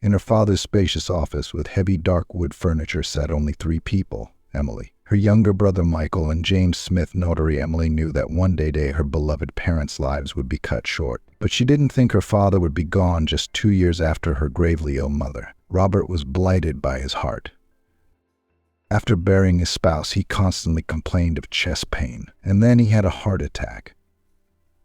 In her father's spacious office with heavy dark wood furniture sat only 3 people: Emily, her younger brother Michael, and James Smith, notary. Emily knew that one day her beloved parents' lives would be cut short, but she didn't think her father would be gone just 2 years after her gravely ill mother. Robert was blighted by his heart. After burying his spouse, he constantly complained of chest pain, and then he had a heart attack.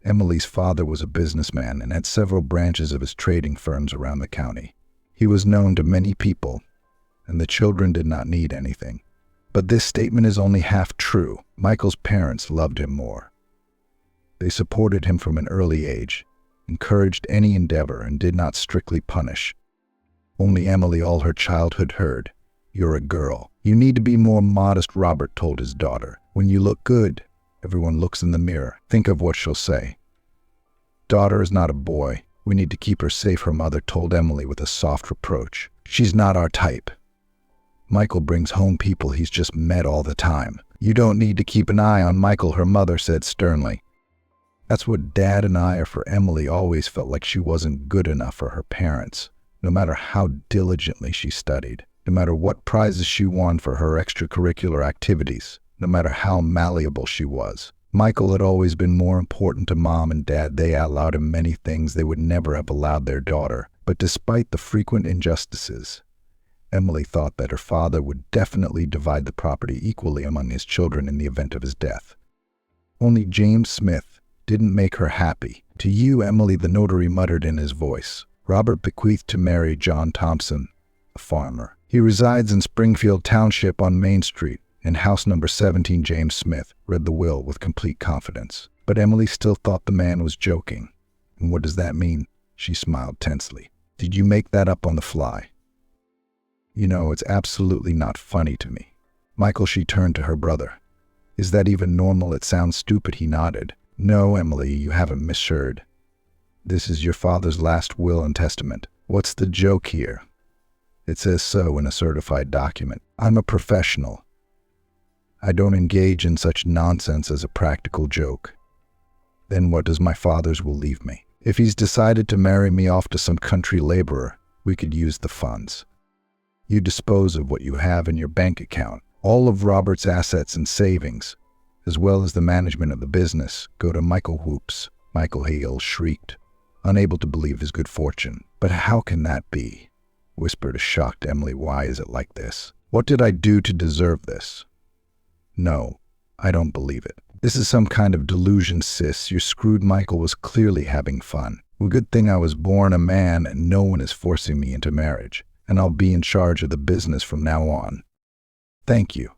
Emily's father was a businessman and had several branches of his trading firms around the county. He was known to many people, and the children did not need anything. But this statement is only half true. Michael's parents loved him more. They supported him from an early age, encouraged any endeavor, and did not strictly punish. Only Emily all her childhood heard, "You're a girl. You need to be more modest," Robert told his daughter. "When you look good, everyone looks in the mirror. Think of what she'll say." "Daughter is not a boy. We need to keep her safe," her mother told Emily with a soft reproach. "She's not our type. Michael brings home people he's just met all the time. You don't need to keep an eye on Michael," her mother said sternly. That's what Dad and I are for. Emily always felt like she wasn't good enough for her parents, no matter how diligently she studied, no matter what prizes she won for her extracurricular activities, no matter how malleable she was. Michael had always been more important to Mom and Dad. They allowed him many things they would never have allowed their daughter. But despite the frequent injustices, Emily thought that her father would definitely divide the property equally among his children in the event of his death. Only James Smith didn't make her happy. "To you, Emily," the notary muttered in his voice. "Robert bequeathed to Mary John Thompson, a farmer. He resides in Springfield Township on Main Street, in house number 17. James Smith read the will with complete confidence. But Emily still thought the man was joking. "And what does that mean?" She smiled tensely. "Did you make that up on the fly?" "You know, it's absolutely not funny to me." "Michael," she turned to her brother. "Is that even normal? It sounds stupid." He nodded. "No, Emily, you haven't misheard. This is your father's last will and testament." "What's the joke here?" "It says so in a certified document." "I'm a professional. I don't engage in such nonsense as a practical joke." "Then what does my father's will leave me?" "If he's decided to marry me off to some country laborer, we could use the funds. You dispose of what you have in your bank account. All of Robert's assets and savings, as well as the management of the business, go to Michael." "Whoops," Michael Hale shrieked, unable to believe his good fortune. "But how can that be?" whispered a shocked Emily. "Why is it like this? What did I do to deserve this?" "No, I don't believe it. This is some kind of delusion, sis. You're screwed." Michael was clearly having fun. "Well, good thing I was born a man and no one is forcing me into marriage, and I'll be in charge of the business from now on." "Thank you.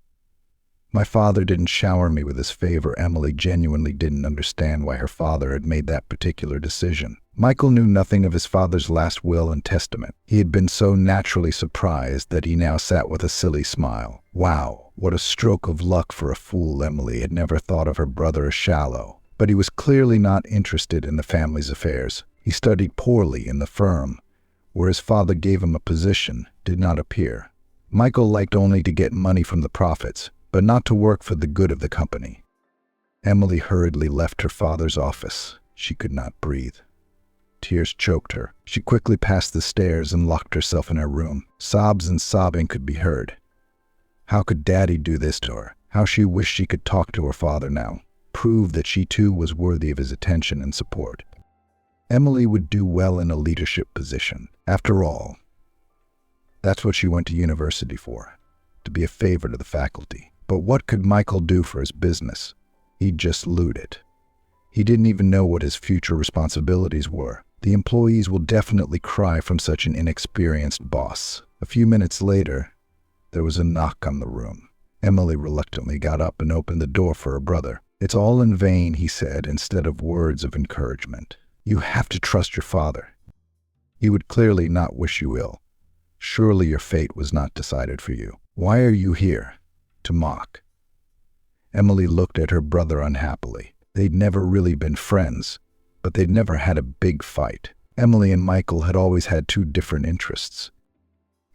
My father didn't shower me with his favor." Emily genuinely didn't understand why her father had made that particular decision. Michael knew nothing of his father's last will and testament. He had been so naturally surprised that he now sat with a silly smile. Wow, what a stroke of luck for a fool. Emily had never thought of her brother as shallow, but he was clearly not interested in the family's affairs. He studied poorly in the firm, where his father gave him a position, did not appear. Michael liked only to get money from the profits, but not to work for the good of the company. Emily hurriedly left her father's office. She could not breathe. Tears choked her. She quickly passed the stairs and locked herself in her room. Sobs and sobbing could be heard. How could Daddy do this to her? How she wished she could talk to her father now, prove that she too was worthy of his attention and support. Emily would do well in a leadership position. After all, that's what she went to university for, to be a favor to the faculty. But what could Michael do for his business? He'd just loot it. He didn't even know what his future responsibilities were. The employees will definitely cry from such an inexperienced boss. A few minutes later, there was a knock on the room. Emily reluctantly got up and opened the door for her brother. "It's all in vain," he said, instead of words of encouragement. "You have to trust your father. He would clearly not wish you ill. Surely your fate was not decided for you. Why are you here? To mock?" Emily looked at her brother unhappily. They'd never really been friends, but they'd never had a big fight. Emily and Michael had always had two different interests.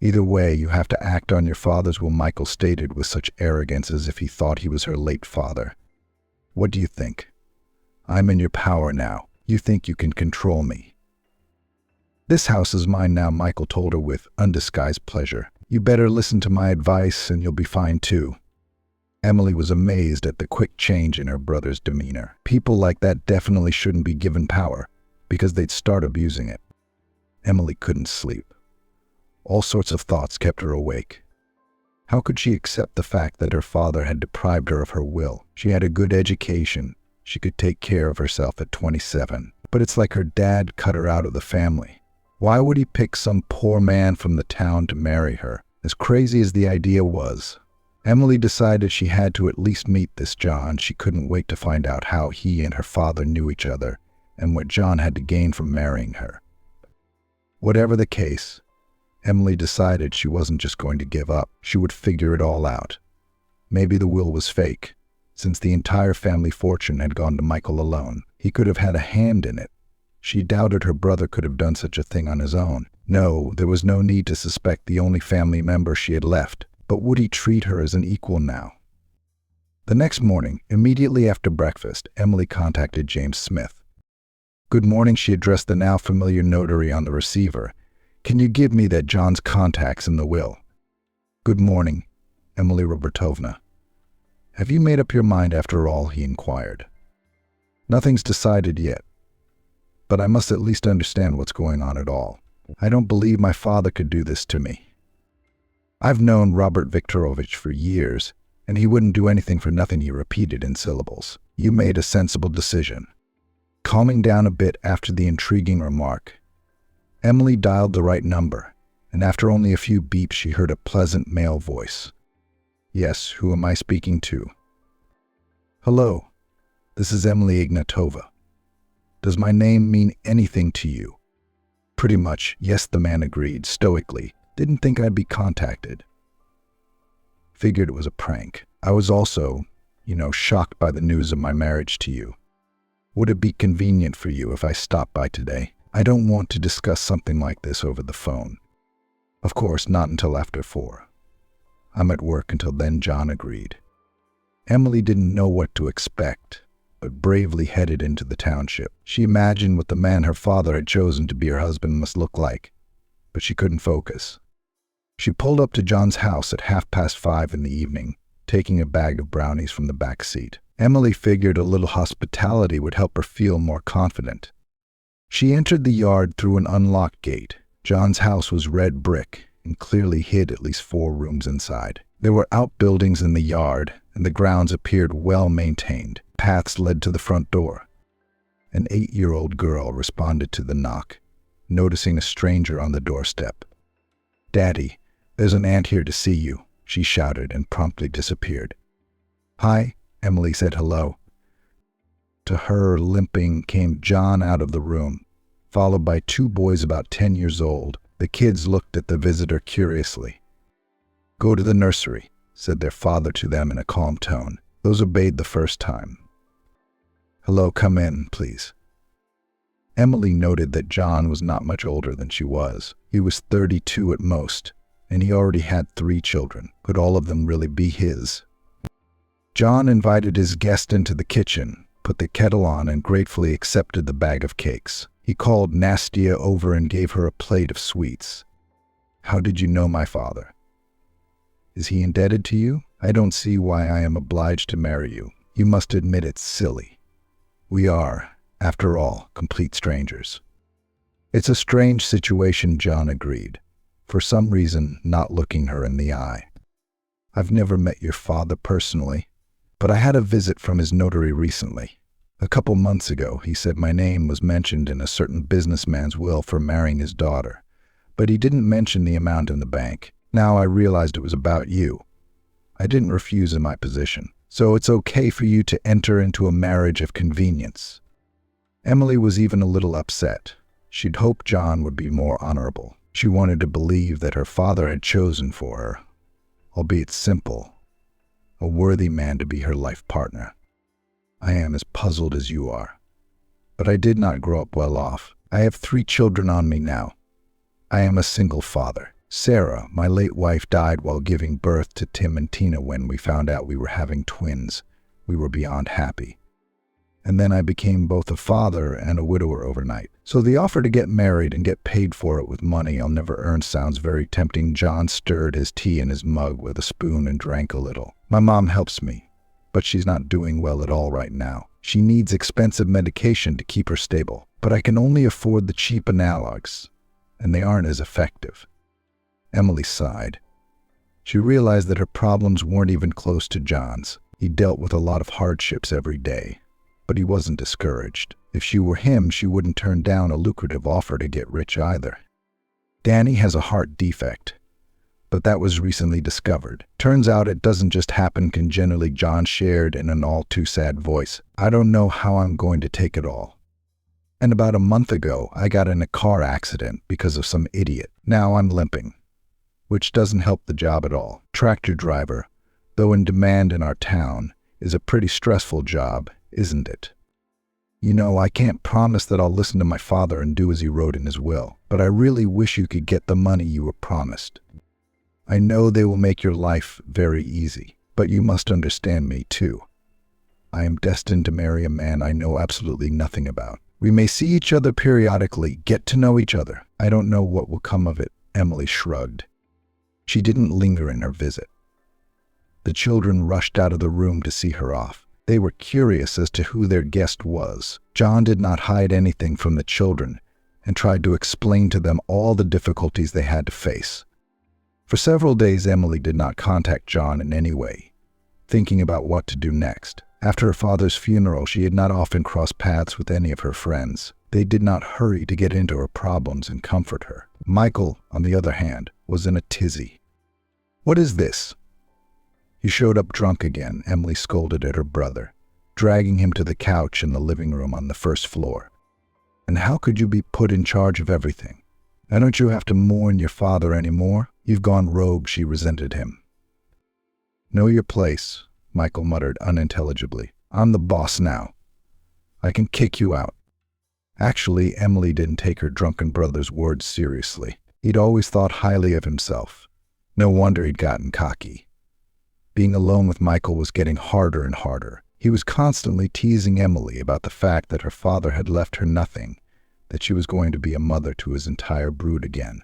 "Either way, you have to act on your father's will," Michael stated with such arrogance as if he thought he was her late father. "What do you think? I'm in your power now. You think you can control me." "This house is mine now," Michael told her with undisguised pleasure. "You better listen to my advice and you'll be fine too." Emily was amazed at the quick change in her brother's demeanor. People like that definitely shouldn't be given power, because they'd start abusing it. Emily couldn't sleep. All sorts of thoughts kept her awake. How could she accept the fact that her father had deprived her of her will? She had a good education. She could take care of herself at 27. But it's like her dad cut her out of the family. Why would he pick some poor man from the town to marry her? As crazy as the idea was, Emily decided she had to at least meet this John. She couldn't wait to find out how he and her father knew each other and what John had to gain from marrying her. Whatever the case, Emily decided she wasn't just going to give up. She would figure it all out. Maybe the will was fake, since the entire family fortune had gone to Michael alone. He could have had a hand in it. She doubted her brother could have done such a thing on his own. No, there was no need to suspect the only family member she had left. But would he treat her as an equal now? The next morning, immediately after breakfast, Emily contacted James Smith. "Good morning," she addressed the now familiar notary on the receiver. "Can you give me that John's contacts in the will?" "Good morning, Emily Robertovna. Have you made up your mind after all?" he inquired. "Nothing's decided yet, but I must at least understand what's going on at all. I don't believe my father could do this to me. I've known Robert Viktorovich for years, and he wouldn't do anything for nothing," he repeated in syllables. "You made a sensible decision." Calming down a bit after the intriguing remark, Emily dialed the right number, and after only a few beeps she heard a pleasant male voice. "Yes, who am I speaking to?" "Hello, this is Emily Ignatova. Does my name mean anything to you?" "Pretty much, yes," the man agreed stoically. "Didn't think I'd be contacted. Figured it was a prank. I was also, shocked by the news of my marriage to you. Would it be convenient for you if I stopped by today? I don't want to discuss something like this over the phone." "Of course, not until after 4. I'm at work until then," John agreed. Emily didn't know what to expect, but bravely headed into the township. She imagined what the man her father had chosen to be her husband must look like, but she couldn't focus. She pulled up to John's house at 5:30 in the evening, taking a bag of brownies from the back seat. Emily figured a little hospitality would help her feel more confident. She entered the yard through an unlocked gate. John's house was red brick and clearly hid at least 4 rooms inside. There were outbuildings in the yard, and the grounds appeared well maintained. Paths led to the front door. An 8-year-old girl responded to the knock, noticing a stranger on the doorstep. "Daddy, there's an aunt here to see you," she shouted and promptly disappeared. "Hi," Emily said hello. To her, limping, came John out of the room, followed by 2 boys about 10 years old. The kids looked at the visitor curiously. "Go to the nursery," said their father to them in a calm tone. Those obeyed the first time. "Hello, come in, please." Emily noted that John was not much older than she was. He was 32 at most, and he already had 3 children. Could all of them really be his? John invited his guest into the kitchen, put the kettle on, and gratefully accepted the bag of cakes. He called Nastia over and gave her a plate of sweets. "How did you know my father? Is he indebted to you? I don't see why I am obliged to marry you. You must admit it's silly. We are, after all, complete strangers." "It's a strange situation," John agreed, for some reason not looking her in the eye. "I've never met your father personally, but I had a visit from his notary recently. A couple months ago, he said my name was mentioned in a certain businessman's will for marrying his daughter, but he didn't mention the amount in the bank. Now I realized it was about you. I didn't refuse in my position, so it's okay for you to enter into a marriage of convenience." Emily was even a little upset. She'd hoped John would be more honorable. She wanted to believe that her father had chosen for her, albeit simple, a worthy man to be her life partner. "I am as puzzled as you are, but I did not grow up well off. I have 3 children on me now. I am a single father. Sarah, my late wife, died while giving birth to Tim and Tina. When we found out we were having twins, we were beyond happy. And then I became both a father and a widower overnight. So the offer to get married and get paid for it with money I'll never earn sounds very tempting. John stirred his tea in his mug with a spoon and drank a little. My mom helps me, but she's not doing well at all right now. She needs expensive medication to keep her stable, but I can only afford the cheap analogs, and they aren't as effective. Emily sighed. She realized that her problems weren't even close to John's. He dealt with a lot of hardships every day, but he wasn't discouraged. If she were him, she wouldn't turn down a lucrative offer to get rich either. Danny has a heart defect, but that was recently discovered. Turns out it doesn't just happen congenitally, John shared in an all-too-sad voice. I don't know how I'm going to take it all. And about a month ago, I got in a car accident because of some idiot. Now I'm limping, which doesn't help the job at all. Tractor driver, though in demand in our town, is a pretty stressful job, isn't it? You know, I can't promise that I'll listen to my father and do as he wrote in his will, but I really wish you could get the money you were promised. I know they will make your life very easy, but you must understand me too. I am destined to marry a man I know absolutely nothing about. We may see each other periodically, get to know each other. I don't know what will come of it, Emily shrugged. She didn't linger in her visit. The children rushed out of the room to see her off. They were curious as to who their guest was. John did not hide anything from the children and tried to explain to them all the difficulties they had to face. For several days, Emily did not contact John in any way, thinking about what to do next. After her father's funeral, she had not often crossed paths with any of her friends. They did not hurry to get into her problems and comfort her. Michael, on the other hand, was in a tizzy. What is this? He showed up drunk again, Emily scolded at her brother, dragging him to the couch in the living room on the first floor. And how could you be put in charge of everything? Now don't you have to mourn your father anymore? You've gone rogue, she resented him. Know your place, Michael muttered unintelligibly. I'm the boss now. I can kick you out. Actually, Emily didn't take her drunken brother's words seriously. He'd always thought highly of himself. No wonder he'd gotten cocky. Being alone with Michael was getting harder and harder. He was constantly teasing Emily about the fact that her father had left her nothing, that she was going to be a mother to his entire brood again.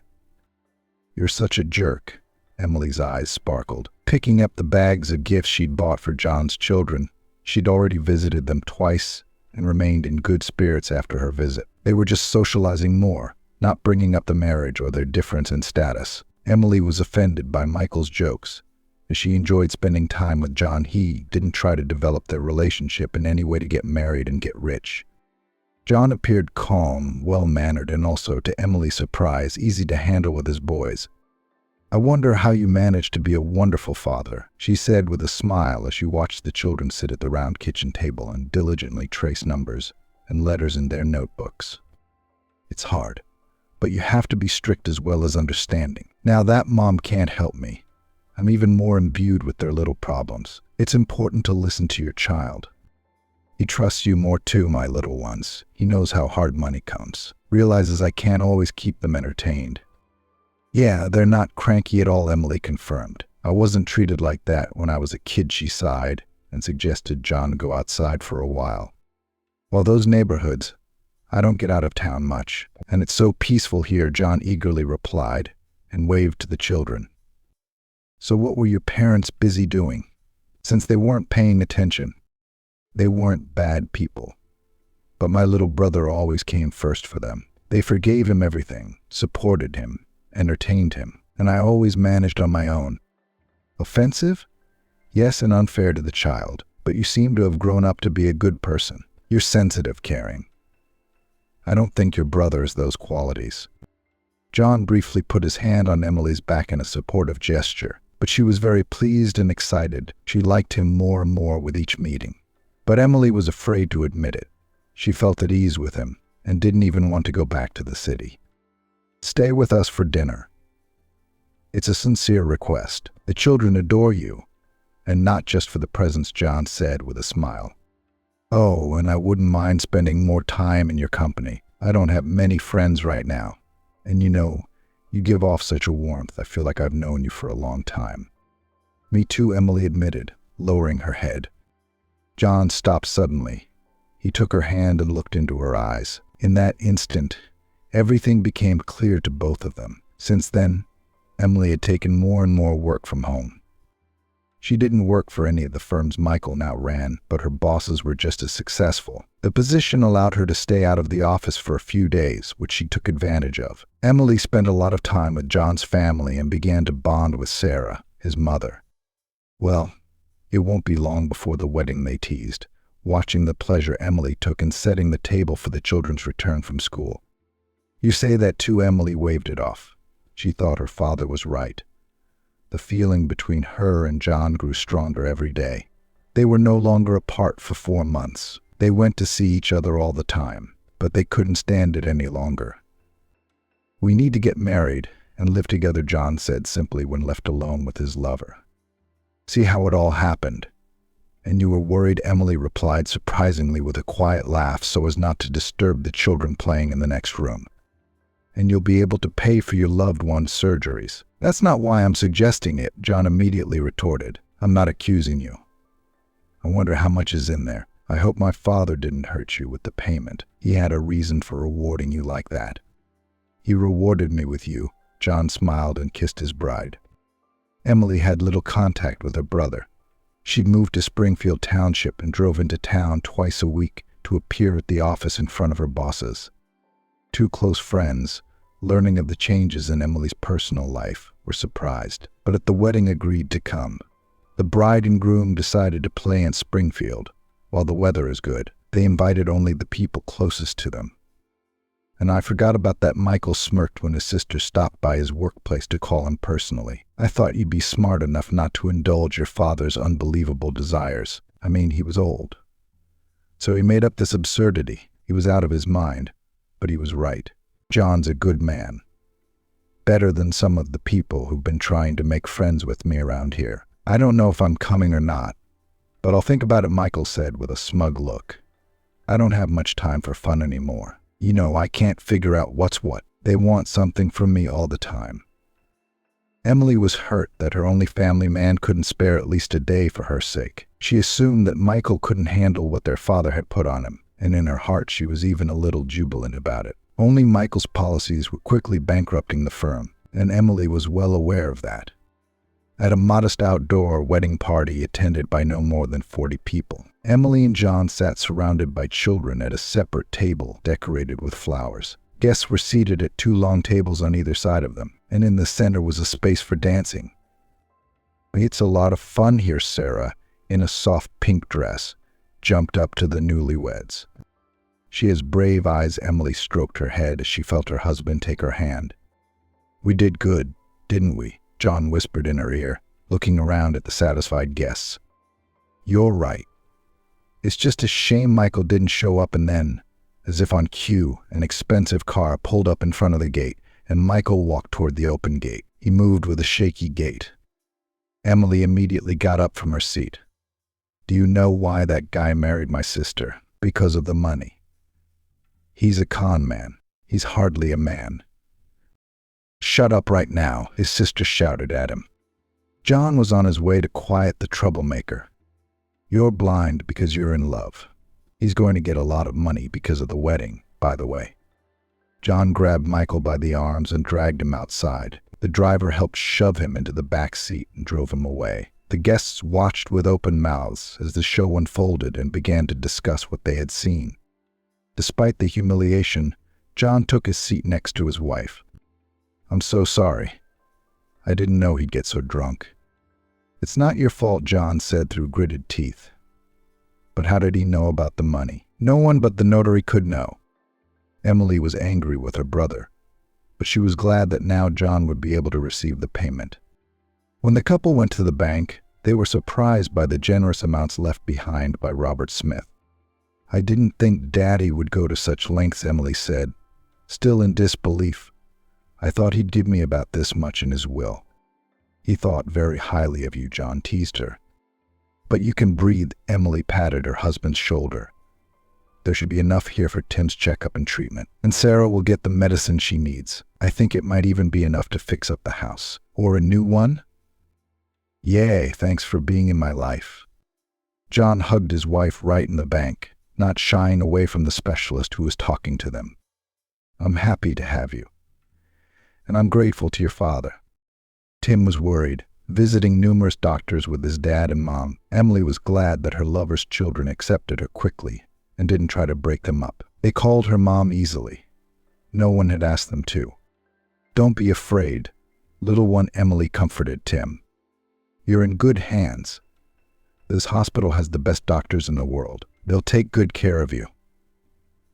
You're such a jerk, Emily's eyes sparkled. Picking up the bags of gifts she'd bought for John's children, she'd already visited them twice and remained in good spirits after her visit. They were just socializing more, not bringing up the marriage or their difference in status. Emily was offended by Michael's jokes. As she enjoyed spending time with John, he didn't try to develop their relationship in any way to get married and get rich. John appeared calm, well-mannered, and also, to Emily's surprise, easy to handle with his boys. I wonder how you managed to be a wonderful father, she said with a smile as she watched the children sit at the round kitchen table and diligently trace numbers and letters in their notebooks. It's hard, but you have to be strict as well as understanding. Now that mom can't help me. I'm even more imbued with their little problems. It's important to listen to your child. He trusts you more too, my little ones. He knows how hard money comes. Realizes I can't always keep them entertained. Yeah, they're not cranky at all, Emily confirmed. I wasn't treated like that when I was a kid, she sighed, and suggested John go outside for a while. Well, those neighborhoods, I don't get out of town much, and it's so peaceful here, John eagerly replied, and waved to the children. So what were your parents busy doing? Since they weren't paying attention, they weren't bad people. But my little brother always came first for them. They forgave him everything, supported him, entertained him, and I always managed on my own. Offensive? Yes, and unfair to the child, but you seem to have grown up to be a good person. You're sensitive, caring. I don't think your brother has those qualities. John briefly put his hand on Emily's back in a supportive gesture, but she was very pleased and excited. She liked him more and more with each meeting. But Emily was afraid to admit it. She felt at ease with him and didn't even want to go back to the city. Stay with us for dinner. It's a sincere request. The children adore you, and not just for the presents, John said with a smile. Oh, and I wouldn't mind spending more time in your company. I don't have many friends right now, and you know, you give off such a warmth. I feel like I've known you for a long time. Me too, Emily admitted, lowering her head. John stopped suddenly. He took her hand and looked into her eyes. In that instant, everything became clear to both of them. Since then, Emily had taken more and more work from home. She didn't work for any of the firms Michael now ran, but her bosses were just as successful. The position allowed her to stay out of the office for a few days, which she took advantage of. Emily spent a lot of time with John's family and began to bond with Sarah, his mother. Well, it won't be long before the wedding, they teased, watching the pleasure Emily took in setting the table for the children's return from school. You say that too, Emily waved it off. She thought her father was right. The feeling between her and John grew stronger every day. They were no longer apart for 4 months. They went to see each other all the time, but they couldn't stand it any longer. We need to get married and live together, John said simply when left alone with his lover. See how it all happened. And you were worried, Emily replied surprisingly with a quiet laugh so as not to disturb the children playing in the next room. And you'll be able to pay for your loved one's surgeries. That's not why I'm suggesting it, John immediately retorted. I'm not accusing you. I wonder how much is in there. I hope my father didn't hurt you with the payment. He had a reason for rewarding you like that. He rewarded me with you. John smiled and kissed his bride. Emily had little contact with her brother. She'd moved to Springfield Township and drove into town twice a week to appear at the office in front of her bosses. Two close friends, learning of the changes in Emily's personal life, were surprised, but at the wedding agreed to come. The bride and groom decided to play in Springfield. While the weather is good, they invited only the people closest to them. And I forgot about that. Michael smirked when his sister stopped by his workplace to call him personally. I thought you'd be smart enough not to indulge your father's unbelievable desires. I mean, he was old. So he made up this absurdity. He was out of his mind, but he was right. John's a good man. Better than some of the people who've been trying to make friends with me around here. I don't know if I'm coming or not, but I'll think about it, Michael said with a smug look. I don't have much time for fun anymore. You know, I can't figure out what's what. They want something from me all the time. Emily was hurt that her only family man couldn't spare at least a day for her sake. She assumed that Michael couldn't handle what their father had put on him, and in her heart she was even a little jubilant about it. Only Michael's policies were quickly bankrupting the firm, and Emily was well aware of that. At a modest outdoor wedding party attended by no more than 40 people, Emily and John sat surrounded by children at a separate table decorated with flowers. Guests were seated at 2 long tables on either side of them, and in the center was a space for dancing. It's a lot of fun here, Sarah, in a soft pink dress, jumped up to the newlyweds. She has brave eyes. Emily stroked her head as she felt her husband take her hand. We did good, didn't we? John whispered in her ear, looking around at the satisfied guests. You're right. It's just a shame Michael didn't show up. And then, as if on cue, an expensive car pulled up in front of the gate, and Michael walked toward the open gate. He moved with a shaky gait. Emily immediately got up from her seat. Do you know why that guy married my sister? Because of the money. He's a con man. He's hardly a man. Shut up right now, his sister shouted at him. John was on his way to quiet the troublemaker. You're blind because you're in love. He's going to get a lot of money because of the wedding, by the way. John grabbed Michael by the arms and dragged him outside. The driver helped shove him into the back seat and drove him away. The guests watched with open mouths as the show unfolded and began to discuss what they had seen. Despite the humiliation, John took his seat next to his wife. I'm so sorry. I didn't know he'd get so drunk. It's not your fault, John said through gritted teeth. But how did he know about the money? No one but the notary could know. Emily was angry with her brother, but she was glad that now John would be able to receive the payment. When the couple went to the bank, they were surprised by the generous amounts left behind by Robert Smith. I didn't think Daddy would go to such lengths, Emily said, still in disbelief. I thought he'd give me about this much in his will. He thought very highly of you, John teased her. But you can breathe, Emily patted her husband's shoulder. There should be enough here for Tim's checkup and treatment, and Sarah will get the medicine she needs. I think it might even be enough to fix up the house. Or a new one? Yay, thanks for being in my life. John hugged his wife right in the bank. not shying away from the specialist who was talking to them. "I'm happy to have you. And I'm grateful to your father." Tim was worried, visiting numerous doctors with his dad and mom. Emily was glad that her lover's children accepted her quickly and didn't try to break them up. They called her mom easily. No one had asked them to. "Don't be afraid," little one Emily comforted Tim. "You're in good hands. This hospital has the best doctors in the world. They'll take good care of you.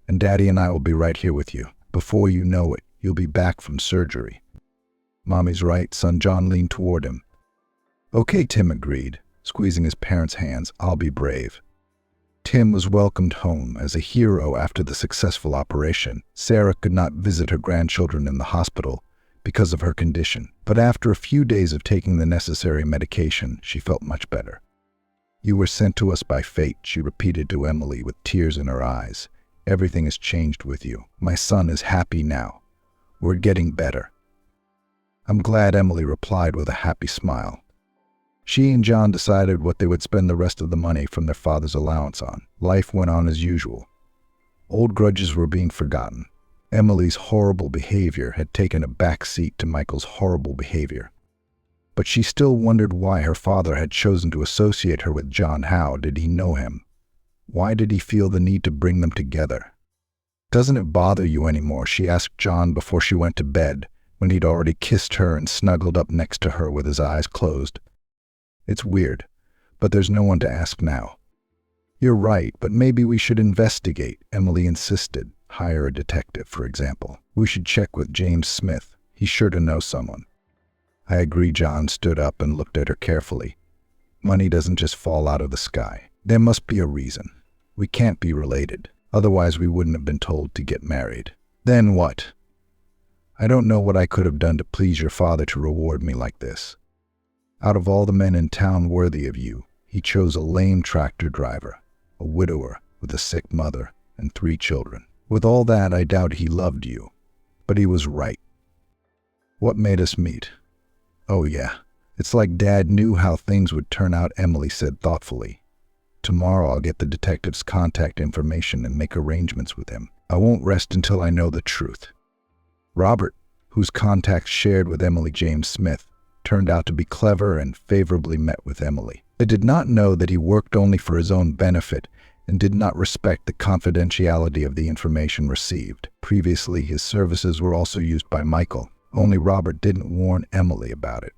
And Daddy and I will be right here with you. Before you know it, you'll be back from surgery." "Mommy's right," son John leaned toward him. "Okay," Tim agreed, squeezing his parents' hands. "I'll be brave." Tim was welcomed home as a hero after the successful operation. Sarah could not visit her grandchildren in the hospital because of her condition, but after a few days of taking the necessary medication, she felt much better. "You were sent to us by fate," she repeated to Emily with tears in her eyes. "Everything has changed with you. My son is happy now. We're getting better." "I'm glad," Emily replied with a happy smile. She and John decided what they would spend the rest of the money from their father's allowance on. Life went on as usual. Old grudges were being forgotten. Emily's horrible behavior had taken a back seat to Michael's horrible behavior. But she still wondered why her father had chosen to associate her with John. How did he know him? Why did he feel the need to bring them together? "Doesn't it bother you anymore?" she asked John before she went to bed, when he'd already kissed her and snuggled up next to her with his eyes closed. "It's weird, but there's no one to ask now." "You're right, but maybe we should investigate," Emily insisted. "Hire a detective, for example. We should check with James Smith. He's sure to know someone." "I agree." John stood up and looked at her carefully. "Money doesn't just fall out of the sky. There must be a reason. We can't be related. Otherwise we wouldn't have been told to get married." "Then what?" "I don't know what I could have done to please your father to reward me like this. Out of all the men in town worthy of you, he chose a lame tractor driver, a widower with a sick mother and 3 children. With all that, I doubt he loved you. But he was right. What made us meet? Oh yeah, it's like Dad knew how things would turn out," Emily said thoughtfully. "Tomorrow I'll get the detective's contact information and make arrangements with him. I won't rest until I know the truth." Robert, whose contacts shared with Emily James Smith, turned out to be clever and favorably met with Emily. They did not know that he worked only for his own benefit and did not respect the confidentiality of the information received. Previously, his services were also used by Michael. Only Robert didn't warn Emily about it.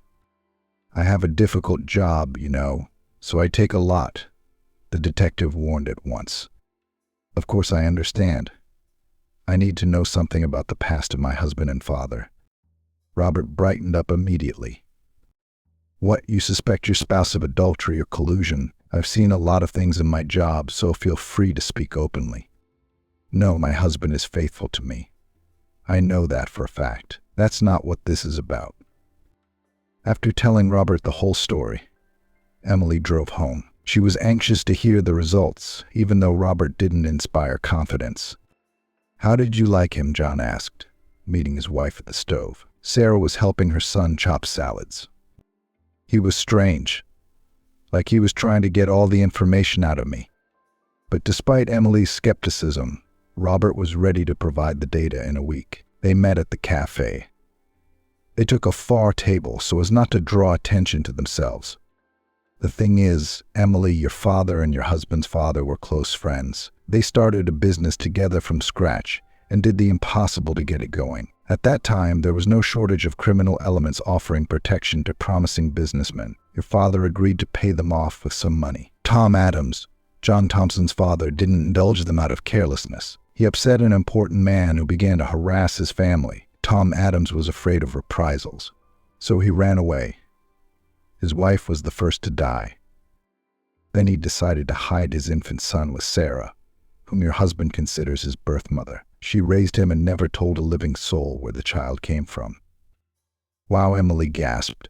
"I have a difficult job, you know, so I take a lot," the detective warned at once. "Of course I understand. I need to know something about the past of my husband and father." Robert brightened up immediately. "What, you suspect your spouse of adultery or collusion? I've seen a lot of things in my job, so feel free to speak openly." "No, my husband is faithful to me. I know that for a fact. That's not what this is about." After telling Robert the whole story, Emily drove home. She was anxious to hear the results, even though Robert didn't inspire confidence. "How did you like him?" John asked, meeting his wife at the stove. Sarah was helping her son chop salads. "He was strange. Like he was trying to get all the information out of me." But despite Emily's skepticism, Robert was ready to provide the data in a week. They met at the cafe. They took a far table so as not to draw attention to themselves. "The thing is, Emily, your father and your husband's father were close friends. They started a business together from scratch and did the impossible to get it going. At that time, there was no shortage of criminal elements offering protection to promising businessmen. Your father agreed to pay them off with some money. Tom Adams, John Thompson's father, didn't indulge them out of carelessness. He upset an important man who began to harass his family. Tom Adams was afraid of reprisals, so he ran away. His wife was the first to die. Then he decided to hide his infant son with Sarah, whom your husband considers his birth mother. She raised him and never told a living soul where the child came from." "Wow," Emily gasped.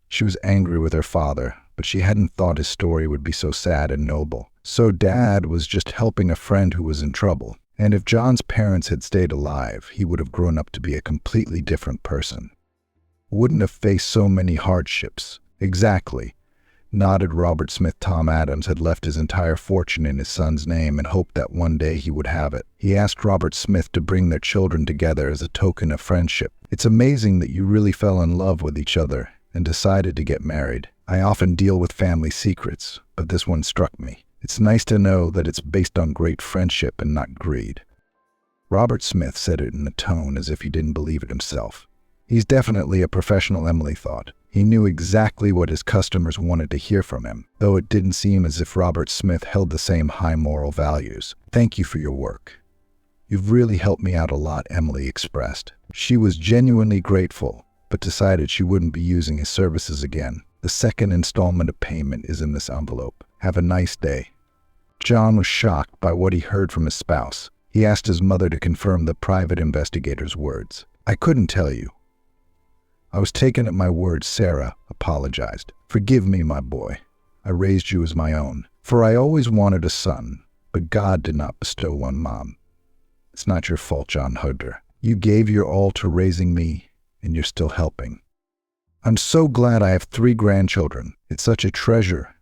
She was angry with her father, but she hadn't thought his story would be so sad and noble. So Dad was just helping a friend who was in trouble. And if John's parents had stayed alive, he would have grown up to be a completely different person. Wouldn't have faced so many hardships. Exactly. Nodded. Robert Smith Tom Adams had left his entire fortune in his son's name and hoped that one day he would have it. He asked Robert Smith to bring their children together as a token of friendship. It's amazing that you really fell in love with each other and decided to get married. I often deal with family secrets, but this one struck me. It's nice to know that it's based on great friendship and not greed. Robert Smith said it in a tone as if he didn't believe it himself. He's definitely a professional, Emily thought. He knew exactly what his customers wanted to hear from him, though it didn't seem as if Robert Smith held the same high moral values. Thank you for your work. You've really helped me out a lot, Emily expressed. She was genuinely grateful, but decided she wouldn't be using his services again. The second installment of payment is in this envelope. Have a nice day. John was shocked by what he heard from his spouse. He asked his mother to confirm the private investigator's words. I couldn't tell you. I was taken at my word, Sarah apologized. Forgive me, my boy. I raised you as my own. For I always wanted a son, but God did not bestow one, Mom. It's not your fault, John hugged her. You gave your all to raising me, and you're still helping. I'm so glad I have 3 grandchildren. It's such a treasure.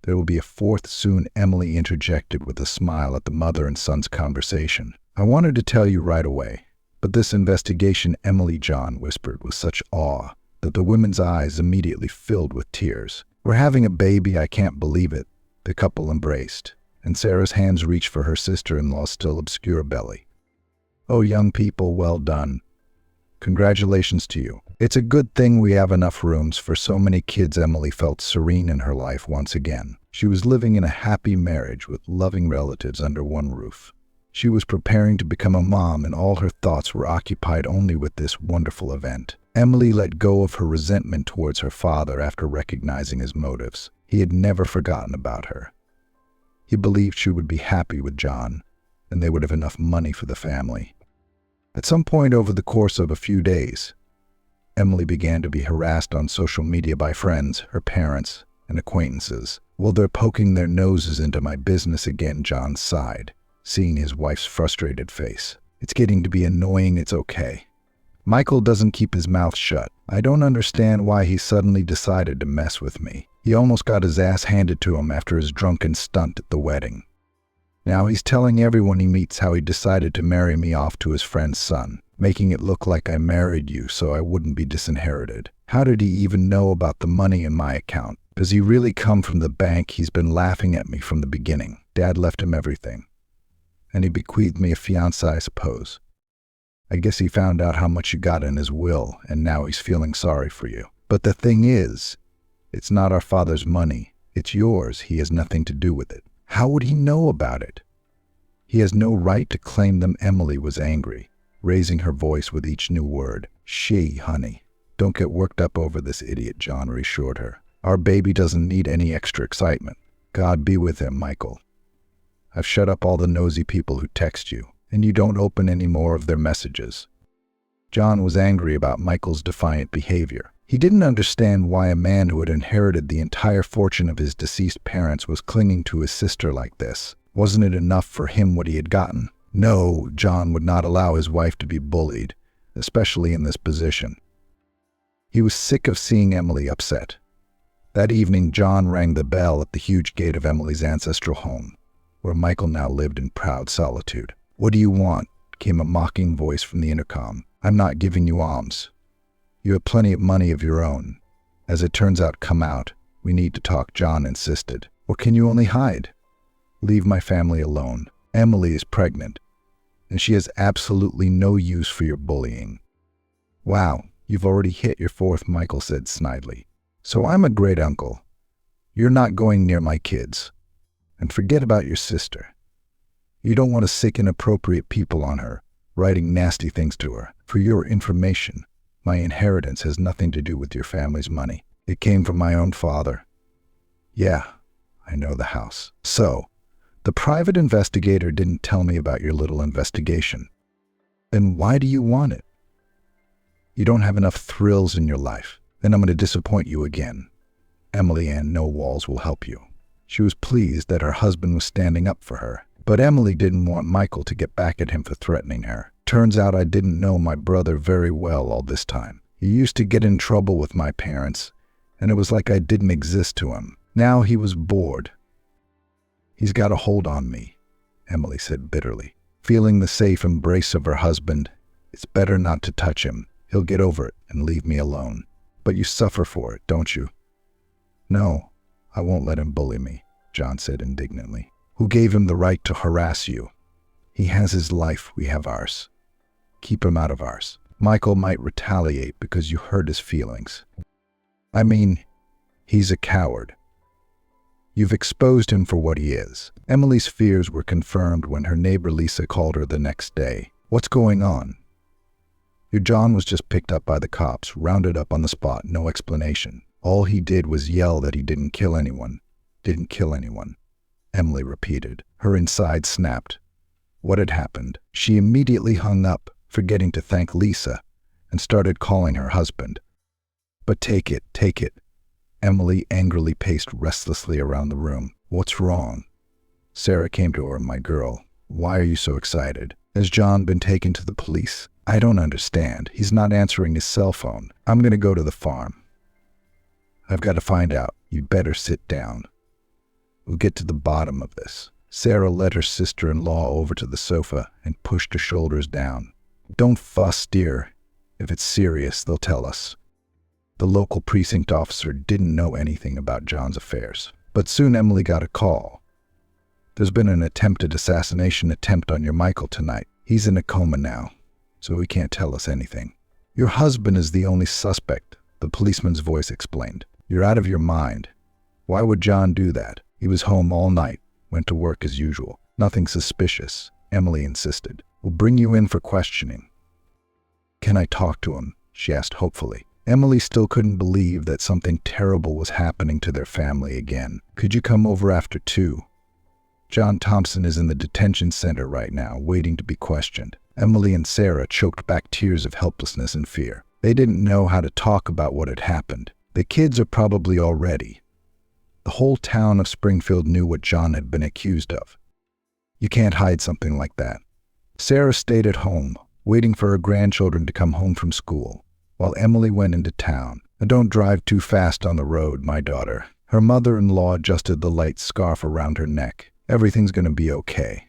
There will be a 4th soon, Emily interjected with a smile at the mother and son's conversation. I wanted to tell you right away. But this investigation, Emily, John whispered with such awe that the women's eyes immediately filled with tears. We're having a baby, I can't believe it. The couple embraced, and Sarah's hands reached for her sister-in-law's still obscure belly. Oh, young people, well done. Congratulations to you. It's a good thing we have enough rooms for so many kids. Emily felt serene in her life once again. She was living in a happy marriage with loving relatives under one roof. She was preparing to become a mom, and all her thoughts were occupied only with this wonderful event. Emily let go of her resentment towards her father after recognizing his motives. He had never forgotten about her. He believed she would be happy with John, and they would have enough money for the family. At some point over the course of a few days, Emily began to be harassed on social media by friends, her parents, and acquaintances. Well, they're poking their noses into my business again, John sighed, seeing his wife's frustrated face. It's getting to be annoying. It's okay. Michael doesn't keep his mouth shut. I don't understand why he suddenly decided to mess with me. He almost got his ass handed to him after his drunken stunt at the wedding. Now he's telling everyone he meets how he decided to marry me off to his friend's son, making it look like I married you so I wouldn't be disinherited. How did he even know about the money in my account? Does he really come from the bank? He's been laughing at me from the beginning. Dad left him everything. And he bequeathed me a fiancée, I suppose. I guess he found out how much you got in his will, and now he's feeling sorry for you. But the thing is, it's not our father's money. It's yours. He has nothing to do with it. How would he know about it? He has no right to claim them. Emily was angry, raising her voice with each new word. Honey, don't get worked up over this idiot, John reassured her. Our baby doesn't need any extra excitement. God be with him, Michael. I've shut up all the nosy people who text you, and you don't open any more of their messages. John was angry about Michael's defiant behavior. He didn't understand why a man who had inherited the entire fortune of his deceased parents was clinging to his sister like this. Wasn't it enough for him what he had gotten? No, John would not allow his wife to be bullied, especially in this position. He was sick of seeing Emily upset. That evening, John rang the bell at the huge gate of Emily's ancestral home, where Michael now lived in proud solitude. What do you want? Came a mocking voice from the intercom. I'm not giving you alms. You have plenty of money of your own. As it turns out, come out. We need to talk, John insisted. Or can you only hide? Leave my family alone. Emily is pregnant, and she has absolutely no use for your bullying. Wow, you've already hit your 4th, Michael said snidely. So I'm a great uncle. You're not going near my kids. And forget about your sister. You don't want to sick inappropriate people on her, writing nasty things to her. For your information, my inheritance has nothing to do with your family's money. It came from my own father. Yeah, I know the house. So, the private investigator didn't tell me about your little investigation. Then why do you want it? You don't have enough thrills in your life. Then I'm going to disappoint you again. Emily Ann No Walls will help you. She was pleased that her husband was standing up for her. But Emily didn't want Michael to get back at him for threatening her. Turns out I didn't know my brother very well all this time. He used to get in trouble with my parents, and it was like I didn't exist to him. Now he was bored. "He's got a hold on me," Emily said bitterly. Feeling the safe embrace of her husband, "It's better not to touch him. He'll get over it and leave me alone." "But you suffer for it, don't you?" "No, I won't let him bully me," John said indignantly. "Who gave him the right to harass you? He has his life, we have ours. Keep him out of ours. Michael might retaliate because you hurt his feelings. I mean, he's a coward. You've exposed him for what he is." Emily's fears were confirmed when her neighbor Lisa called her the next day. "What's going on?" "Your John was just picked up by the cops, rounded up on the spot, no explanation. All he did was yell that he didn't kill anyone. Didn't kill anyone," Emily repeated. Her inside snapped. What had happened? She immediately hung up, forgetting to thank Lisa, and started calling her husband. "But take it, take it." Emily angrily paced restlessly around the room. "What's wrong?" Sarah came to her. "My girl, why are you so excited? Has John been taken to the police?" "I don't understand. He's not answering his cell phone. I'm going to go to the farm. I've got to find out. You'd better sit down. We'll get to the bottom of this." Sarah led her sister-in-law over to the sofa and pushed her shoulders down. "Don't fuss, dear. If it's serious, they'll tell us." The local precinct officer didn't know anything about John's affairs. But soon Emily got a call. "There's been an attempted assassination attempt on your Michael tonight. He's in a coma now, so he can't tell us anything." "Your husband is the only suspect," the policeman's voice explained. "You're out of your mind. Why would John do that? He was home all night, went to work as usual. Nothing suspicious," Emily insisted. "We'll bring you in for questioning." "Can I talk to him?" she asked hopefully. Emily still couldn't believe that something terrible was happening to their family again. "Could you come over after 2? John Thompson is in the detention center right now, waiting to be questioned." Emily and Sarah choked back tears of helplessness and fear. They didn't know how to talk about what had happened. The kids are probably all ready. The whole town of Springfield knew what John had been accused of. You can't hide something like that. Sarah stayed at home, waiting for her grandchildren to come home from school, while Emily went into town. "And don't drive too fast on the road, my daughter." Her mother-in-law adjusted the light scarf around her neck. "Everything's going to be okay.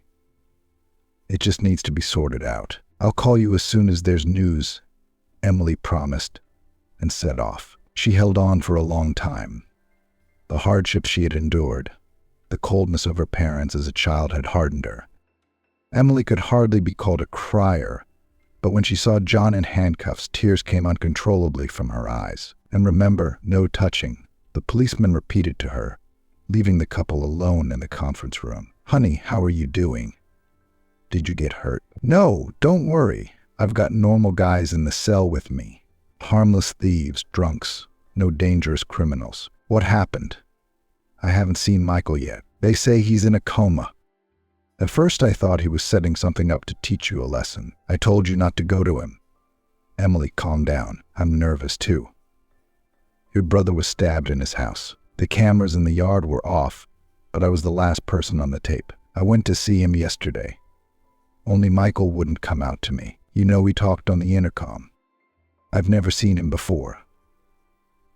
It just needs to be sorted out. I'll call you as soon as there's news," Emily promised, and set off. She held on for a long time. The hardships she had endured, the coldness of her parents as a child had hardened her. Emily could hardly be called a crier, but when she saw John in handcuffs, tears came uncontrollably from her eyes. "And remember, no touching," the policeman repeated to her, leaving the couple alone in the conference room. "Honey, how are you doing? Did you get hurt?" "No, don't worry. I've got normal guys in the cell with me. Harmless thieves, drunks, no dangerous criminals." "What happened?" "I haven't seen Michael yet. They say he's in a coma. At first I thought he was setting something up to teach you a lesson. I told you not to go to him." Emily, calm down. "I'm nervous too. Your brother was stabbed in his house. The cameras in the yard were off, but I was the last person on the tape. I went to see him yesterday. Only Michael wouldn't come out to me. You know, we talked on the intercom. I've never seen him before."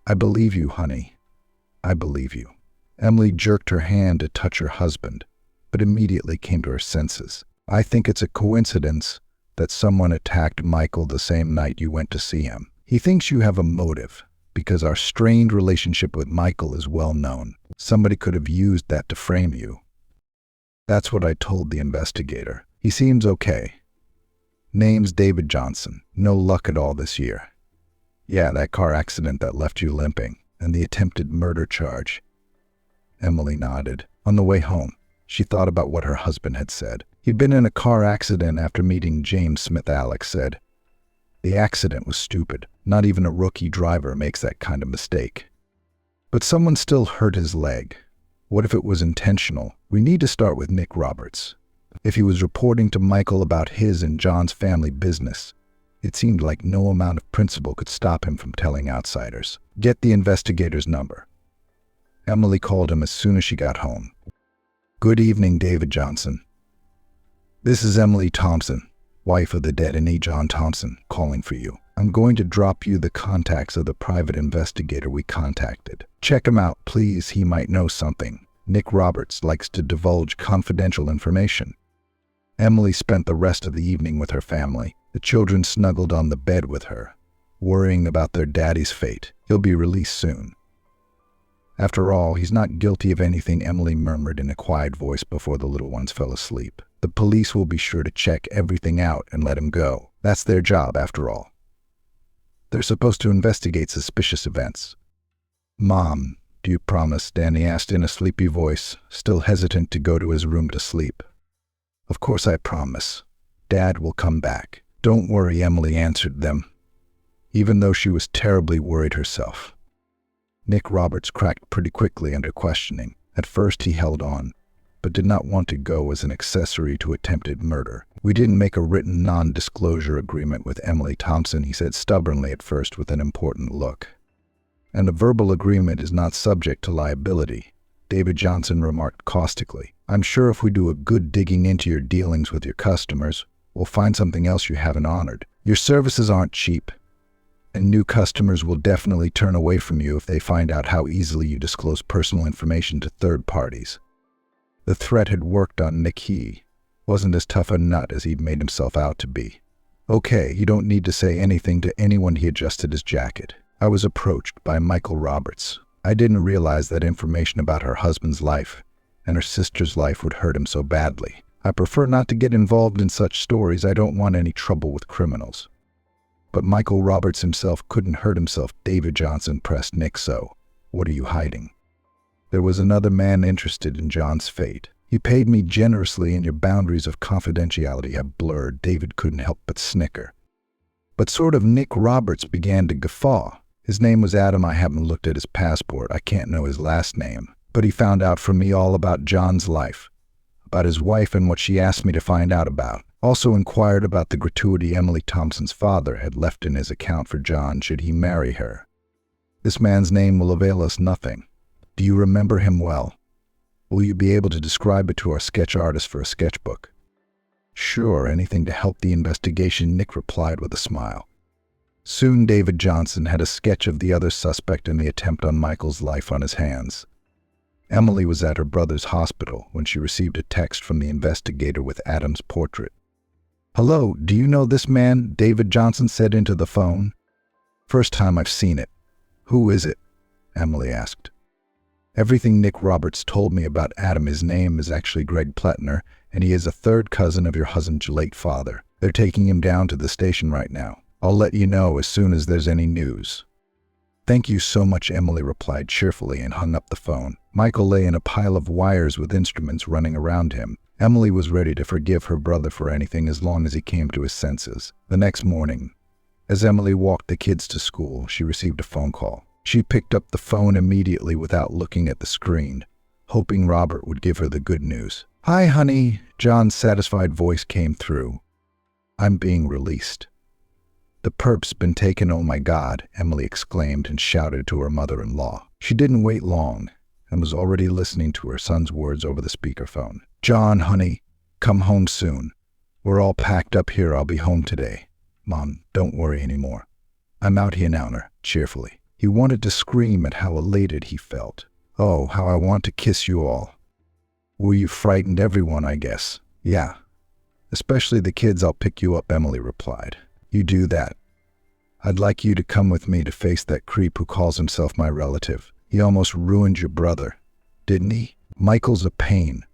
"I believe you, honey. I believe you." Emily jerked her hand to touch her husband, but immediately came to her senses. "I think it's a coincidence that someone attacked Michael the same night you went to see him. He thinks you have a motive, because our strained relationship with Michael is well known. Somebody could have used that to frame you." That's what I told the investigator. "He seems okay. Name's David Johnson. No luck at all this year." "Yeah, that car accident that left you limping, and the attempted murder charge." Emily nodded. On the way home, she thought about what her husband had said. He'd been in a car accident after meeting James Smith. Alex said, "The accident was stupid. Not even a rookie driver makes that kind of mistake." But someone still hurt his leg. What if it was intentional? We need to start with Nick Roberts. If he was reporting to Michael about his and John's family business, it seemed like no amount of principle could stop him from telling outsiders. "Get the investigator's number." Emily called him as soon as she got home. "Good evening, David Johnson. This is Emily Thompson, wife of the dead John Thompson, calling for you. I'm going to drop you the contacts of the private investigator we contacted. Check him out, please. He might know something. Nick Roberts likes to divulge confidential information. Emily spent the rest of the evening with her family. The children snuggled on the bed with her, worrying about their daddy's fate. He'll be released soon. After all, he's not guilty of anything, Emily murmured in a quiet voice before the little ones fell asleep. The police will be sure to check everything out and let him go. That's their job, after all. They're supposed to investigate suspicious events. Mom, do you promise? Danny asked in a sleepy voice, still hesitant to go to his room to sleep. Of course I promise. Dad will come back. Don't worry, Emily answered them, even though she was terribly worried herself. Nick Roberts cracked pretty quickly under questioning. At first he held on, but did not want to go as an accessory to attempted murder. We didn't make a written non-disclosure agreement with Emily Thompson, he said stubbornly at first with an important look. And a verbal agreement is not subject to liability, David Johnson remarked caustically. I'm sure if we do a good digging into your dealings with your customers, we'll find something else you haven't honored. Your services aren't cheap, and new customers will definitely turn away from you if they find out how easily you disclose personal information to third parties. The threat had worked on Nick. He wasn't as tough a nut as he'd made himself out to be. Okay, you don't need to say anything to anyone. He adjusted his jacket. I was approached by Michael Roberts. I didn't realize that information about her husband's life and her sister's life would hurt him so badly. I prefer not to get involved in such stories. I don't want any trouble with criminals. But Michael Roberts himself couldn't hurt himself. David Johnson pressed Nick. So, what are you hiding? There was another man interested in John's fate. You paid me generously and your boundaries of confidentiality have blurred. David couldn't help but snicker. But sort of. Nick Roberts began to guffaw. His name was Adam. I haven't looked at his passport. I can't know his last name. But he found out from me all about John's life, about his wife and what she asked me to find out about. Also inquired about the gratuity Emily Thompson's father had left in his account for John should he marry her. This man's name will avail us nothing. Do you remember him well? Will you be able to describe it to our sketch artist for a sketchbook? Sure, anything to help the investigation, Nick replied with a smile. Soon David Johnson had a sketch of the other suspect in the attempt on Michael's life on his hands. Emily was at her brother's hospital when she received a text from the investigator with Adam's portrait. Hello, do you know this man? David Johnson said into the phone. First time I've seen it. Who is it? Emily asked. Everything Nick Roberts told me about Adam. His name is actually Greg Pletner, and he is a third cousin of your husband's late father. They're taking him down to the station right now. I'll let you know as soon as there's any news. Thank you so much, Emily replied cheerfully and hung up the phone. Michael lay in a pile of wires with instruments running around him. Emily was ready to forgive her brother for anything as long as he came to his senses. The next morning, as Emily walked the kids to school, she received a phone call. She picked up the phone immediately without looking at the screen, hoping Robert would give her the good news. Hi, honey, John's satisfied voice came through. I'm being released. The perp's been taken. Oh my God, Emily exclaimed and shouted to her mother-in-law. She didn't wait long and was already listening to her son's words over the speakerphone. John, honey, come home soon. We're all packed up here. I'll be home today. Mom, don't worry anymore. I'm out here now, cheerfully. He wanted to scream at how elated he felt. Oh, how I want to kiss you all. Were you frightened? Everyone, I guess. Yeah. Especially the kids. I'll pick you up, Emily replied. You do that. I'd like you to come with me to face that creep who calls himself my relative. He almost ruined your brother, didn't he? Michael's a pain,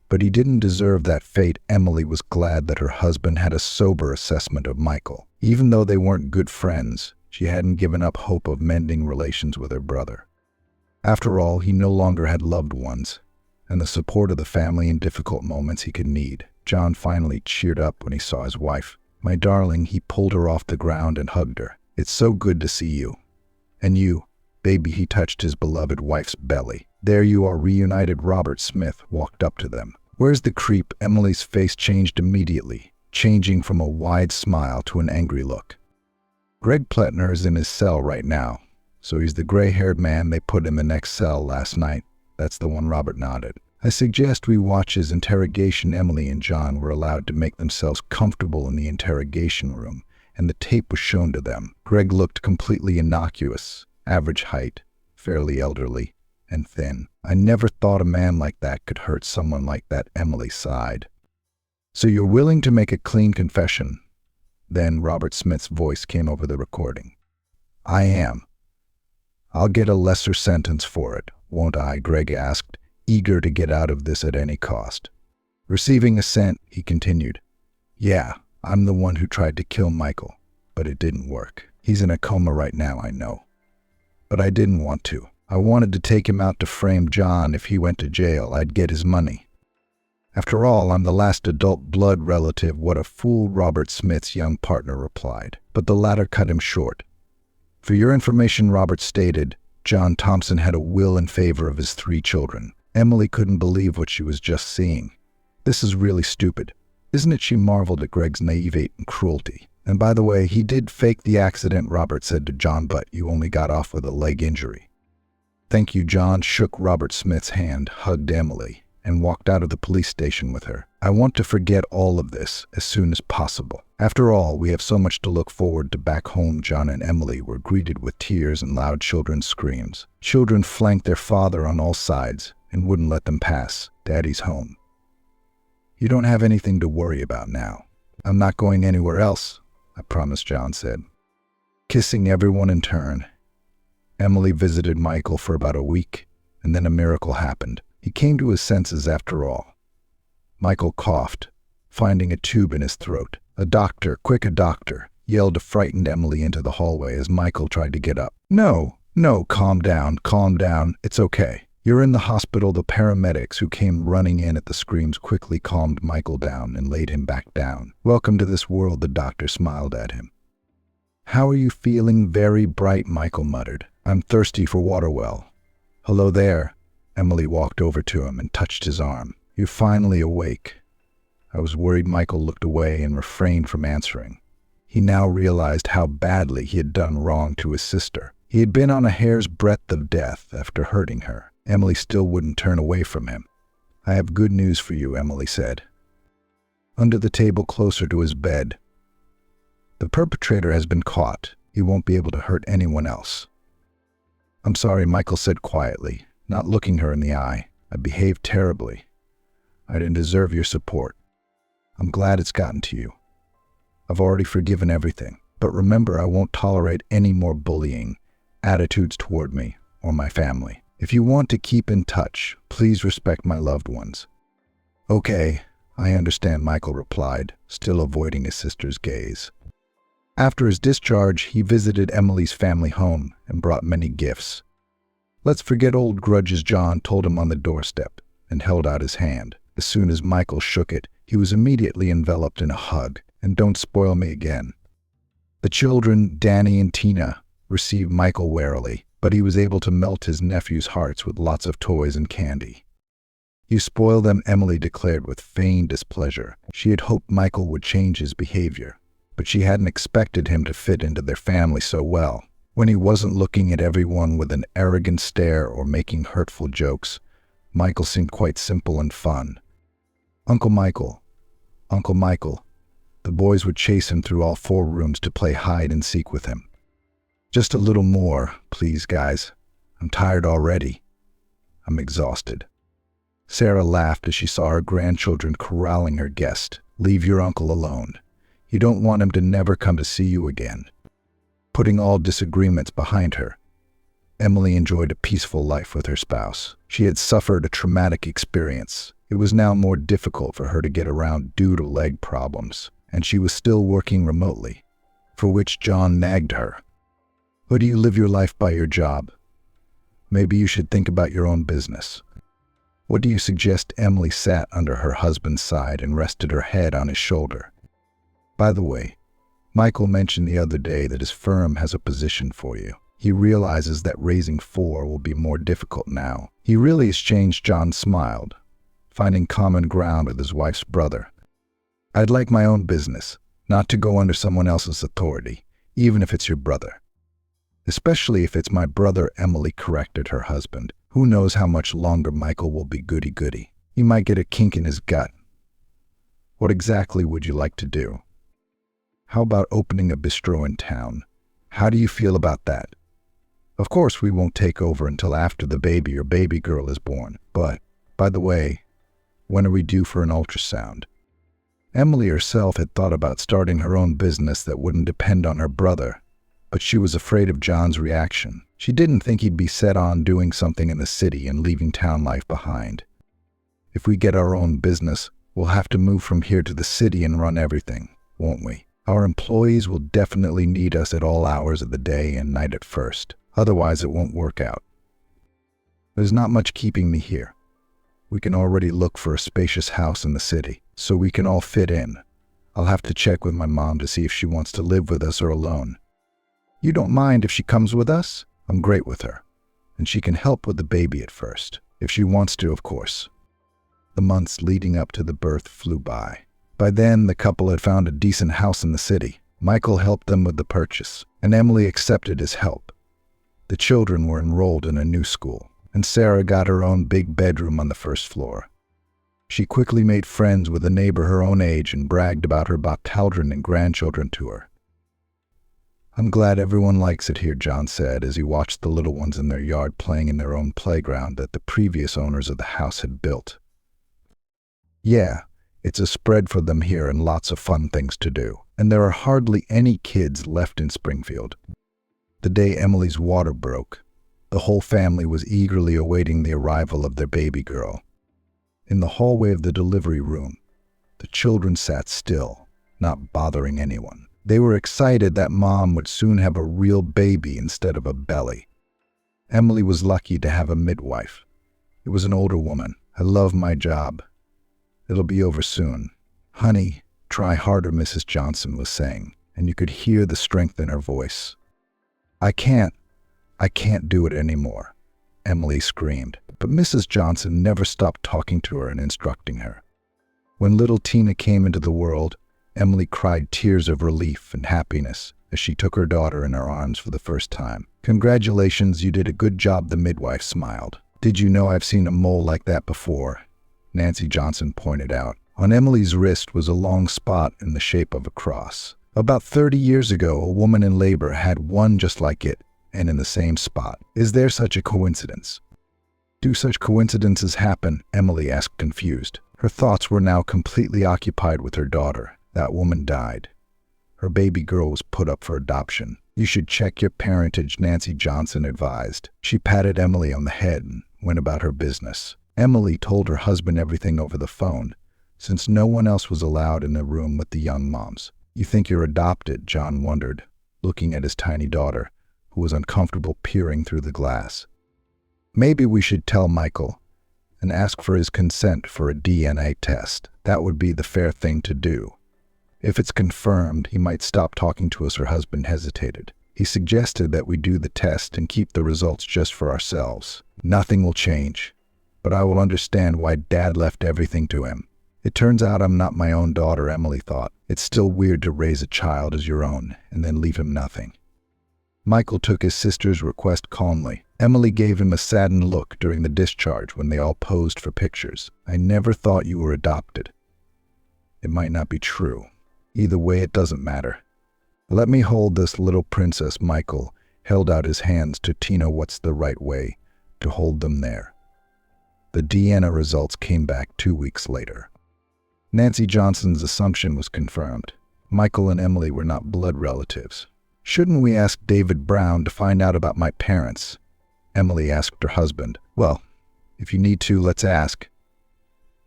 but he didn't deserve that fate. Emily was glad that her husband had a sober assessment of Michael. Even though they weren't good friends, she hadn't given up hope of mending relations with her brother. After all, he no longer had loved ones, and the support of the family in difficult moments he could need. John finally cheered up when he saw his wife. My darling, he pulled her off the ground and hugged her. It's so good to see you. And you, baby, he touched his beloved wife's belly. There you are, reunited. Robert Smith walked up to them. Where's the creep? Emily's face changed immediately, changing from a wide smile to an angry look. Greg Pletner is in his cell right now, so he's the gray-haired man they put in the next cell last night. That's the one. Robert nodded. I suggest we watch his interrogation. Emily and John were allowed to make themselves comfortable in the interrogation room and the tape was shown to them. Greg looked completely innocuous, average height, fairly elderly, and thin. I never thought a man like that could hurt someone like that, Emily sighed. So you're willing to make a clean confession? Then Robert Smith's voice came over the recording. I am. I'll get a lesser sentence for it, won't I? Greg asked, eager to get out of this at any cost. Receiving assent, he continued. Yeah, I'm the one who tried to kill Michael, but it didn't work. He's in a coma right now, I know. But I didn't want to. I wanted to take him out to frame John. If he went to jail, I'd get his money. After all, I'm the last adult blood relative. What a fool, Robert Smith's young partner replied. But the latter cut him short. For your information, Robert stated, John Thompson had a will in favor of his 3 children. Emily couldn't believe what she was just seeing. This is really stupid. Isn't it? She marveled at Greg's naivete and cruelty. And by the way, he did fake the accident, Robert said to John, but you only got off with a leg injury. Thank you, John shook Robert Smith's hand, hugged Emily, and walked out of the police station with her. I want to forget all of this as soon as possible. After all, we have so much to look forward to back home. John and Emily were greeted with tears and loud children's screams. Children flanked their father on all sides and wouldn't let them pass. Daddy's home. You don't have anything to worry about now. I'm not going anywhere else, I promise, John said. Kissing everyone in turn, Emily visited Michael for about a week, and then a miracle happened. He came to his senses after all. Michael coughed, finding a tube in his throat. A doctor, quick, a doctor, yelled a frightened Emily into the hallway as Michael tried to get up. No, calm down, it's okay. You're in the hospital. The paramedics who came running in at the screams quickly calmed Michael down and laid him back down. Welcome to this world, the doctor smiled at him. How are you feeling? Very bright, Michael muttered. I'm thirsty for water. Well. Hello there. Emily walked over to him and touched his arm. You're finally awake. I was worried. Michael looked away and refrained from answering. He now realized how badly he had done wrong to his sister. He had been on a hair's breadth of death after hurting her. Emily still wouldn't turn away from him. I have good news for you, Emily said. Under the table closer to his bed. The perpetrator has been caught. He won't be able to hurt anyone else. I'm sorry, Michael said quietly, not looking her in the eye. I behaved terribly. I didn't deserve your support. I'm glad it's gotten to you. I've already forgiven everything. But remember, I won't tolerate any more bullying attitudes toward me or my family. If you want to keep in touch, please respect my loved ones. Okay, I understand, Michael replied, still avoiding his sister's gaze. After his discharge, he visited Emily's family home and brought many gifts. Let's forget old grudges, John told him on the doorstep and held out his hand. As soon as Michael shook it, he was immediately enveloped in a hug. And don't spoil me again. The children, Danny and Tina, received Michael warily, but he was able to melt his nephews' hearts with lots of toys and candy. You spoil them, Emily declared with feigned displeasure. She had hoped Michael would change his behavior, but she hadn't expected him to fit into their family so well. When he wasn't looking at everyone with an arrogant stare or making hurtful jokes, Michael seemed quite simple and fun. Uncle Michael. The boys would chase him through all 4 rooms to play hide and seek with him. Just a little more, please, guys. I'm tired already. I'm exhausted. Sarah laughed as she saw her grandchildren corralling her guest. Leave your uncle alone. You don't want him to never come to see you again. Putting all disagreements behind her, Emily enjoyed a peaceful life with her spouse. She had suffered a traumatic experience. It was now more difficult for her to get around due to leg problems, and she was still working remotely, for which John nagged her. Or do you live your life by your job? Maybe you should think about your own business. What do you suggest? Emily sat under her husband's side and rested her head on his shoulder. By the way, Michael mentioned the other day that his firm has a position for you. He realizes that raising 4 will be more difficult now. He really has changed. John smiled, finding common ground with his wife's brother. I'd like my own business, not to go under someone else's authority, even if it's your brother. Especially if it's my brother, Emily corrected her husband. Who knows how much longer Michael will be goody-goody. He might get a kink in his gut. What exactly would you like to do? How about opening a bistro in town? How do you feel about that? Of course, we won't take over until after the baby or baby girl is born. But, by the way, when are we due for an ultrasound? Emily herself had thought about starting her own business that wouldn't depend on her brother, but she was afraid of John's reaction. She didn't think he'd be set on doing something in the city and leaving town life behind. If we get our own business, we'll have to move from here to the city and run everything, won't we? Our employees will definitely need us at all hours of the day and night at first. Otherwise, it won't work out. There's not much keeping me here. We can already look for a spacious house in the city, so we can all fit in. I'll have to check with my mom to see if she wants to live with us or alone. You don't mind if she comes with us? I'm great with her, and she can help with the baby at first, if she wants to, of course. The months leading up to the birth flew by. By then, the couple had found a decent house in the city. Michael helped them with the purchase, and Emily accepted his help. The children were enrolled in a new school, and Sarah got her own big bedroom on the first floor. She quickly made friends with a neighbor her own age and bragged about her children and grandchildren to her. I'm glad everyone likes it here, John said as he watched the little ones in their yard playing in their own playground that the previous owners of the house had built. Yeah, it's a spread for them here and lots of fun things to do, and there are hardly any kids left in Springfield. The day Emily's water broke, the whole family was eagerly awaiting the arrival of their baby girl. In the hallway of the delivery room, the children sat still, not bothering anyone. They were excited that Mom would soon have a real baby instead of a belly. Emily was lucky to have a midwife. It was an older woman. I love my job. It'll be over soon. Honey, try harder, Mrs. Johnson was saying, and you could hear the strength in her voice. I can't do it anymore, Emily screamed. But Mrs. Johnson never stopped talking to her and instructing her. When little Tina came into the world, Emily cried tears of relief and happiness as she took her daughter in her arms for the first time. Congratulations, you did a good job, the midwife smiled. Did you know I've seen a mole like that before? Nancy Johnson pointed out. On Emily's wrist was a long spot in the shape of a cross. About 30 years ago, a woman in labor had one just like it, and in the same spot. Is there such a coincidence? Do such coincidences happen? Emily asked, confused. Her thoughts were now completely occupied with her daughter. That woman died. Her baby girl was put up for adoption. You should check your parentage, Nancy Johnson advised. She patted Emily on the head and went about her business. Emily told her husband everything over the phone, since no one else was allowed in the room with the young moms. You think you're adopted? John wondered, looking at his tiny daughter, who was uncomfortable peering through the glass. Maybe we should tell Michael and ask for his consent for a DNA test. That would be the fair thing to do. If it's confirmed, he might stop talking to us. Her husband hesitated. He suggested that we do the test and keep the results just for ourselves. Nothing will change, but I will understand why Dad left everything to him. It turns out I'm not my own daughter, Emily thought. It's still weird to raise a child as your own and then leave him nothing. Michael took his sister's request calmly. Emily gave him a saddened look during the discharge when they all posed for pictures. I never thought you were adopted. It might not be true. Either way, it doesn't matter. Let me hold this little princess. Michael held out his hands to Tina. What's the right way to hold them there? The DNA results came back 2 weeks later. Nancy Johnson's assumption was confirmed. Michael and Emily were not blood relatives. Shouldn't we ask David Brown to find out about my parents? Emily asked her husband. Well, if you need to, let's ask.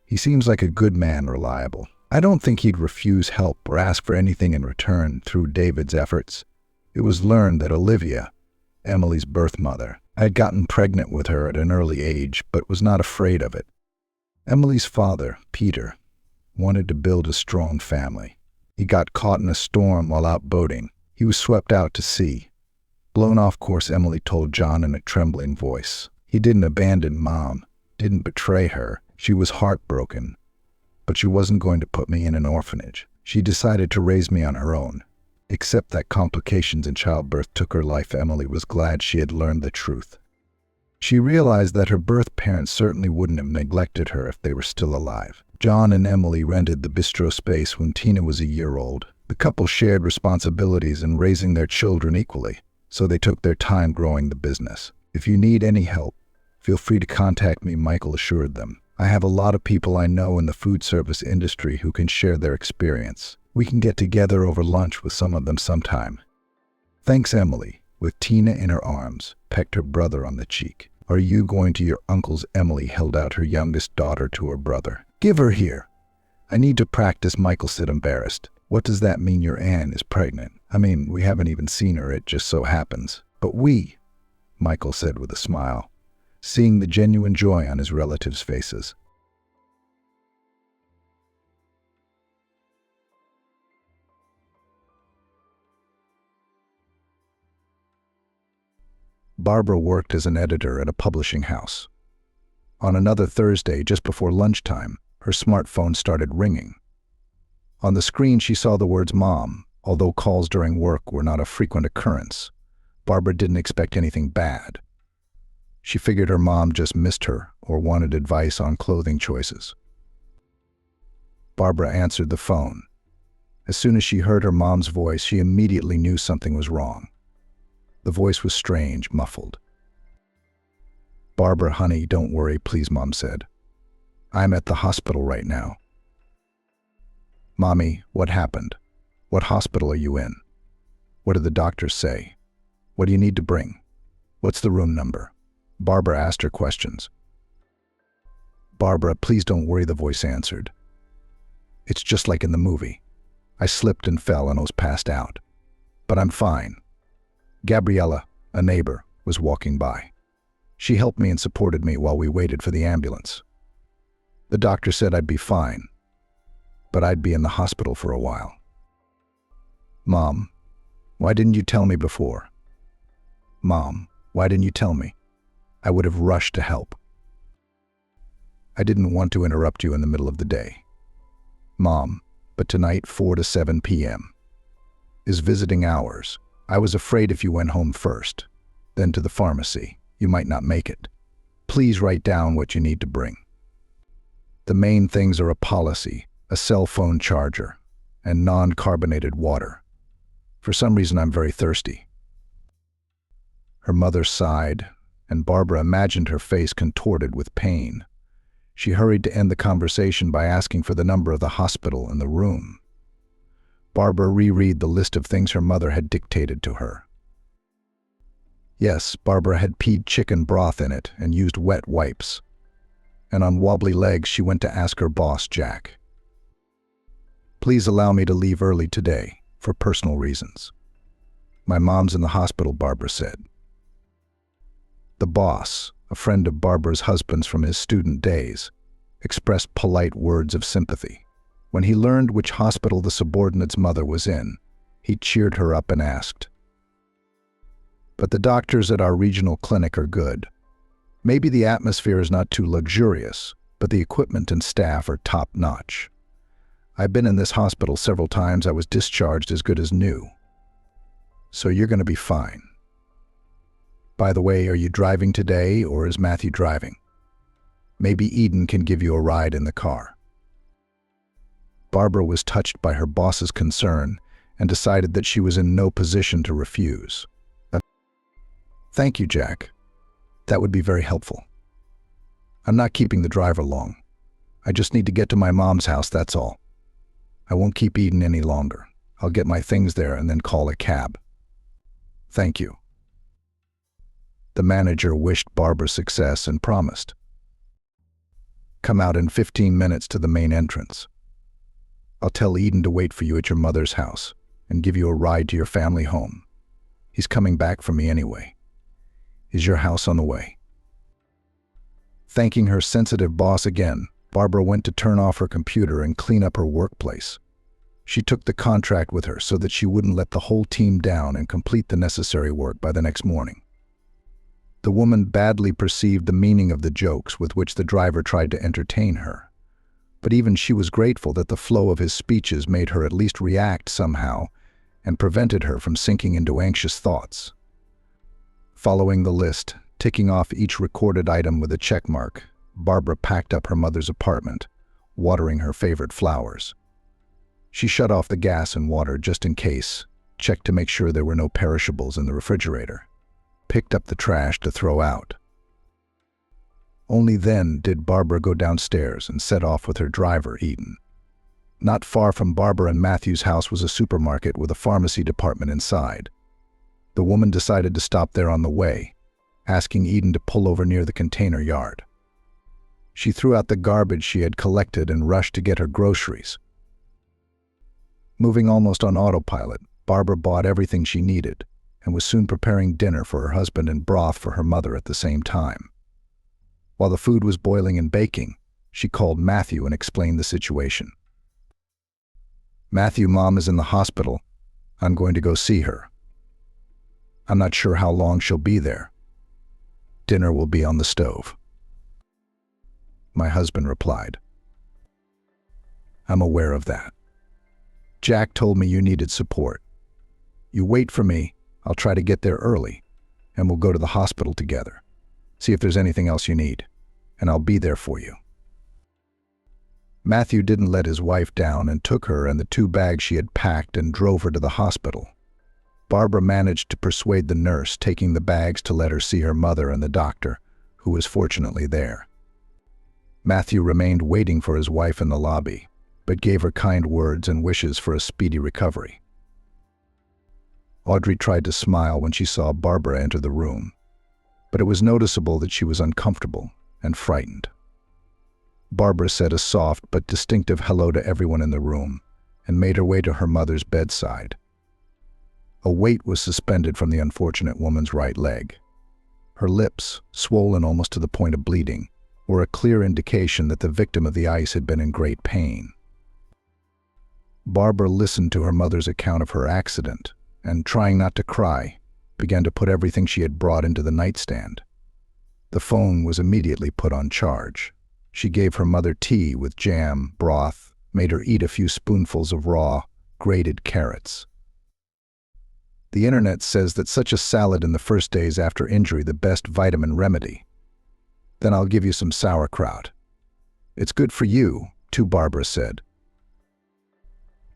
He seems like a good man, reliable. I don't think he'd refuse help or ask for anything in return through David's efforts. It was learned that Olivia, Emily's birth mother, had gotten pregnant with her at an early age, but was not afraid of it. Emily's father, Peter, wanted to build a strong family. He got caught in a storm while out boating. He was swept out to sea. Blown off course, Emily told John in a trembling voice. He didn't abandon Mom, didn't betray her. She was heartbroken, but she wasn't going to put me in an orphanage. She decided to raise me on her own. Except that complications in childbirth took her life. Emily was glad she had learned the truth. She realized that her birth parents certainly wouldn't have neglected her if they were still alive. John and Emily rented the bistro space when Tina was a year old. The couple shared responsibilities in raising their children equally, so they took their time growing the business. "If you need any help, feel free to contact me," Michael assured them. "I have a lot of people I know in the food service industry who can share their experience. We can get together over lunch with some of them sometime." "Thanks, Emily," with Tina in her arms, pecked her brother on the cheek. "Are you going to your uncle's?" Emily held out her youngest daughter to her brother. "Give her here." "I need to practice," Michael said, embarrassed. "What does that mean your Anne is pregnant?" "I mean, we haven't even seen her, it just so happens." "But Michael said with a smile, seeing the genuine joy on his relatives' faces. Barbara worked as an editor at a publishing house. On another Thursday, just before lunchtime, her smartphone started ringing. On the screen, she saw the words "Mom." Although calls during work were not a frequent occurrence, Barbara didn't expect anything bad. She figured her mom just missed her or wanted advice on clothing choices. Barbara answered the phone. As soon as she heard her mom's voice, she immediately knew something was wrong. The voice was strange, muffled. "Barbara, honey, don't worry, please," Mom said. "I'm at the hospital right now." "Mommy, what happened? What hospital are you in? What did the doctors say? What do you need to bring? What's the room number?" Barbara asked her questions. "Barbara, please don't worry," the voice answered. "It's just like in the movie. I slipped and fell and was passed out. But I'm fine." Gabriella, a neighbor, was walking by. She helped me and supported me while we waited for the ambulance. "The doctor said I'd be fine, but I'd be in the hospital for a while." "Mom, why didn't you tell me before?" "Mom, why didn't you tell me? I would have rushed to help." "I didn't want to interrupt you in the middle of the day." "Mom, but tonight 4 to 7 p.m. is visiting hours. I was afraid if you went home first, then to the pharmacy, you might not make it. Please write down what you need to bring. The main things are a policy, a cell phone charger, and non-carbonated water. For some reason, I'm very thirsty." Her mother sighed, and Barbara imagined her face contorted with pain. She hurried to end the conversation by asking for the number of the hospital and the room. Barbara reread the list of things her mother had dictated to her. Yes, Barbara had peed chicken broth in it and used wet wipes. And on wobbly legs, she went to ask her boss, Jack. "Please allow me to leave early today, for personal reasons. My mom's in the hospital," Barbara said. The boss, a friend of Barbara's husband's from his student days, expressed polite words of sympathy. When he learned which hospital the subordinate's mother was in, he cheered her up and asked, "But the doctors at our regional clinic are good. Maybe the atmosphere is not too luxurious, but the equipment and staff are top-notch. I've been in this hospital several times. I was discharged as good as new. So you're going to be fine. By the way, are you driving today, or is Matthew driving? Maybe Eden can give you a ride in the car." Barbara was touched by her boss's concern and decided that she was in no position to refuse. "Thank you, Jack. That would be very helpful. I'm not keeping the driver long. I just need to get to my mom's house, that's all. I won't keep Eden any longer. I'll get my things there and then call a cab." "Thank you." The manager wished Barbara success and promised, "Come out in 15 minutes to the main entrance. I'll tell Eden to wait for you at your mother's house and give you a ride to your family home. He's coming back from me anyway. Is your house on the way?" Thanking her sensitive boss again, Barbara went to turn off her computer and clean up her workplace. She took the contract with her so that she wouldn't let the whole team down and complete the necessary work by the next morning. The woman badly perceived the meaning of the jokes with which the driver tried to entertain her. But even she was grateful that the flow of his speeches made her at least react somehow and prevented her from sinking into anxious thoughts. Following the list, ticking off each recorded item with a check mark, Barbara packed up her mother's apartment, watering her favorite flowers. She shut off the gas and water just in case, checked to make sure there were no perishables in the refrigerator, picked up the trash to throw out. Only then did Barbara go downstairs and set off with her driver, Eden. Not far from Barbara and Matthew's house was a supermarket with a pharmacy department inside. The woman decided to stop there on the way, asking Eden to pull over near the container yard. She threw out the garbage she had collected and rushed to get her groceries. Moving almost on autopilot, Barbara bought everything she needed and was soon preparing dinner for her husband and broth for her mother at the same time. While the food was boiling and baking, she called Matthew and explained the situation. "Matthew, Mom is in the hospital. I'm going to go see her. I'm not sure how long she'll be there. Dinner will be on the stove." My husband replied, "I'm aware of that. Jack told me you needed support. You wait for me, I'll try to get there early, and we'll go to the hospital together. See if there's anything else you need, and I'll be there for you." Matthew didn't let his wife down and took her and the 2 bags she had packed and drove her to the hospital. Barbara managed to persuade the nurse taking the bags to let her see her mother and the doctor, who was fortunately there. Matthew remained waiting for his wife in the lobby, but gave her kind words and wishes for a speedy recovery. Audrey tried to smile when she saw Barbara enter the room, but it was noticeable that she was uncomfortable and frightened. Barbara said a soft but distinctive hello to everyone in the room and made her way to her mother's bedside. A weight was suspended from the unfortunate woman's right leg. Her lips, swollen almost to the point of bleeding, were a clear indication that the victim of the ice had been in great pain. Barbara listened to her mother's account of her accident and, trying not to cry, began to put everything she had brought into the nightstand. The phone was immediately put on charge. She gave her mother tea with jam, broth, made her eat a few spoonfuls of raw, grated carrots. The internet says that such a salad in the first days after injury the best vitamin remedy. Then I'll give you some sauerkraut. It's good for you, too, Barbara said.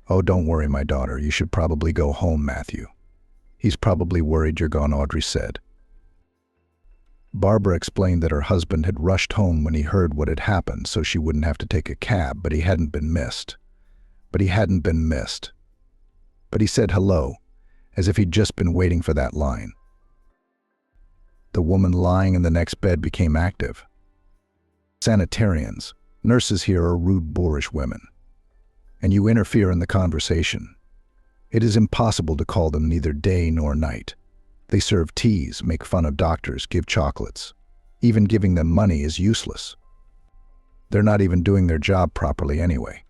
Oh, don't worry, my daughter. You should probably go home, Matthew. He's probably worried you're gone, Audrey said. Barbara explained that her husband had rushed home when he heard what had happened so she wouldn't have to take a cab, but he hadn't been missed. But he said hello, as if he'd just been waiting for that line. The woman lying in the next bed became active. "Sanitarians, nurses here are rude, boorish women, and you interfere in the conversation. It is impossible to call them neither day nor night. They serve teas, make fun of doctors, give chocolates. Even giving them money is useless. They're not even doing their job properly anyway."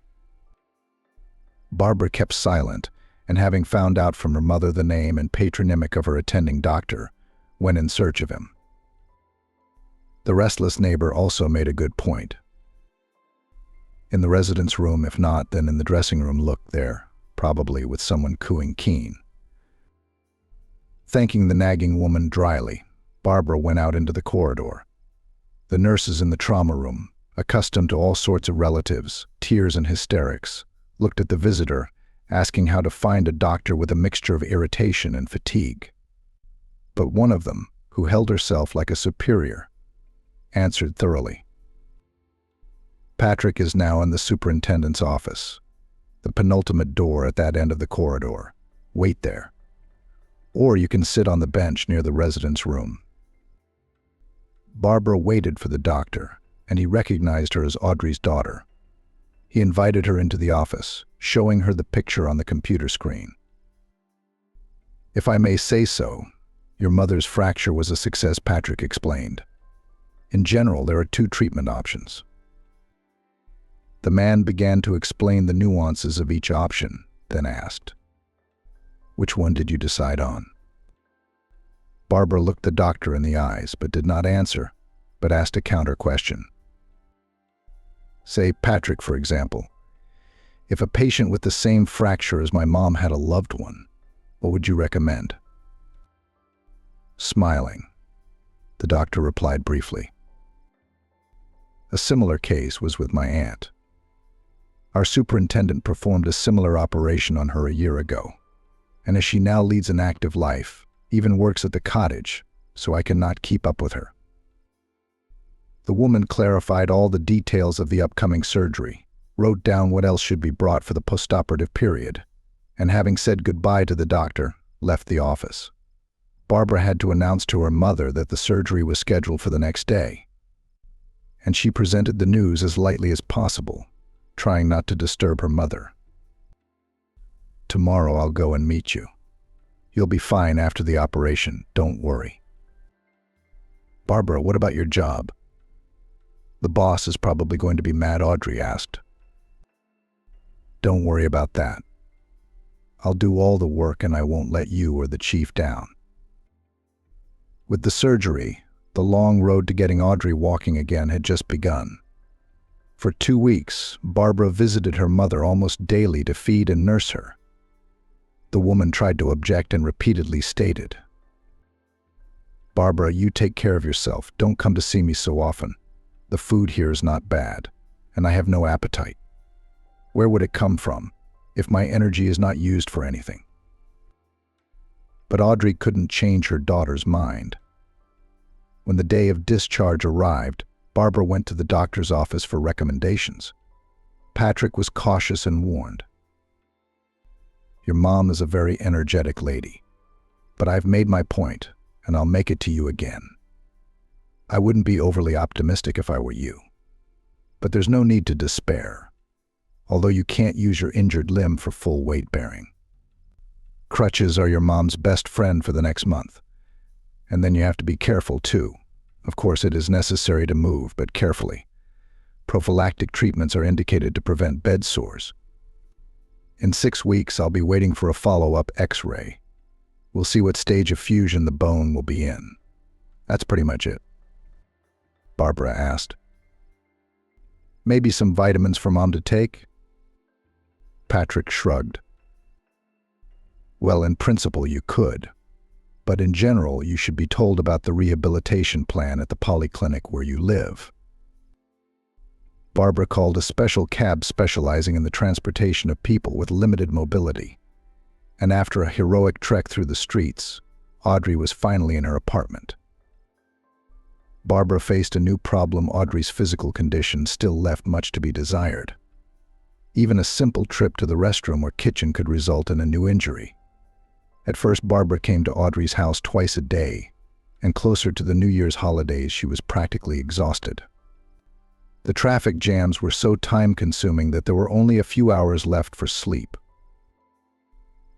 Barbara kept silent, and having found out from her mother the name and patronymic of her attending doctor, went in search of him. The restless neighbor also made a good point. In the residence room, if not, then in the dressing room, looked there, probably with someone cooing keen. Thanking the nagging woman dryly, Barbara went out into the corridor. The nurses in the trauma room, accustomed to all sorts of relatives, tears and hysterics, looked at the visitor, asking how to find a doctor with a mixture of irritation and fatigue. But one of them, who held herself like a superior, answered thoroughly. "Patrick is now in the superintendent's office. The penultimate door at that end of the corridor. Wait there. Or you can sit on the bench near the residence room." Barbara waited for the doctor, and he recognized her as Audrey's daughter. He invited her into the office, showing her the picture on the computer screen. "If I may say so, your mother's fracture was a success," Patrick explained. "In general, there are 2 treatment options." The man began to explain the nuances of each option, then asked, "Which one did you decide on?" Barbara looked the doctor in the eyes, but did not answer, but asked a counter question. "Say, Patrick, for example, if a patient with the same fracture as my mom had a loved one, what would you recommend?" Smiling, the doctor replied briefly, "A similar case was with my aunt. Our superintendent performed a similar operation on her a year ago, and as she now leads an active life, even works at the cottage, so I cannot keep up with her." The woman clarified all the details of the upcoming surgery, wrote down what else should be brought for the postoperative period, and having said goodbye to the doctor, left the office. Barbara had to announce to her mother that the surgery was scheduled for the next day, and she presented the news as lightly as possible, trying not to disturb her mother. "Tomorrow I'll go and meet you. You'll be fine after the operation, don't worry." "Barbara, what about your job?" "The boss is probably going to be mad," Audrey asked. "Don't worry about that. I'll do all the work and I won't let you or the chief down." With the surgery, the long road to getting Audrey walking again had just begun. For 2 weeks, Barbara visited her mother almost daily to feed and nurse her. The woman tried to object and repeatedly stated, "Barbara, you take care of yourself. Don't come to see me so often. The food here is not bad, and I have no appetite. Where would it come from if my energy is not used for anything?" But Audrey couldn't change her daughter's mind. When the day of discharge arrived, Barbara went to the doctor's office for recommendations. Patrick was cautious and warned, "Your mom is a very energetic lady, but I've made my point, and I'll make it to you again. I wouldn't be overly optimistic if I were you. But there's no need to despair, although you can't use your injured limb for full weight bearing. Crutches are your mom's best friend for the next month. And then you have to be careful too. Of course, it is necessary to move, but carefully. Prophylactic treatments are indicated to prevent bed sores. In 6 weeks, I'll be waiting for a follow-up X-ray. We'll see what stage of fusion the bone will be in. That's pretty much it." Barbara asked. "Maybe some vitamins for Mom to take?" Patrick shrugged. "Well, in principle you could, but in general you should be told about the rehabilitation plan at the polyclinic where you live." Barbara called a special cab specializing in the transportation of people with limited mobility, and after a heroic trek through the streets, Audrey was finally in her apartment. Barbara faced a new problem. Audrey's physical condition still left much to be desired. Even a simple trip to the restroom or kitchen could result in a new injury. At first, Barbara came to Audrey's house twice a day, and closer to the New Year's holidays, she was practically exhausted. The traffic jams were so time-consuming that there were only a few hours left for sleep.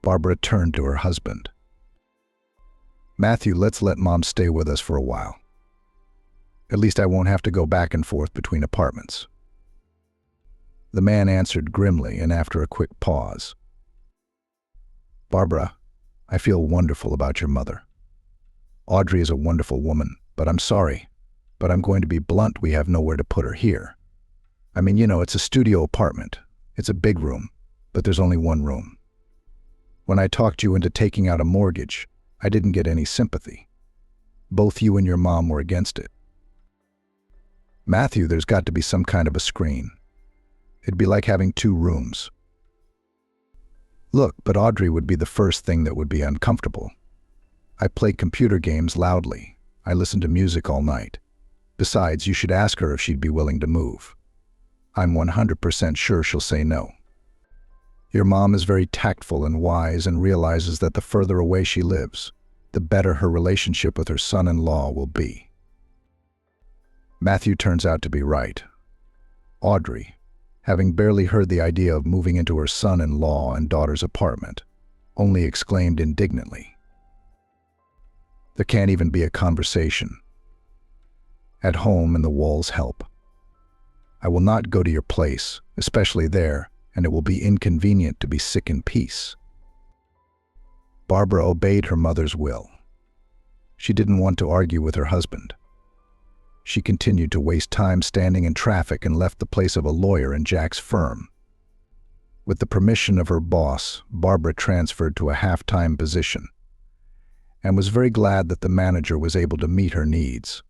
Barbara turned to her husband. "Matthew, let's let Mom stay with us for a while. At least I won't have to go back and forth between apartments." The man answered grimly, and after a quick pause, "Barbara, I feel wonderful about your mother. Audrey is a wonderful woman, but I'm sorry. But I'm going to be blunt, we have nowhere to put her here. I mean, it's a studio apartment. It's a big room, but there's only one room. When I talked you into taking out a mortgage, I didn't get any sympathy. Both you and your mom were against it. Matthew, there's got to be some kind of a screen. It'd be like having 2 rooms. Look, but Audrey would be the first thing that would be uncomfortable. I play computer games loudly. I listen to music all night. Besides, you should ask her if she'd be willing to move. I'm 100% sure she'll say no. Your mom is very tactful and wise and realizes that the further away she lives, the better her relationship with her son-in-law will be." Matthew turns out to be right. Audrey, having barely heard the idea of moving into her son-in-law and daughter's apartment, only exclaimed indignantly, "There can't even be a conversation. At home and the walls help. I will not go to your place, especially there, and it will be inconvenient to be sick in peace." Barbara obeyed her mother's will. She didn't want to argue with her husband. She continued to waste time standing in traffic and left the place of a lawyer in Jack's firm. With the permission of her boss, Barbara transferred to a half-time position and was very glad that the manager was able to meet her needs.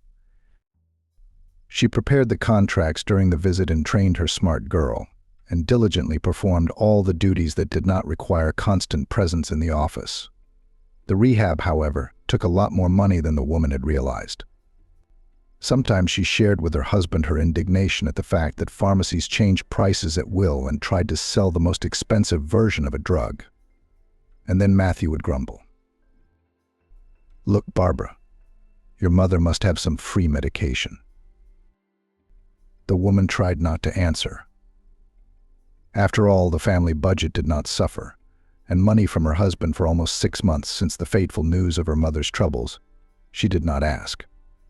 She prepared the contracts during the visit and trained her smart girl, and diligently performed all the duties that did not require constant presence in the office. The rehab, however, took a lot more money than the woman had realized. Sometimes she shared with her husband her indignation at the fact that pharmacies changed prices at will and tried to sell the most expensive version of a drug. And then Matthew would grumble. "Look, Barbara, your mother must have some free medication." The woman tried not to answer. After all, the family budget did not suffer, and money from her husband for almost 6 months since the fateful news of her mother's troubles. She did not ask.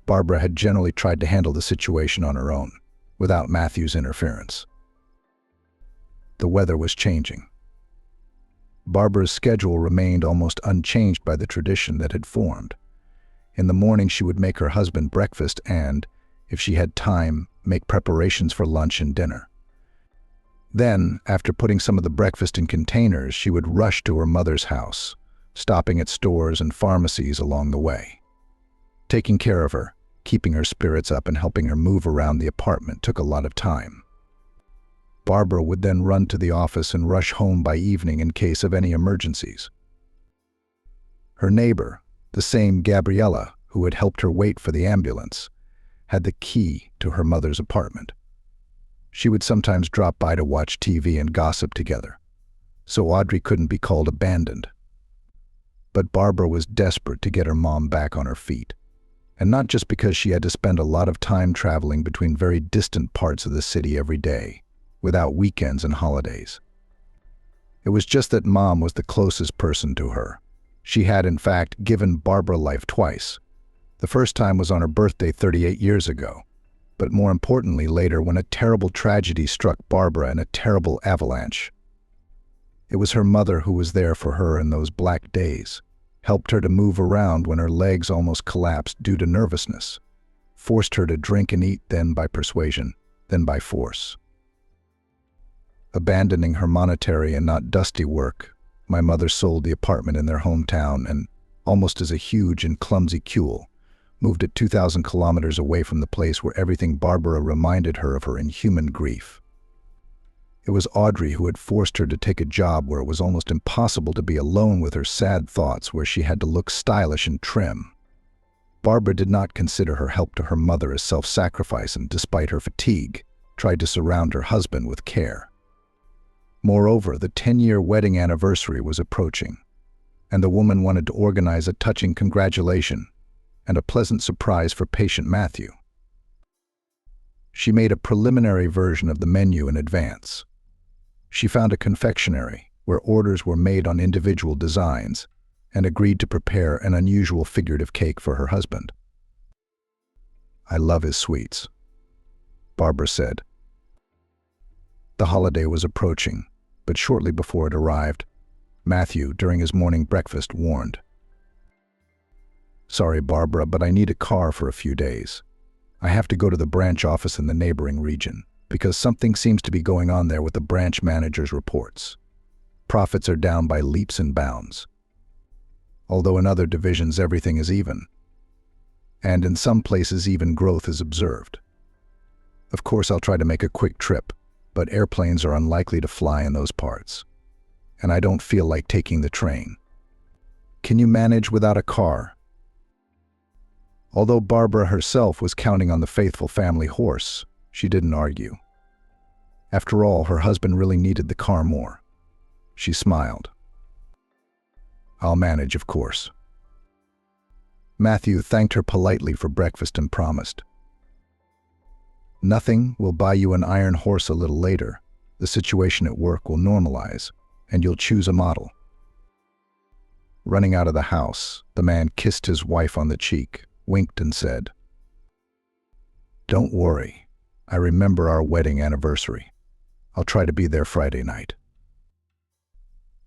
Barbara had generally tried to handle the situation on her own, without Matthew's interference. The weather was changing. Barbara's schedule remained almost unchanged by the tradition that had formed. In the morning she would make her husband breakfast and, if she had time, make preparations for lunch and dinner. Then, after putting some of the breakfast in containers, she would rush to her mother's house, stopping at stores and pharmacies along the way. Taking care of her, keeping her spirits up, and helping her move around the apartment took a lot of time. Barbara would then run to the office and rush home by evening in case of any emergencies. Her neighbor, the same Gabriella who had helped her wait for the ambulance, had the key to her mother's apartment. She would sometimes drop by to watch TV and gossip together, so Audrey couldn't be called abandoned. But Barbara was desperate to get her mom back on her feet. And not just because she had to spend a lot of time traveling between very distant parts of the city every day, without weekends and holidays. It was just that Mom was the closest person to her. She had, in fact, given Barbara life twice. The first time was on her birthday 38 years ago, but more importantly later when a terrible tragedy struck Barbara in a terrible avalanche. It was her mother who was there for her in those black days, helped her to move around when her legs almost collapsed due to nervousness, forced her to drink and eat, then by persuasion, then by force. Abandoning her monetary and not dusty work, my mother sold the apartment in their hometown and, almost as a huge and clumsy Kuhl, moved it 2,000 kilometers away from the place where everything Barbara reminded her of her inhuman grief. It was Audrey who had forced her to take a job where it was almost impossible to be alone with her sad thoughts, where she had to look stylish and trim. Barbara did not consider her help to her mother as self-sacrifice and, despite her fatigue, tried to surround her husband with care. Moreover, the 10-year wedding anniversary was approaching, and the woman wanted to organize a touching congratulation and a pleasant surprise for patient Matthew. She made a preliminary version of the menu in advance. She found a confectionery where orders were made on individual designs and agreed to prepare an unusual figurative cake for her husband. "I love his sweets," Barbara said. The holiday was approaching, but shortly before it arrived, Matthew, during his morning breakfast, warned, "Sorry, Barbara, but I need a car for a few days. I have to go to the branch office in the neighboring region, because something seems to be going on there with the branch manager's reports. Profits are down by leaps and bounds. Although in other divisions everything is even. And in some places even growth is observed. Of course I'll try to make a quick trip, but airplanes are unlikely to fly in those parts. And I don't feel like taking the train. Can you manage without a car?" Although Barbara herself was counting on the faithful family horse, she didn't argue. After all, her husband really needed the car more. She smiled. "I'll manage, of course." Matthew thanked her politely for breakfast and promised, "Nothing will buy you an iron horse a little later. The situation at work will normalize, and you'll choose a model." Running out of the house, the man kissed his wife on the cheek, winked and said, "Don't worry, I remember our wedding anniversary. I'll try to be there Friday night."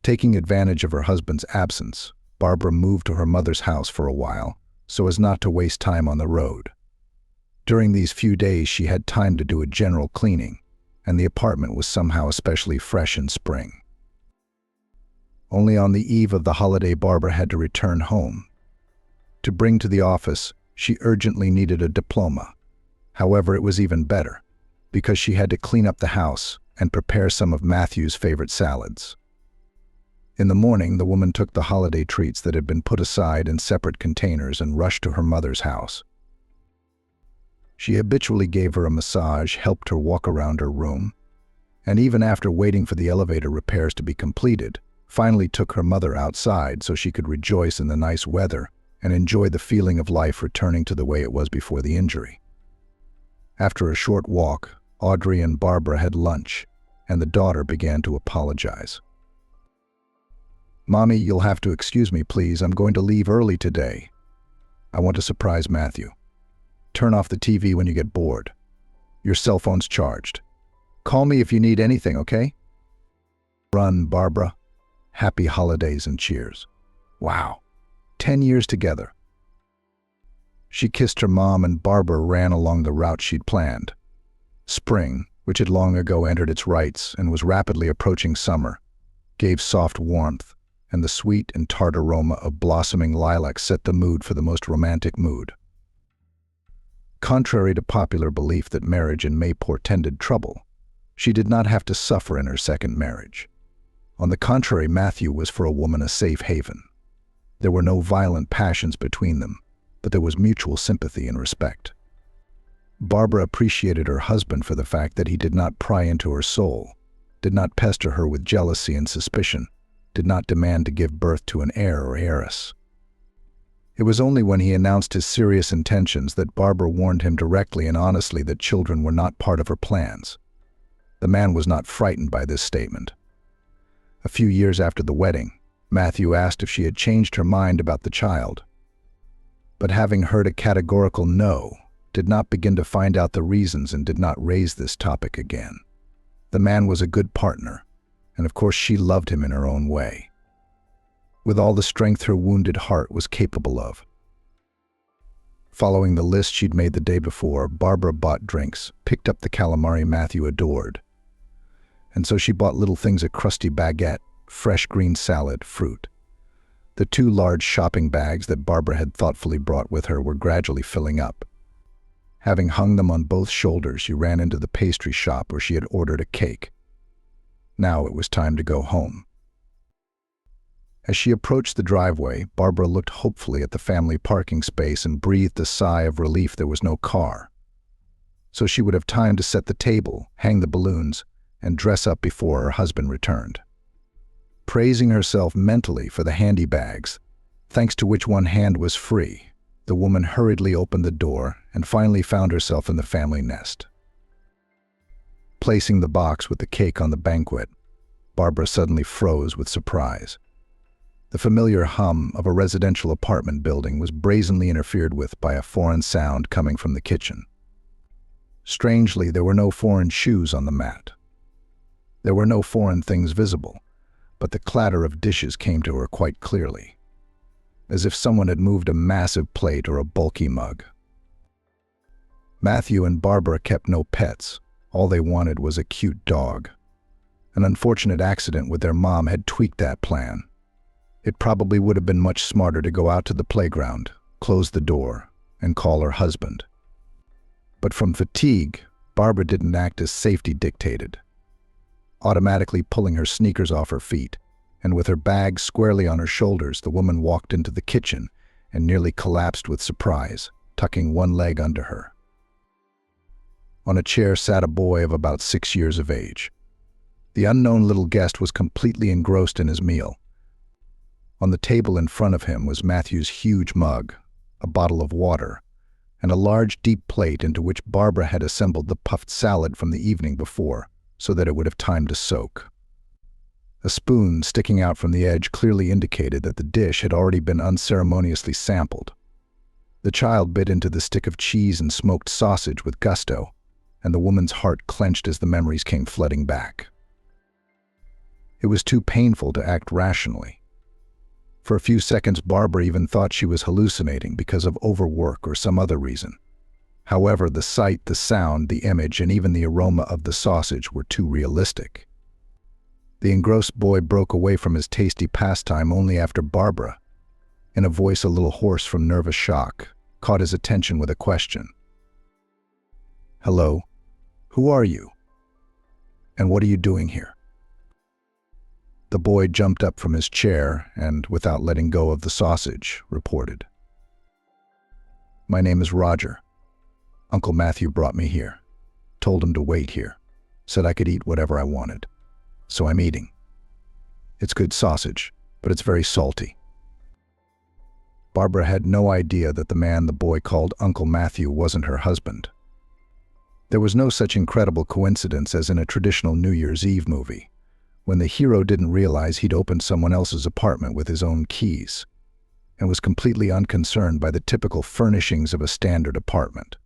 Taking advantage of her husband's absence, Barbara moved to her mother's house for a while, so as not to waste time on the road. During these few days she had time to do a general cleaning, and the apartment was somehow especially fresh in spring. Only on the eve of the holiday Barbara had to return home. To bring to the office, she urgently needed a diploma. However, it was even better, because she had to clean up the house and prepare some of Matthew's favorite salads. In the morning, the woman took the holiday treats that had been put aside in separate containers and rushed to her mother's house. She habitually gave her a massage, helped her walk around her room, and even after waiting for the elevator repairs to be completed, finally took her mother outside so she could rejoice in the nice weather and enjoy the feeling of life returning to the way it was before the injury. After a short walk, Audrey and Barbara had lunch, and the daughter began to apologize. "Mommy, you'll have to excuse me, please. I'm going to leave early today. I want to surprise Matthew. Turn off the TV when you get bored. Your cell phone's charged. Call me if you need anything, okay?" "Run, Barbara. Happy holidays and cheers." Wow, 10 years together. She kissed her mom and Barbara ran along the route she'd planned. Spring, which had long ago entered its rights and was rapidly approaching summer, gave soft warmth, and the sweet and tart aroma of blossoming lilac set the mood for the most romantic mood. Contrary to popular belief that marriage in May portended trouble, she did not have to suffer in her second marriage. On the contrary, Matthew was for a woman a safe haven. There were no violent passions between them, but there was mutual sympathy and respect. Barbara appreciated her husband for the fact that he did not pry into her soul, did not pester her with jealousy and suspicion, did not demand to give birth to an heir or heiress. It was only when he announced his serious intentions that Barbara warned him directly and honestly that children were not part of her plans. The man was not frightened by this statement. A few years after the wedding, Matthew asked if she had changed her mind about the child. But having heard a categorical no, did not begin to find out the reasons and did not raise this topic again. The man was a good partner, and of course she loved him in her own way, with all the strength her wounded heart was capable of. Following the list she'd made the day before, Barbara bought drinks, picked up the calamari Matthew adored, and so she bought little things: a crusty baguette, fresh green salad, fruit. The 2 large shopping bags that Barbara had thoughtfully brought with her were gradually filling up. Having hung them on both shoulders, she ran into the pastry shop where she had ordered a cake. Now it was time to go home. As she approached the driveway, Barbara looked hopefully at the family parking space and breathed a sigh of relief there was no car. So she would have time to set the table, hang the balloons, and dress up before her husband returned. Praising herself mentally for the handy bags, thanks to which one hand was free, the woman hurriedly opened the door and finally found herself in the family nest. Placing the box with the cake on the banquet, Barbara suddenly froze with surprise. The familiar hum of a residential apartment building was brazenly interfered with by a foreign sound coming from the kitchen. Strangely, there were no foreign shoes on the mat. There were no foreign things visible, but the clatter of dishes came to her quite clearly, as if someone had moved a massive plate or a bulky mug. Matthew and Barbara kept no pets. All they wanted was a cute dog. An unfortunate accident with their mom had tweaked that plan. It probably would have been much smarter to go out to the playground, close the door, and call her husband. But from fatigue, Barbara didn't act as safety dictated. Automatically pulling her sneakers off her feet, and with her bag squarely on her shoulders, the woman walked into the kitchen and nearly collapsed with surprise, tucking one leg under her. On a chair sat a boy of about 6 years of age. The unknown little guest was completely engrossed in his meal. On the table in front of him was Matthew's huge mug, a bottle of water, and a large deep plate into which Barbara had assembled the puffed salad from the evening before, so that it would have time to soak. A spoon sticking out from the edge clearly indicated that the dish had already been unceremoniously sampled. The child bit into the stick of cheese and smoked sausage with gusto, and the woman's heart clenched as the memories came flooding back. It was too painful to act rationally. For a few seconds, Barbara even thought she was hallucinating because of overwork or some other reason. However, the sight, the sound, the image, and even the aroma of the sausage were too realistic. The engrossed boy broke away from his tasty pastime only after Barbara, in a voice a little hoarse from nervous shock, caught his attention with a question. "Hello, who are you?" And what are you doing here?" The boy jumped up from his chair and, without letting go of the sausage, reported, "My name is Roger. Uncle Matthew brought me here. Told him to wait here. Said I could eat whatever I wanted. So I'm eating. It's good sausage, but it's very salty." Barbara had no idea that the man the boy called Uncle Matthew wasn't her husband. There was no such incredible coincidence as in a traditional New Year's Eve movie, when the hero didn't realize he'd opened someone else's apartment with his own keys, and was completely unconcerned by the typical furnishings of a standard apartment.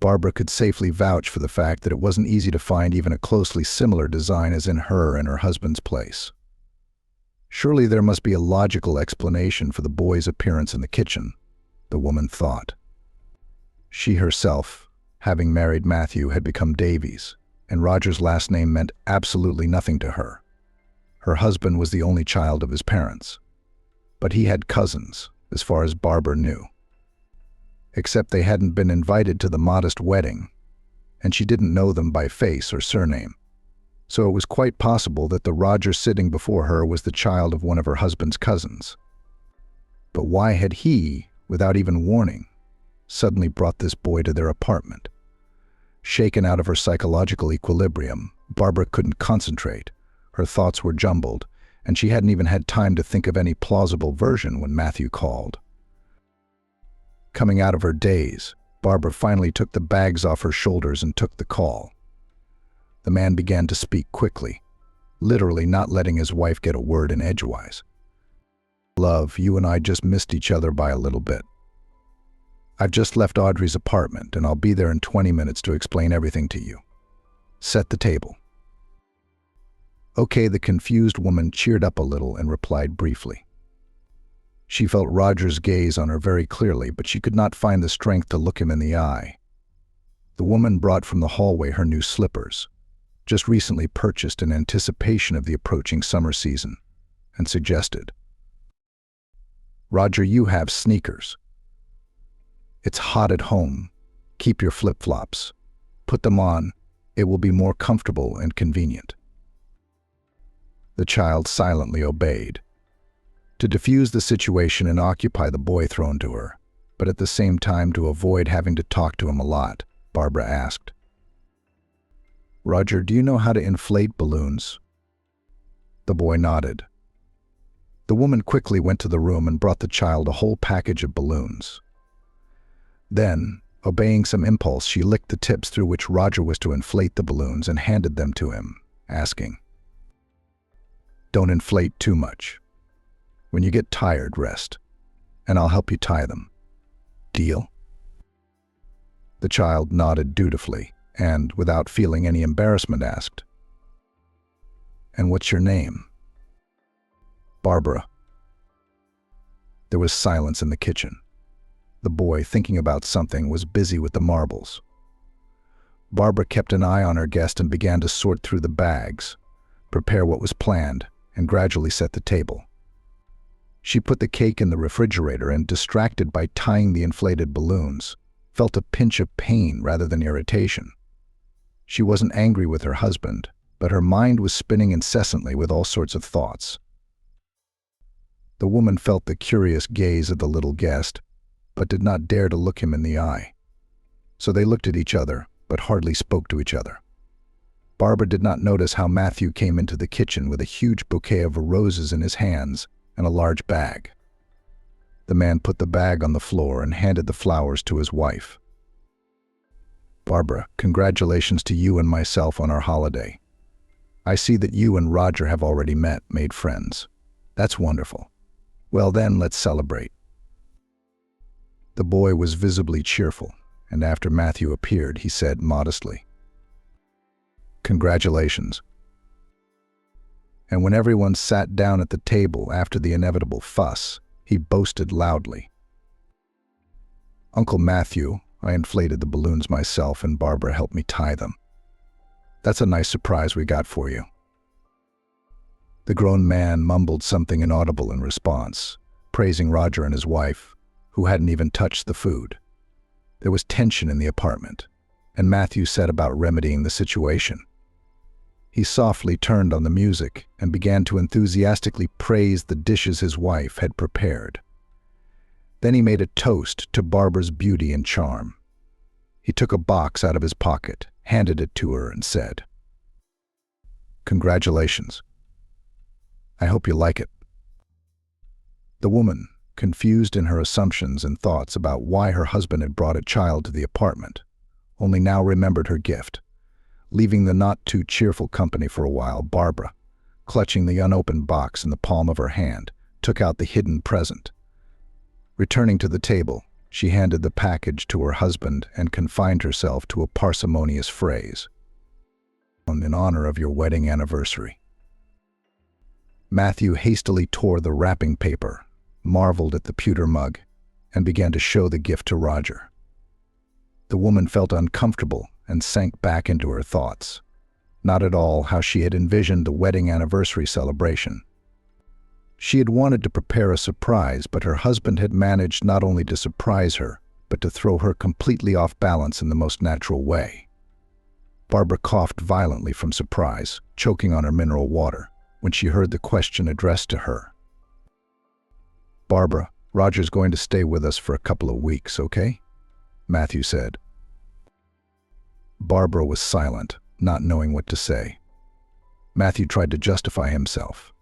Barbara could safely vouch for the fact that it wasn't easy to find even a closely similar design as in her and her husband's place. Surely there must be a logical explanation for the boy's appearance in the kitchen, the woman thought. She herself, having married Matthew, had become Davies, and Roger's last name meant absolutely nothing to her. Her husband was the only child of his parents, but he had cousins, as far as Barbara knew. Except they hadn't been invited to the modest wedding, and she didn't know them by face or surname. So it was quite possible that the Roger sitting before her was the child of one of her husband's cousins. But why had he, without even warning, suddenly brought this boy to their apartment? Shaken out of her psychological equilibrium, Barbara couldn't concentrate. Her thoughts were jumbled, and she hadn't even had time to think of any plausible version when Matthew called. Coming out of her daze, Barbara finally took the bags off her shoulders and took the call. The man began to speak quickly, literally not letting his wife get a word in edgewise. "Love, you and I just missed each other by a little bit. I've just left Audrey's apartment, and I'll be there in 20 minutes to explain everything to you. Set the table." Okay, the confused woman cheered up a little and replied briefly. She felt Roger's gaze on her very clearly, but she could not find the strength to look him in the eye. The woman brought from the hallway her new slippers, just recently purchased in anticipation of the approaching summer season, and suggested, "Roger, you have sneakers. It's hot at home. Keep your flip-flops. Put them on. It will be more comfortable and convenient." The child silently obeyed. To defuse the situation and occupy the boy thrown to her, but at the same time to avoid having to talk to him a lot, Barbara asked, "Roger, do you know how to inflate balloons?" The boy nodded. The woman quickly went to the room and brought the child a whole package of balloons. Then, obeying some impulse, she licked the tips through which Roger was to inflate the balloons and handed them to him, asking, "Don't inflate too much. When you get tired, rest, and I'll help you tie them. Deal?" The child nodded dutifully and, without feeling any embarrassment, asked, "And what's your name?" "Barbara." There was silence in the kitchen. The boy, thinking about something, was busy with the marbles. Barbara kept an eye on her guest and began to sort through the bags, prepare what was planned, and gradually set the table. She put the cake in the refrigerator and, distracted by tying the inflated balloons, felt a pinch of pain rather than irritation. She wasn't angry with her husband, but her mind was spinning incessantly with all sorts of thoughts. The woman felt the curious gaze of the little guest, but did not dare to look him in the eye. So they looked at each other, but hardly spoke to each other. Barbara did not notice how Matthew came into the kitchen with a huge bouquet of roses in his hands and a large bag. The man put the bag on the floor and handed the flowers to his wife. "Barbara, congratulations to you and myself on our holiday. I see that you and Roger have already made friends. That's wonderful. Well then, let's celebrate." The boy was visibly cheerful, and after Matthew appeared, he said modestly, "Congratulations." And when everyone sat down at the table after the inevitable fuss, he boasted loudly, "Uncle Matthew, I inflated the balloons myself and Barbara helped me tie them. That's a nice surprise we got for you." The grown man mumbled something inaudible in response, praising Roger and his wife, who hadn't even touched the food. There was tension in the apartment, and Matthew set about remedying the situation. He softly turned on the music and began to enthusiastically praise the dishes his wife had prepared. Then he made a toast to Barbara's beauty and charm. He took a box out of his pocket, handed it to her, and said, "Congratulations. I hope you like it." The woman, confused in her assumptions and thoughts about why her husband had brought a child to the apartment, only now remembered her gift. Leaving the not-too-cheerful company for a while, Barbara, clutching the unopened box in the palm of her hand, took out the hidden present. Returning to the table, she handed the package to her husband and confined herself to a parsimonious phrase, "In honor of your wedding anniversary." Matthew hastily tore the wrapping paper, marveled at the pewter mug, and began to show the gift to Roger. The woman felt uncomfortable and sank back into her thoughts, not at all how she had envisioned the wedding anniversary celebration. She had wanted to prepare a surprise, but her husband had managed not only to surprise her, but to throw her completely off balance in the most natural way. Barbara coughed violently from surprise, choking on her mineral water, when she heard the question addressed to her. "Barbara, Roger's going to stay with us for a couple of weeks, okay?" Matthew said. Barbara was silent, not knowing what to say. Matthew tried to justify himself.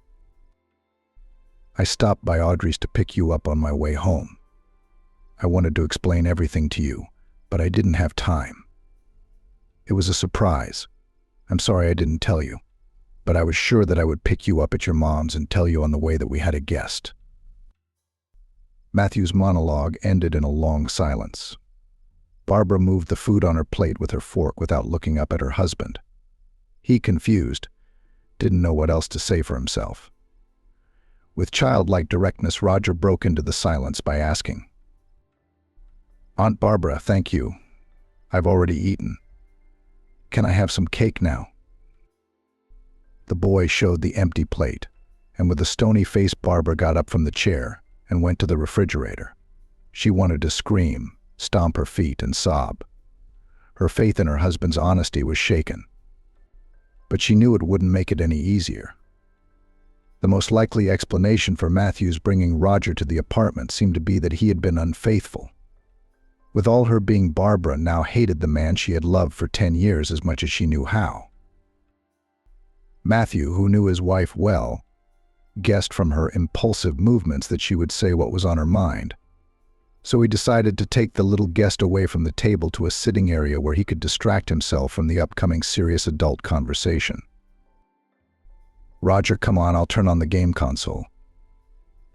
"I stopped by Audrey's to pick you up on my way home. I wanted to explain everything to you, but I didn't have time. It was a surprise. I'm sorry I didn't tell you, but I was sure that I would pick you up at your mom's and tell you on the way that we had a guest." Matthew's monologue ended in a long silence. Barbara moved the food on her plate with her fork without looking up at her husband. He, confused, didn't know what else to say for himself. With childlike directness, Roger broke into the silence by asking, "Aunt Barbara, thank you. I've already eaten. Can I have some cake now?" The boy showed the empty plate, and with a stony face, Barbara got up from the chair and went to the refrigerator. She wanted to scream, stomp her feet, and sob. Her faith in her husband's honesty was shaken. But she knew it wouldn't make it any easier. The most likely explanation for Matthew's bringing Roger to the apartment seemed to be that he had been unfaithful. With all her being, Barbara now hated the man she had loved for 10 years as much as she knew how. Matthew, who knew his wife well, guessed from her impulsive movements that she would say what was on her mind. So he decided to take the little guest away from the table to a sitting area where he could distract himself from the upcoming serious adult conversation. "Roger, come on, I'll turn on the game console.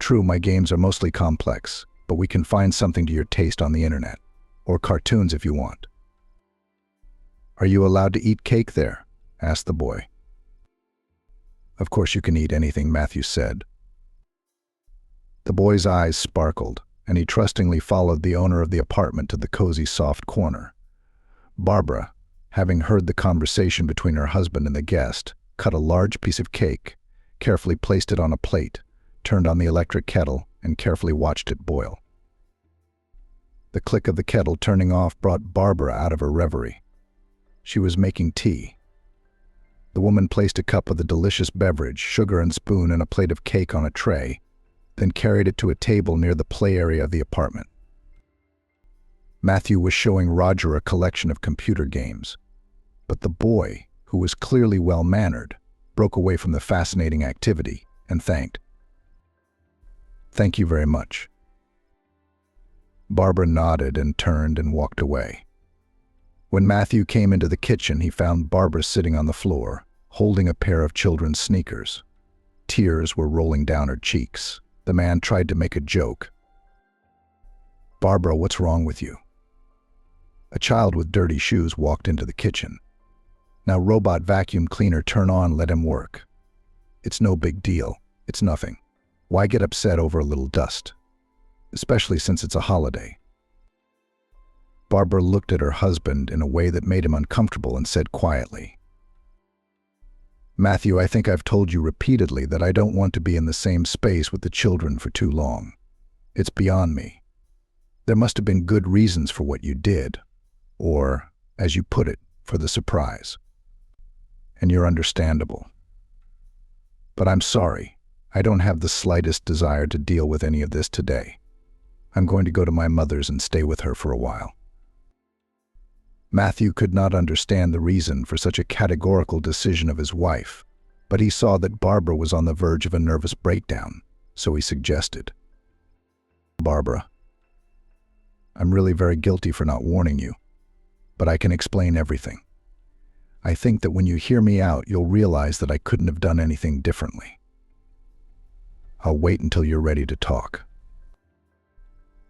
True, my games are mostly complex, but we can find something to your taste on the internet, or cartoons if you want." "Are you allowed to eat cake there?" asked the boy. "Of course you can eat anything," Matthew said. The boy's eyes sparkled, and he trustingly followed the owner of the apartment to the cozy, soft corner. Barbara, having heard the conversation between her husband and the guest, cut a large piece of cake, carefully placed it on a plate, turned on the electric kettle, and carefully watched it boil. The click of the kettle turning off brought Barbara out of her reverie. She was making tea. The woman placed a cup of the delicious beverage, sugar and spoon, and a plate of cake on a tray, then carried it to a table near the play area of the apartment. Matthew was showing Roger a collection of computer games, but the boy, who was clearly well-mannered, broke away from the fascinating activity and thanked. "Thank you very much." Barbara nodded and turned and walked away. When Matthew came into the kitchen, he found Barbara sitting on the floor, holding a pair of children's sneakers. Tears were rolling down her cheeks. The man tried to make a joke. "Barbara, what's wrong with you?" A child with dirty shoes walked into the kitchen. "Now, robot vacuum cleaner, turn on, let him work. It's no big deal. It's nothing. Why get upset over a little dust? Especially since it's a holiday." Barbara looked at her husband in a way that made him uncomfortable and said quietly, "Matthew, I think I've told you repeatedly that I don't want to be in the same space with the children for too long. It's beyond me. There must have been good reasons for what you did, or, as you put it, for the surprise. and you're understandable. But I'm sorry, I don't have the slightest desire to deal with any of this today. I'm going to go to my mother's and stay with her for a while. Matthew could not understand the reason for such a categorical decision of his wife, but he saw that Barbara was on the verge of a nervous breakdown, so he suggested, "Barbara, I'm really very guilty for not warning you, but I can explain everything. I think that when you hear me out, you'll realize that I couldn't have done anything differently. I'll wait until you're ready to talk."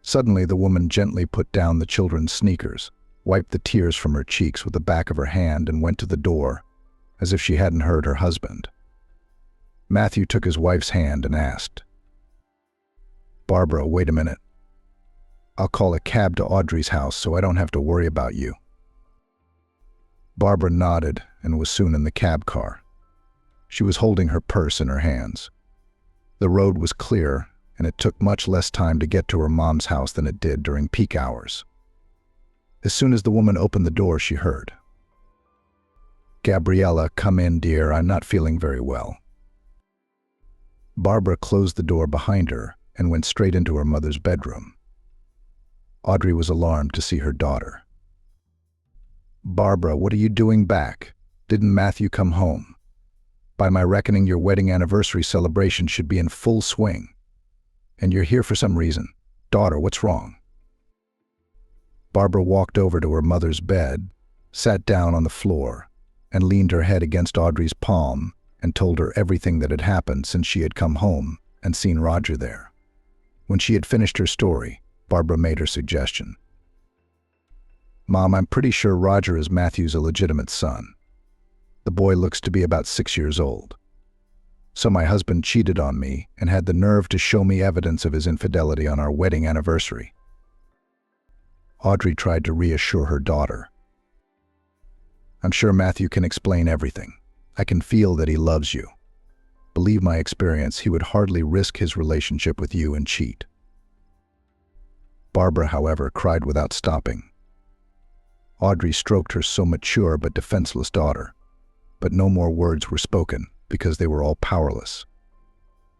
Suddenly, the woman gently put down the children's sneakers, wiped the tears from her cheeks with the back of her hand, and went to the door, as if she hadn't heard her husband. Matthew took his wife's hand and asked, "Barbara, wait a minute. I'll call a cab to Audrey's house so I don't have to worry about you." Barbara nodded and was soon in the cab car. She was holding her purse in her hands. The road was clear, and it took much less time to get to her mom's house than it did during peak hours. As soon as the woman opened the door, she heard, "Gabriella, come in, dear. I'm not feeling very well." Barbara closed the door behind her and went straight into her mother's bedroom. Audrey was alarmed to see her daughter. "Barbara, what are you doing back? Didn't Matthew come home? By my reckoning, your wedding anniversary celebration should be in full swing. And you're here for some reason. Daughter, what's wrong?" Barbara walked over to her mother's bed, sat down on the floor, and leaned her head against Audrey's palm and told her everything that had happened since she had come home and seen Roger there. When she had finished her story, Barbara made her suggestion. "Mom, I'm pretty sure Roger is Matthew's illegitimate son. The boy looks to be about 6 years old. So my husband cheated on me and had the nerve to show me evidence of his infidelity on our wedding anniversary." Audrey tried to reassure her daughter. "I'm sure Matthew can explain everything. I can feel that he loves you. Believe my experience, he would hardly risk his relationship with you and cheat." Barbara, however, cried without stopping. Audrey stroked her so mature but defenseless daughter, but no more words were spoken because they were all powerless.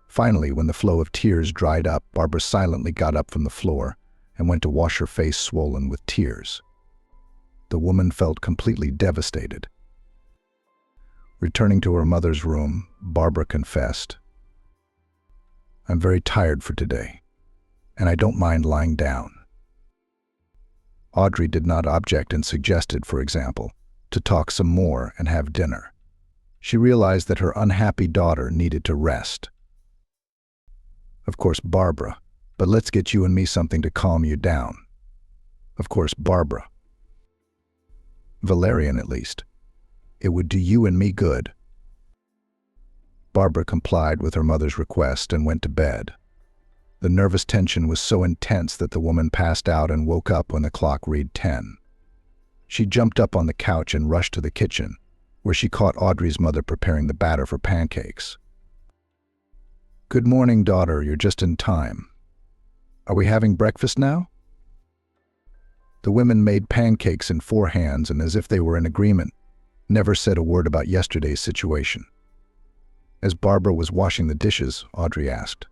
Finally, when the flow of tears dried up, Barbara silently got up from the floor and went to wash her face swollen with tears. The woman felt completely devastated. Returning to her mother's room, Barbara confessed, "I'm very tired for today, and I don't mind lying down." Audrey did not object and suggested, for example, to talk some more and have dinner. She realized that her unhappy daughter needed to rest. "Of course, Barbara, but let's get you and me something to calm you down." "Of course, Barbara. Valerian, at least. It would do you and me good." Barbara complied with her mother's request and went to bed. The nervous tension was so intense that the woman passed out and woke up when the clock read 10. She jumped up on the couch and rushed to the kitchen, where she caught Audrey's mother preparing the batter for pancakes. "Good morning, daughter. You're just in time. Are we having breakfast now?" The women made pancakes in 4 hands and, as if they were in agreement, never said a word about yesterday's situation. As Barbara was washing the dishes, Audrey asked,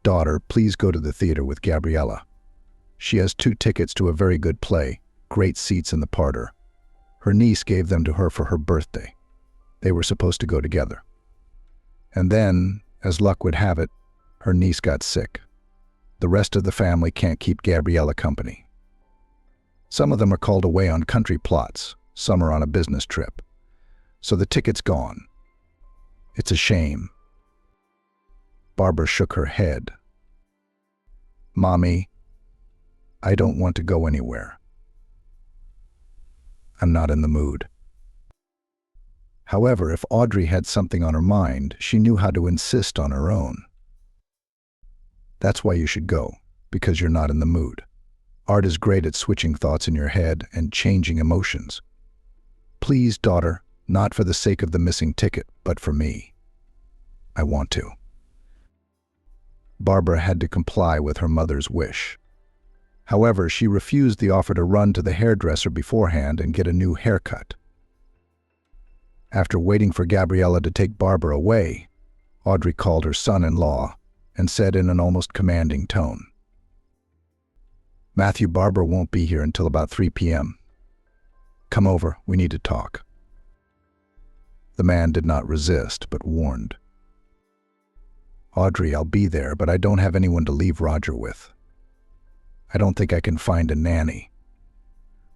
"Daughter, please go to the theater with Gabriella. She has 2 tickets to a very good play, great seats in the parlor. Her niece gave them to her for her birthday. They were supposed to go together. And then, as luck would have it, her niece got sick. The rest of the family can't keep Gabriella company. Some of them are called away on country plots, some are on a business trip. So the ticket's gone. It's a shame." Barbara shook her head. "Mommy, I don't want to go anywhere. I'm not in the mood." However, if Audrey had something on her mind, she knew how to insist on her own. "That's why you should go, because you're not in the mood. Art is great at switching thoughts in your head and changing emotions. Please, daughter, not for the sake of the missing ticket, but for me. I want to." Barbara had to comply with her mother's wish. However, she refused the offer to run to the hairdresser beforehand and get a new haircut. After waiting for Gabriella to take Barbara away, Audrey called her son-in-law and said in an almost commanding tone, "Matthew, Barbara won't be here until about 3 p.m. Come over, we need to talk." The man did not resist, but warned, "Audrey, I'll be there, but I don't have anyone to leave Roger with. I don't think I can find a nanny,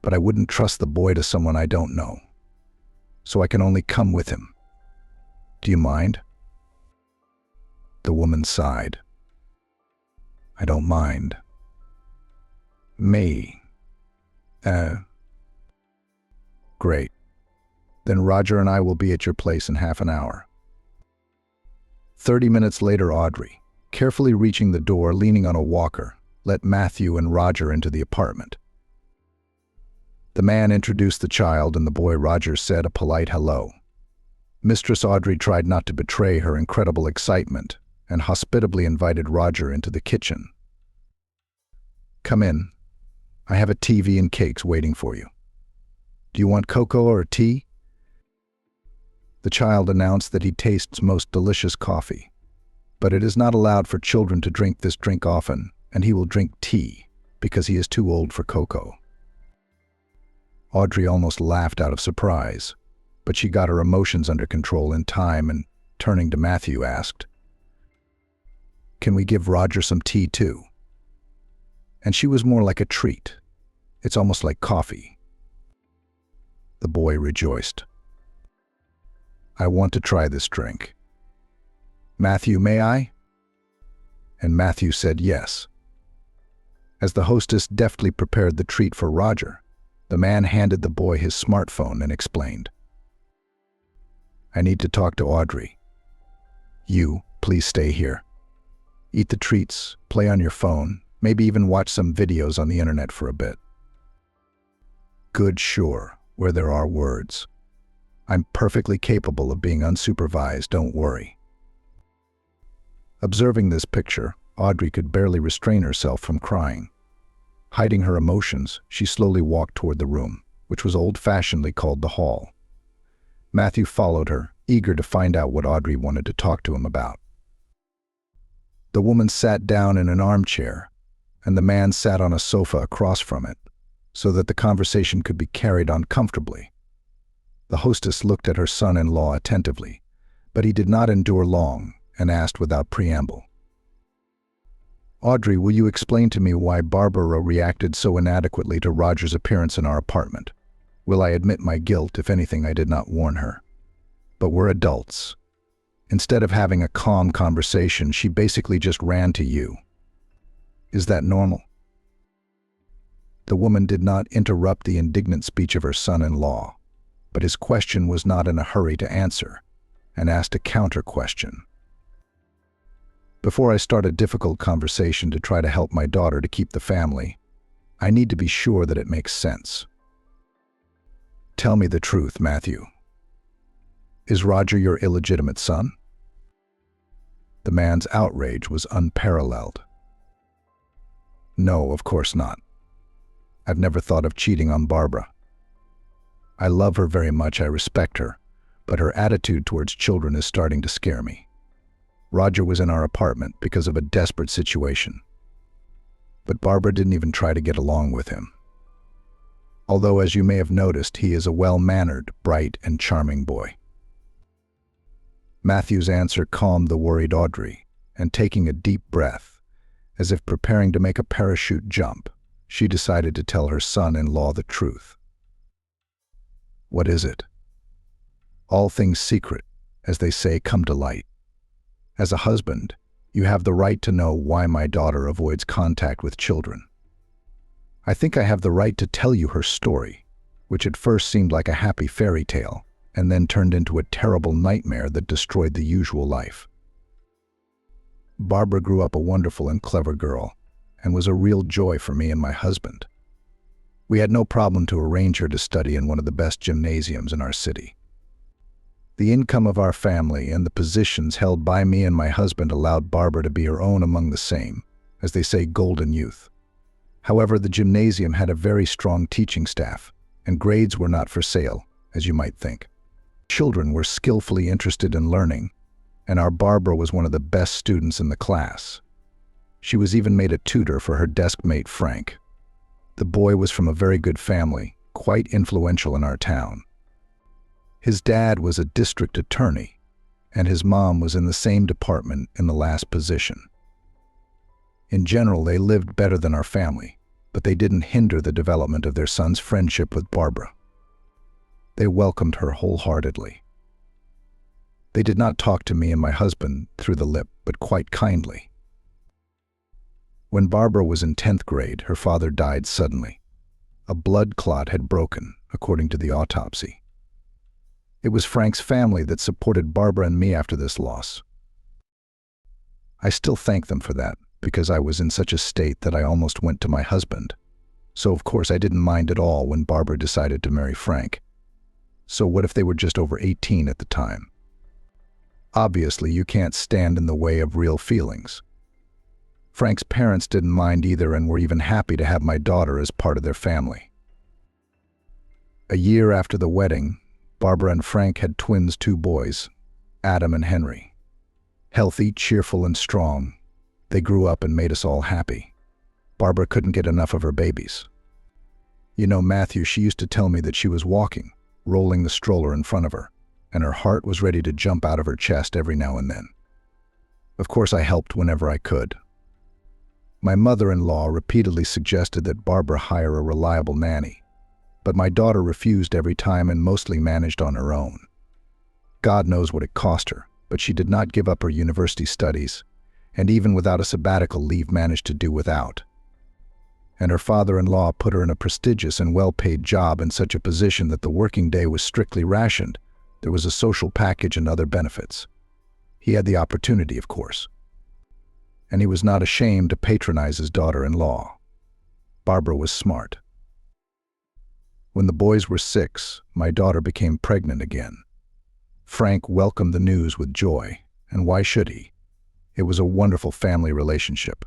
but I wouldn't trust the boy to someone I don't know, so I can only come with him. Do you mind?" The woman sighed. "I don't mind. Me. Great. Then Roger and I will be at your place in half an hour." 30 minutes later, Audrey, carefully reaching the door, leaning on a walker, let Matthew and Roger into the apartment. The man introduced the child, and the boy Roger said a polite hello. Mistress Audrey tried not to betray her incredible excitement and hospitably invited Roger into the kitchen. "Come in. I have a TV and cakes waiting for you. Do you want cocoa or tea?" The child announced that he tastes most delicious coffee, but it is not allowed for children to drink this drink often, and he will drink tea because he is too old for cocoa. Audrey almost laughed out of surprise, but she got her emotions under control in time and, turning to Matthew, asked, "Can we give Roger some tea too?" And she was more like a treat. It's almost like coffee. The boy rejoiced. "I want to try this drink. Matthew, may I?" And Matthew said yes. As the hostess deftly prepared the treat for Roger, the man handed the boy his smartphone and explained, "I need to talk to Audrey. You, please stay here. Eat the treats, play on your phone, maybe even watch some videos on the internet for a bit." Good, sure, where there are words. I'm perfectly capable of being unsupervised, don't worry. Observing this picture, Audrey could barely restrain herself from crying. Hiding her emotions, she slowly walked toward the room, which was old-fashionedly called the hall. Matthew followed her, eager to find out what Audrey wanted to talk to him about. The woman sat down in an armchair, and the man sat on a sofa across from it, so that the conversation could be carried on comfortably. The hostess looked at her son-in-law attentively, but he did not endure long and asked without preamble, "Audrey, will you explain to me why Barbara reacted so inadequately to Roger's appearance in our apartment? Will I admit my guilt? If anything, I did not warn her. But we're adults. Instead of having a calm conversation, she basically just ran to you. Is that normal?" The woman did not interrupt the indignant speech of her son-in-law, but his question was not in a hurry to answer, and asked a counter-question. "Before I start a difficult conversation to try to help my daughter to keep the family, I need to be sure that it makes sense. Tell me the truth, Matthew. Is Roger your illegitimate son?" The man's outrage was unparalleled. "No, of course not. I've never thought of cheating on Barbara. I love her very much, I respect her, but her attitude towards children is starting to scare me. Roger was in our apartment because of a desperate situation, but Barbara didn't even try to get along with him. Although, as you may have noticed, he is a well-mannered, bright, and charming boy." Matthew's answer calmed the worried Audrey, and taking a deep breath, as if preparing to make a parachute jump, she decided to tell her son-in-law the truth. "What is it?" "All things secret, as they say, come to light. As a husband, you have the right to know why my daughter avoids contact with children. I think I have the right to tell you her story, which at first seemed like a happy fairy tale, and then turned into a terrible nightmare that destroyed the usual life. Barbara grew up a wonderful and clever girl, and was a real joy for me and my husband. We had no problem to arrange her to study in one of the best gymnasiums in our city. The income of our family and the positions held by me and my husband allowed Barbara to be her own among the same, as they say, golden youth. However, the gymnasium had a very strong teaching staff, and grades were not for sale, as you might think. Children were skillfully interested in learning, and our Barbara was one of the best students in the class. She was even made a tutor for her desk mate Frank. The boy was from a very good family, quite influential in our town. His dad was a district attorney, and his mom was in the same department in the last position. In general, they lived better than our family, but they didn't hinder the development of their son's friendship with Barbara. They welcomed her wholeheartedly. They did not talk to me and my husband through the lip, but quite kindly. When Barbara was in 10th grade, her father died suddenly. A blood clot had broken, according to the autopsy. It was Frank's family that supported Barbara and me after this loss. I still thank them for that, because I was in such a state that I almost went to my husband. So of course I didn't mind at all when Barbara decided to marry Frank. So what if they were just over 18 at the time? Obviously, you can't stand in the way of real feelings. Frank's parents didn't mind either and were even happy to have my daughter as part of their family. A year after the wedding, Barbara and Frank had twins, 2 boys, Adam and Henry. Healthy, cheerful, and strong, they grew up and made us all happy. Barbara couldn't get enough of her babies. You know, Matthew, she used to tell me that she was walking, rolling the stroller in front of her, and her heart was ready to jump out of her chest every now and then. Of course, I helped whenever I could. My mother-in-law repeatedly suggested that Barbara hire a reliable nanny, but my daughter refused every time and mostly managed on her own. God knows what it cost her, but she did not give up her university studies, and even without a sabbatical leave managed to do without. And her father-in-law put her in a prestigious and well-paid job in such a position that the working day was strictly rationed. There was a social package and other benefits. He had the opportunity, of course. And he was not ashamed to patronize his daughter-in-law. Barbara was smart. When the boys were 6, my daughter became pregnant again. Frank welcomed the news with joy, and why should he? It was a wonderful family relationship.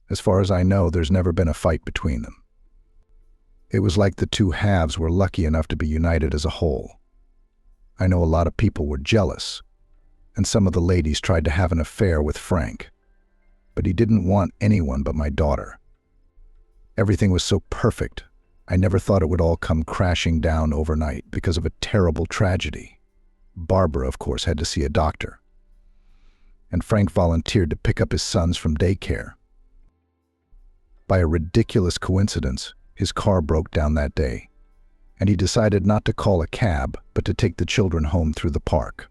As far as I know, there's never been a fight between them. It was like the 2 halves were lucky enough to be united as a whole. I know a lot of people were jealous, and some of the ladies tried to have an affair with Frank. But he didn't want anyone but my daughter. Everything was so perfect, I never thought it would all come crashing down overnight because of a terrible tragedy. Barbara, of course, had to see a doctor. And Frank volunteered to pick up his sons from daycare. By a ridiculous coincidence, his car broke down that day, and he decided not to call a cab, but to take the children home through the park.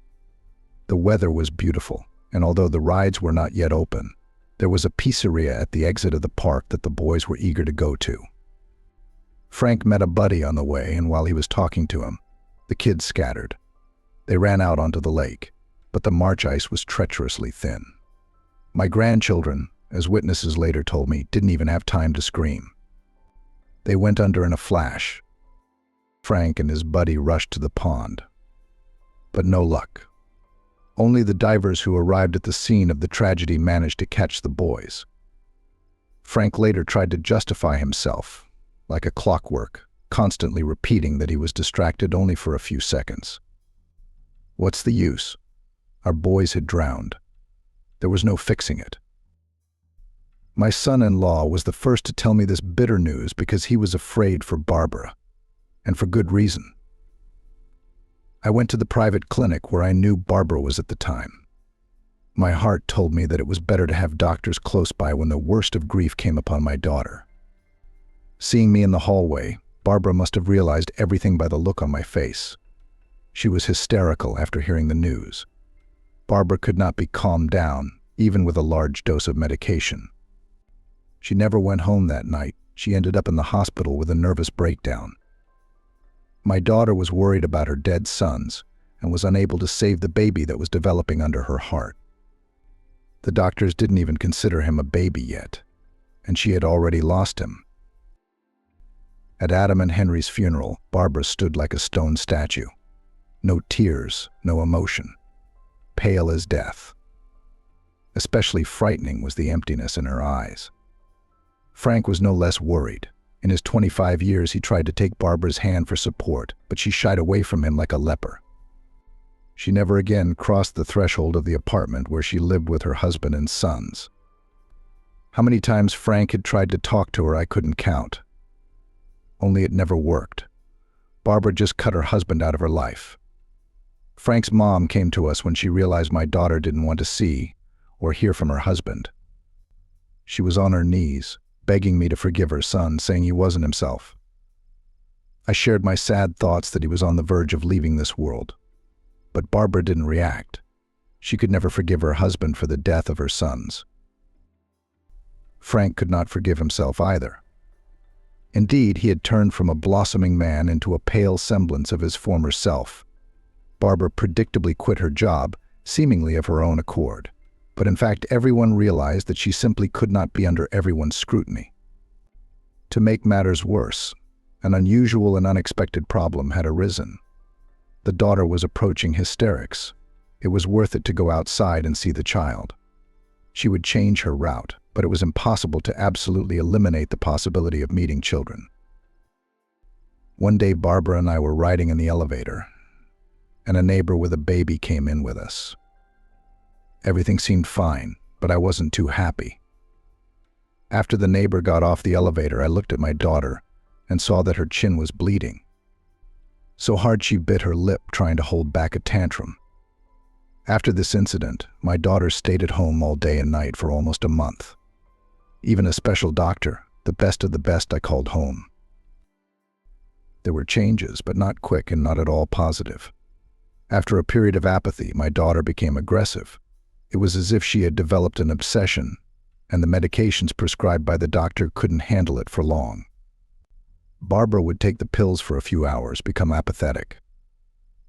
The weather was beautiful, and although the rides were not yet open, there was a pizzeria at the exit of the park that the boys were eager to go to. Frank met a buddy on the way, and while he was talking to him, the kids scattered. They ran out onto the lake, but the marsh ice was treacherously thin. My grandchildren, as witnesses later told me, didn't even have time to scream. They went under in a flash. Frank and his buddy rushed to the pond. But no luck. Only the divers who arrived at the scene of the tragedy managed to catch the boys. Frank later tried to justify himself, like a clockwork, constantly repeating that he was distracted only for a few seconds. What's the use? Our boys had drowned. There was no fixing it. My son-in-law was the first to tell me this bitter news because he was afraid for Barbara, and for good reason. I went to the private clinic where I knew Barbara was at the time. My heart told me that it was better to have doctors close by when the worst of grief came upon my daughter. Seeing me in the hallway, Barbara must have realized everything by the look on my face. She was hysterical after hearing the news. Barbara could not be calmed down, even with a large dose of medication. She never went home that night. She ended up in the hospital with a nervous breakdown. My daughter was worried about her dead sons and was unable to save the baby that was developing under her heart. The doctors didn't even consider him a baby yet, and she had already lost him. At Adam and Henry's funeral, Barbara stood like a stone statue. No tears, no emotion. Pale as death. Especially frightening was the emptiness in her eyes. Frank was no less worried. In his 25 years, he tried to take Barbara's hand for support, but she shied away from him like a leper. She never again crossed the threshold of the apartment where she lived with her husband and sons. How many times Frank had tried to talk to her I couldn't count. Only it never worked. Barbara just cut her husband out of her life. Frank's mom came to us when she realized my daughter didn't want to see or hear from her husband. She was on her knees, begging me to forgive her son, saying he wasn't himself. I shared my sad thoughts that he was on the verge of leaving this world. But Barbara didn't react. She could never forgive her husband for the death of her sons. Frank could not forgive himself either. Indeed, he had turned from a blossoming man into a pale semblance of his former self. Barbara predictably quit her job, seemingly of her own accord. But in fact, everyone realized that she simply could not be under everyone's scrutiny. To make matters worse, an unusual and unexpected problem had arisen. The daughter was approaching hysterics. It was worth it to go outside and see the child. She would change her route, but it was impossible to absolutely eliminate the possibility of meeting children. One day, Barbara and I were riding in the elevator, and a neighbor with a baby came in with us. Everything seemed fine, but I wasn't too happy. After the neighbor got off the elevator, I looked at my daughter and saw that her chin was bleeding. So hard she bit her lip trying to hold back a tantrum. After this incident, my daughter stayed at home all day and night for almost a month. Even a special doctor, the best of the best, I called home. There were changes, but not quick and not at all positive. After a period of apathy, my daughter became aggressive. It was as if she had developed an obsession, and the medications prescribed by the doctor couldn't handle it for long. Barbara would take the pills for a few hours, become apathetic.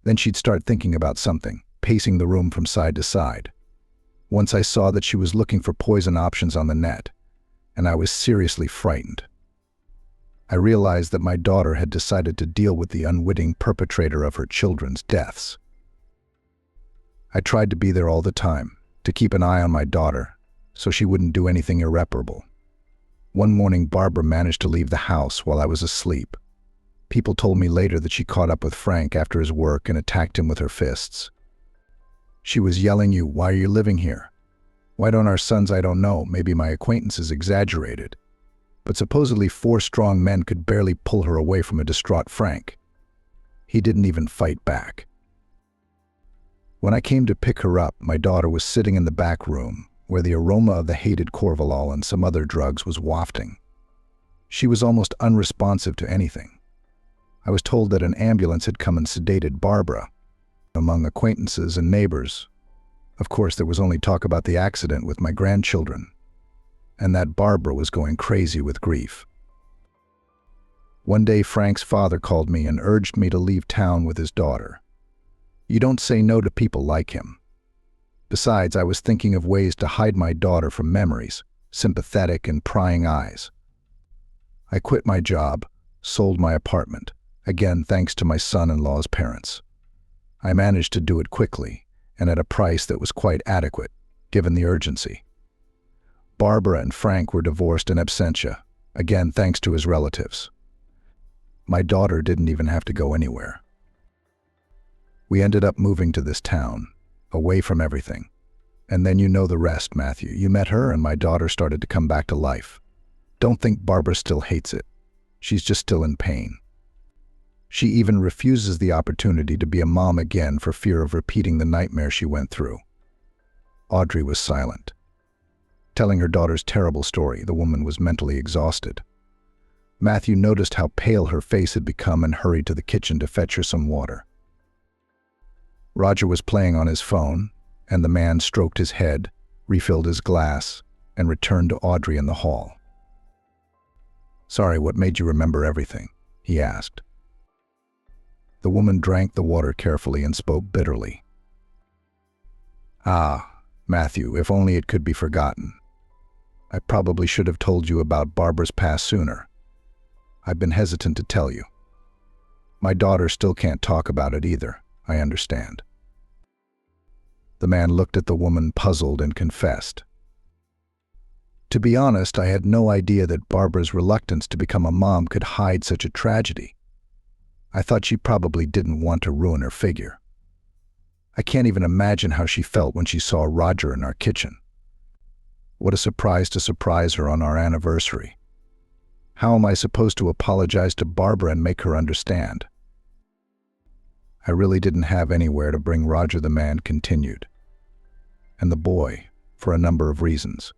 Then she'd start thinking about something, pacing the room from side to side. Once I saw that she was looking for poison options on the net, and I was seriously frightened. I realized that my daughter had decided to deal with the unwitting perpetrator of her children's deaths. I tried to be there all the time, to keep an eye on my daughter, so she wouldn't do anything irreparable. One morning, Barbara managed to leave the house while I was asleep. People told me later that she caught up with Frank after his work and attacked him with her fists. She was yelling, "Why are you living here? Why don't our sons?" I don't know, maybe my acquaintances exaggerated. But supposedly 4 strong men could barely pull her away from a distraught Frank. He didn't even fight back. When I came to pick her up, my daughter was sitting in the back room, where the aroma of the hated Corvalol and some other drugs was wafting. She was almost unresponsive to anything. I was told that an ambulance had come and sedated Barbara. Among acquaintances and neighbors, of course, there was only talk about the accident with my grandchildren, and that Barbara was going crazy with grief. One day, Frank's father called me and urged me to leave town with his daughter. You don't say no to people like him. Besides, I was thinking of ways to hide my daughter from memories, sympathetic and prying eyes. I quit my job, sold my apartment, again thanks to my son-in-law's parents. I managed to do it quickly, and at a price that was quite adequate, given the urgency. Barbara and Frank were divorced in absentia, again thanks to his relatives. My daughter didn't even have to go anywhere. We ended up moving to this town, away from everything. And then you know the rest, Matthew. You met her and my daughter started to come back to life. Don't think Barbara still hates it. She's just still in pain. She even refuses the opportunity to be a mom again for fear of repeating the nightmare she went through. Audrey was silent. Telling her daughter's terrible story, the woman was mentally exhausted. Matthew noticed how pale her face had become and hurried to the kitchen to fetch her some water. Roger was playing on his phone, and the man stroked his head, refilled his glass, and returned to Audrey in the hall. "Sorry, what made you remember everything?" he asked. The woman drank the water carefully and spoke bitterly. "Ah, Matthew, if only it could be forgotten. I probably should have told you about Barbara's past sooner. I've been hesitant to tell you. My daughter still can't talk about it either, I understand." The man looked at the woman puzzled and confessed. "To be honest, I had no idea that Barbara's reluctance to become a mom could hide such a tragedy. I thought she probably didn't want to ruin her figure." I can't even imagine how she felt when she saw Roger in our kitchen. What a surprise to surprise her on our anniversary. How am I supposed to apologize to Barbara and make her understand? I really didn't have anywhere to bring Roger, the man continued. And the boy, for a number of reasons.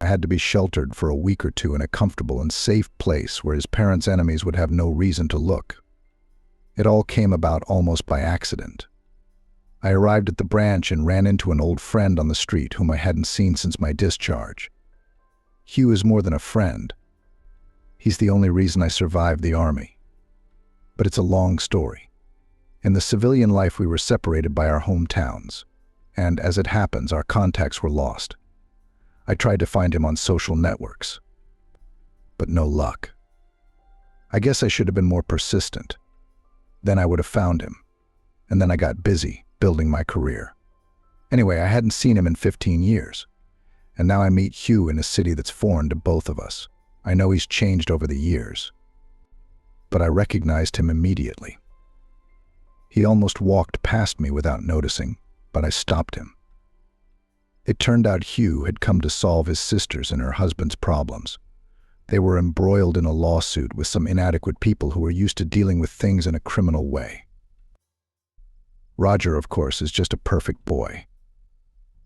I had to be sheltered for a week or two in a comfortable and safe place where his parents' enemies would have no reason to look. It all came about almost by accident. I arrived at the branch and ran into an old friend on the street whom I hadn't seen since my discharge. Hugh is more than a friend. He's the only reason I survived the army. But it's a long story. In the civilian life, we were separated by our hometowns, and as it happens, our contacts were lost. I tried to find him on social networks, but no luck. I guess I should have been more persistent. Then I would have found him, and then I got busy building my career. Anyway, I hadn't seen him in 15 years, and now I meet Hugh in a city that's foreign to both of us. I know he's changed over the years, but I recognized him immediately. He almost walked past me without noticing, but I stopped him. It turned out Hugh had come to solve his sister's and her husband's problems. They were embroiled in a lawsuit with some inadequate people who were used to dealing with things in a criminal way. Roger, of course, is just a perfect boy.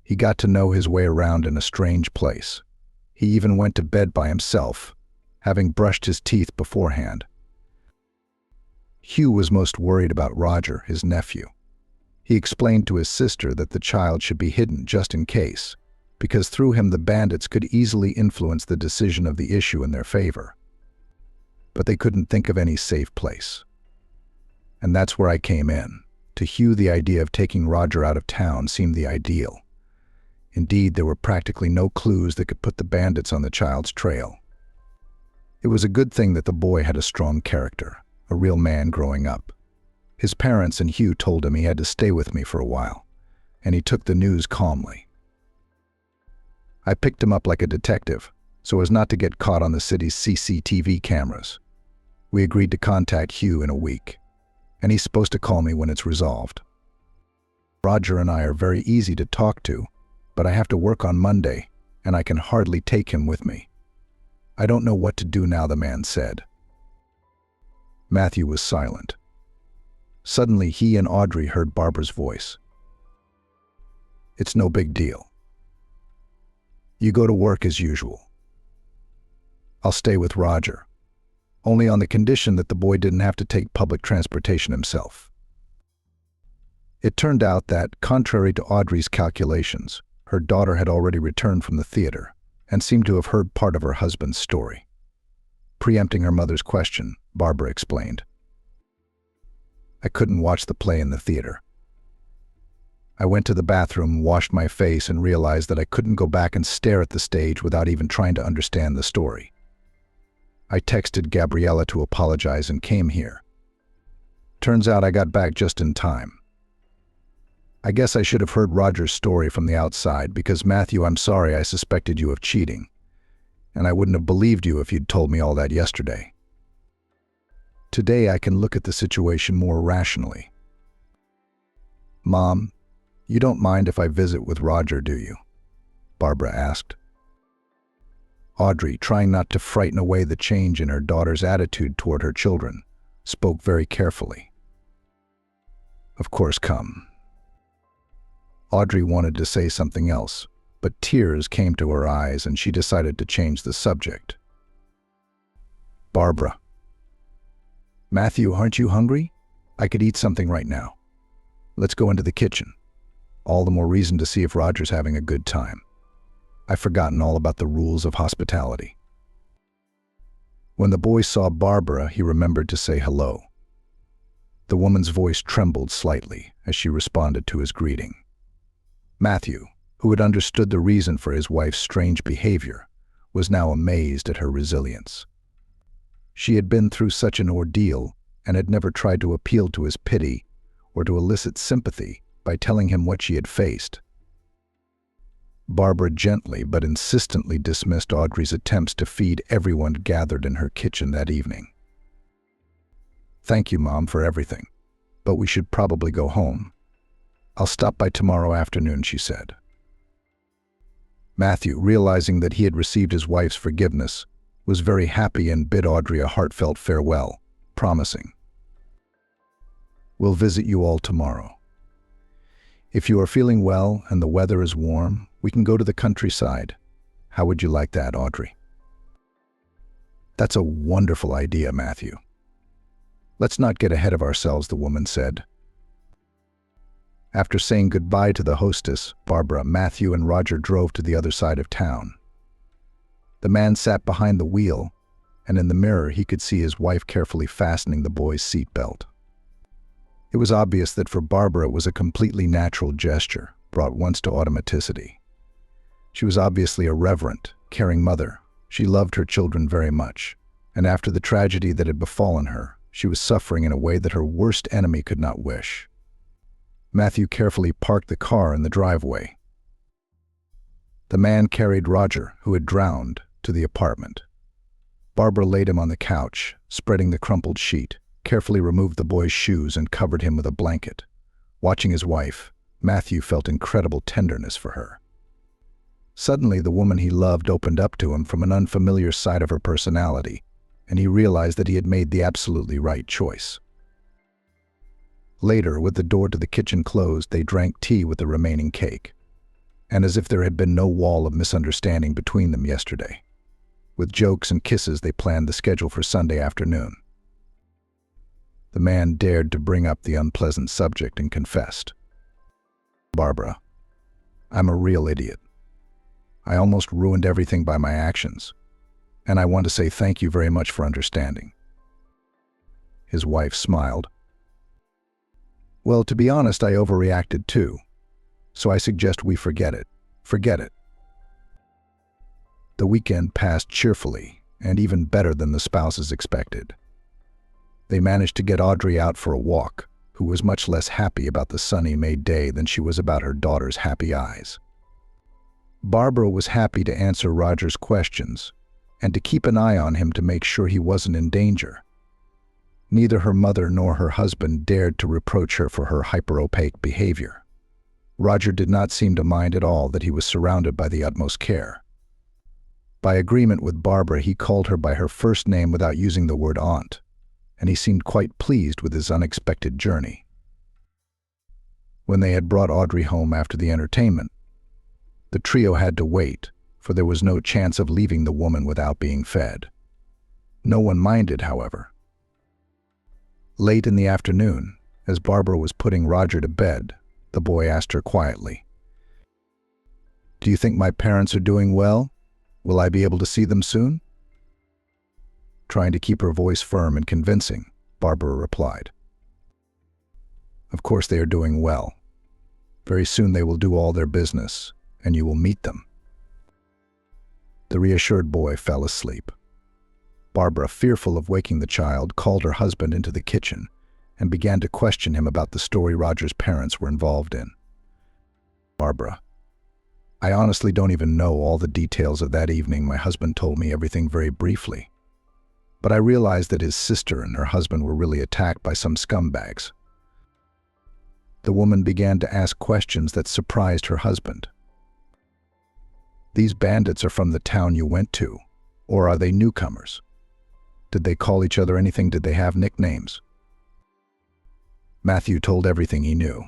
He got to know his way around in a strange place. He even went to bed by himself, having brushed his teeth beforehand. Hugh was most worried about Roger, his nephew. He explained to his sister that the child should be hidden just in case, because through him the bandits could easily influence the decision of the issue in their favor. But they couldn't think of any safe place. And that's where I came in. To Hugh, the idea of taking Roger out of town seemed the ideal. Indeed, there were practically no clues that could put the bandits on the child's trail. It was a good thing that the boy had a strong character, a real man growing up. His parents and Hugh told him he had to stay with me for a while, and he took the news calmly. I picked him up like a detective, so as not to get caught on the city's CCTV cameras. We agreed to contact Hugh in a week, and he's supposed to call me when it's resolved. Roger and I are very easy to talk to, but I have to work on Monday, and I can hardly take him with me. I don't know what to do now, the man said. Matthew was silent. Suddenly, he and Audrey heard Barbara's voice. It's no big deal. You go to work as usual. I'll stay with Roger, only on the condition that the boy didn't have to take public transportation himself. It turned out that, contrary to Audrey's calculations, her daughter had already returned from the theater and seemed to have heard part of her husband's story. Preempting her mother's question, Barbara explained. I couldn't watch the play in the theater. I went to the bathroom, washed my face, and realized that I couldn't go back and stare at the stage without even trying to understand the story. I texted Gabriella to apologize and came here. Turns out I got back just in time. I guess I should have heard Roger's story from the outside because, Matthew, I'm sorry I suspected you of cheating, and I wouldn't have believed you if you'd told me all that yesterday. Today I can look at the situation more rationally. Mom, you don't mind if I visit with Roger, do you? Barbara asked. Audrey, trying not to frighten away the change in her daughter's attitude toward her children, spoke very carefully. Of course, come. Audrey wanted to say something else, but tears came to her eyes and she decided to change the subject. Barbara. Matthew, aren't you hungry? I could eat something right now. Let's go into the kitchen. All the more reason to see if Roger's having a good time. I've forgotten all about the rules of hospitality. When the boy saw Barbara, he remembered to say hello. The woman's voice trembled slightly as she responded to his greeting. Matthew, who had understood the reason for his wife's strange behavior, was now amazed at her resilience. She had been through such an ordeal and had never tried to appeal to his pity or to elicit sympathy by telling him what she had faced. Barbara gently but insistently dismissed Audrey's attempts to feed everyone gathered in her kitchen that evening. Thank you, Mom, for everything, but we should probably go home. "I'll stop by tomorrow afternoon," she said. Matthew, realizing that he had received his wife's forgiveness, was very happy and bid Audrey a heartfelt farewell, promising, "We'll visit you all tomorrow. If you are feeling well and the weather is warm, we can go to the countryside. How would you like that, Audrey?" "That's a wonderful idea, Matthew." "Let's not get ahead of ourselves," the woman said. After saying goodbye to the hostess, Barbara, Matthew, and Roger drove to the other side of town. The man sat behind the wheel, and in the mirror he could see his wife carefully fastening the boy's seatbelt. It was obvious that for Barbara it was a completely natural gesture, brought once to automaticity. She was obviously a reverent, caring mother. She loved her children very much, and after the tragedy that had befallen her, she was suffering in a way that her worst enemy could not wish. Matthew carefully parked the car in the driveway. The man carried Roger, who had drowned, to the apartment. Barbara laid him on the couch, spreading the crumpled sheet, carefully removed the boy's shoes and covered him with a blanket. Watching his wife, Matthew felt incredible tenderness for her. Suddenly, the woman he loved opened up to him from an unfamiliar side of her personality, and he realized that he had made the absolutely right choice. Later, with the door to the kitchen closed, they drank tea with the remaining cake, and as if there had been no wall of misunderstanding between them yesterday. With jokes and kisses, they planned the schedule for Sunday afternoon. The man dared to bring up the unpleasant subject and confessed, "Barbara, I'm a real idiot. I almost ruined everything by my actions, and I want to say thank you very much for understanding." His wife smiled. "Well, to be honest, I overreacted too, so I suggest we forget it. Forget it." The weekend passed cheerfully, and even better than the spouses expected. They managed to get Audrey out for a walk, who was much less happy about the sunny May day than she was about her daughter's happy eyes. Barbara was happy to answer Roger's questions and to keep an eye on him to make sure he wasn't in danger. Neither her mother nor her husband dared to reproach her for her hyper-opaque behavior. Roger did not seem to mind at all that he was surrounded by the utmost care. By agreement with Barbara, he called her by her first name without using the word aunt, and he seemed quite pleased with his unexpected journey. When they had brought Audrey home after the entertainment, the trio had to wait, for there was no chance of leaving the woman without being fed. No one minded, however. Late in the afternoon, as Barbara was putting Roger to bed, the boy asked her quietly, "Do you think my parents are doing well? Will I be able to see them soon?" Trying to keep her voice firm and convincing, Barbara replied, "Of course they are doing well. Very soon they will do all their business, and you will meet them." The reassured boy fell asleep. Barbara, fearful of waking the child, called her husband into the kitchen and began to question him about the story Roger's parents were involved in. "Barbara, I honestly don't even know all the details of that evening. My husband told me everything very briefly. But I realized that his sister and her husband were really attacked by some scumbags." The woman began to ask questions that surprised her husband. "These bandits are from the town you went to, or are they newcomers? Did they call each other anything? Did they have nicknames?" Matthew told everything he knew.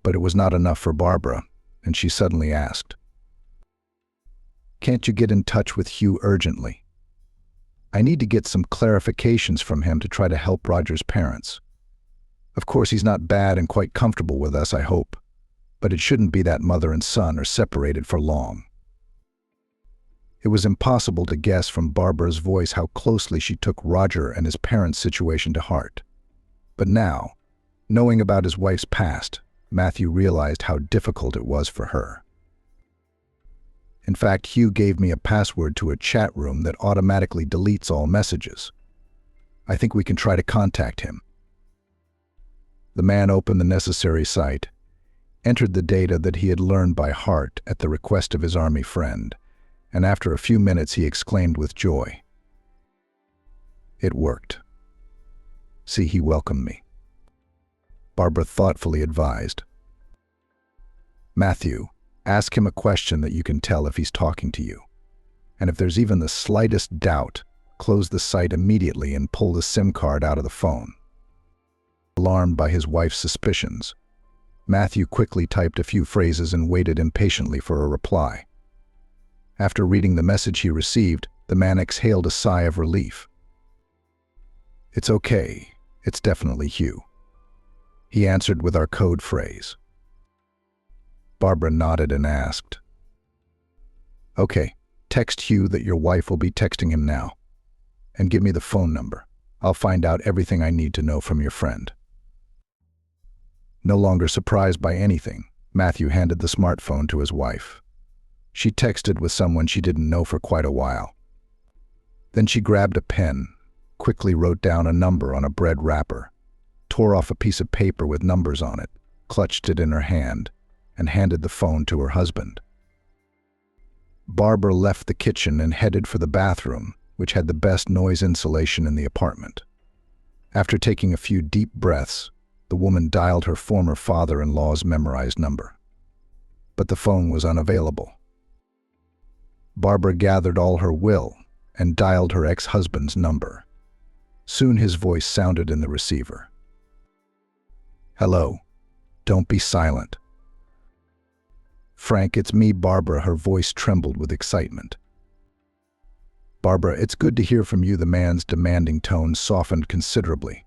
But it was not enough for Barbara, and she suddenly asked, "Can't you get in touch with Hugh urgently? I need to get some clarifications from him to try to help Roger's parents. Of course, he's not bad and quite comfortable with us, I hope, but it shouldn't be that mother and son are separated for long." It was impossible to guess from Barbara's voice how closely she took Roger and his parents' situation to heart. But now, knowing about his wife's past, Matthew realized how difficult it was for her. In fact, Hugh gave me a password to a chat room that automatically deletes all messages. I think we can try to contact him. The man opened the necessary site, entered the data that he had learned by heart at the request of his army friend, and after a few minutes he exclaimed with joy, "It worked. See, he welcomed me." Barbara thoughtfully advised. Matthew, ask him a question that you can tell if he's talking to you. And if there's even the slightest doubt, close the site immediately and pull the SIM card out of the phone. Alarmed by his wife's suspicions, Matthew quickly typed a few phrases and waited impatiently for a reply. After reading the message he received, the man exhaled a sigh of relief. It's okay. It's definitely Hugh. He answered with our code phrase. Barbara nodded and asked, Okay, text Hugh that your wife will be texting him now. And give me the phone number. I'll find out everything I need to know from your friend. No longer surprised by anything, Matthew handed the smartphone to his wife. She texted with someone she didn't know for quite a while. Then she grabbed a pen, quickly wrote down a number on a bread wrapper, tore off a piece of paper with numbers on it, clutched it in her hand, and handed the phone to her husband. Barbara left the kitchen and headed for the bathroom, which had the best noise insulation in the apartment. After taking a few deep breaths, the woman dialed her former father-in-law's memorized number. But the phone was unavailable. Barbara gathered all her will and dialed her ex-husband's number. Soon his voice sounded in the receiver. Hello. Don't be silent. Frank, it's me, Barbara. Her voice trembled with excitement. Barbara, it's good to hear from you. The man's demanding tone softened considerably.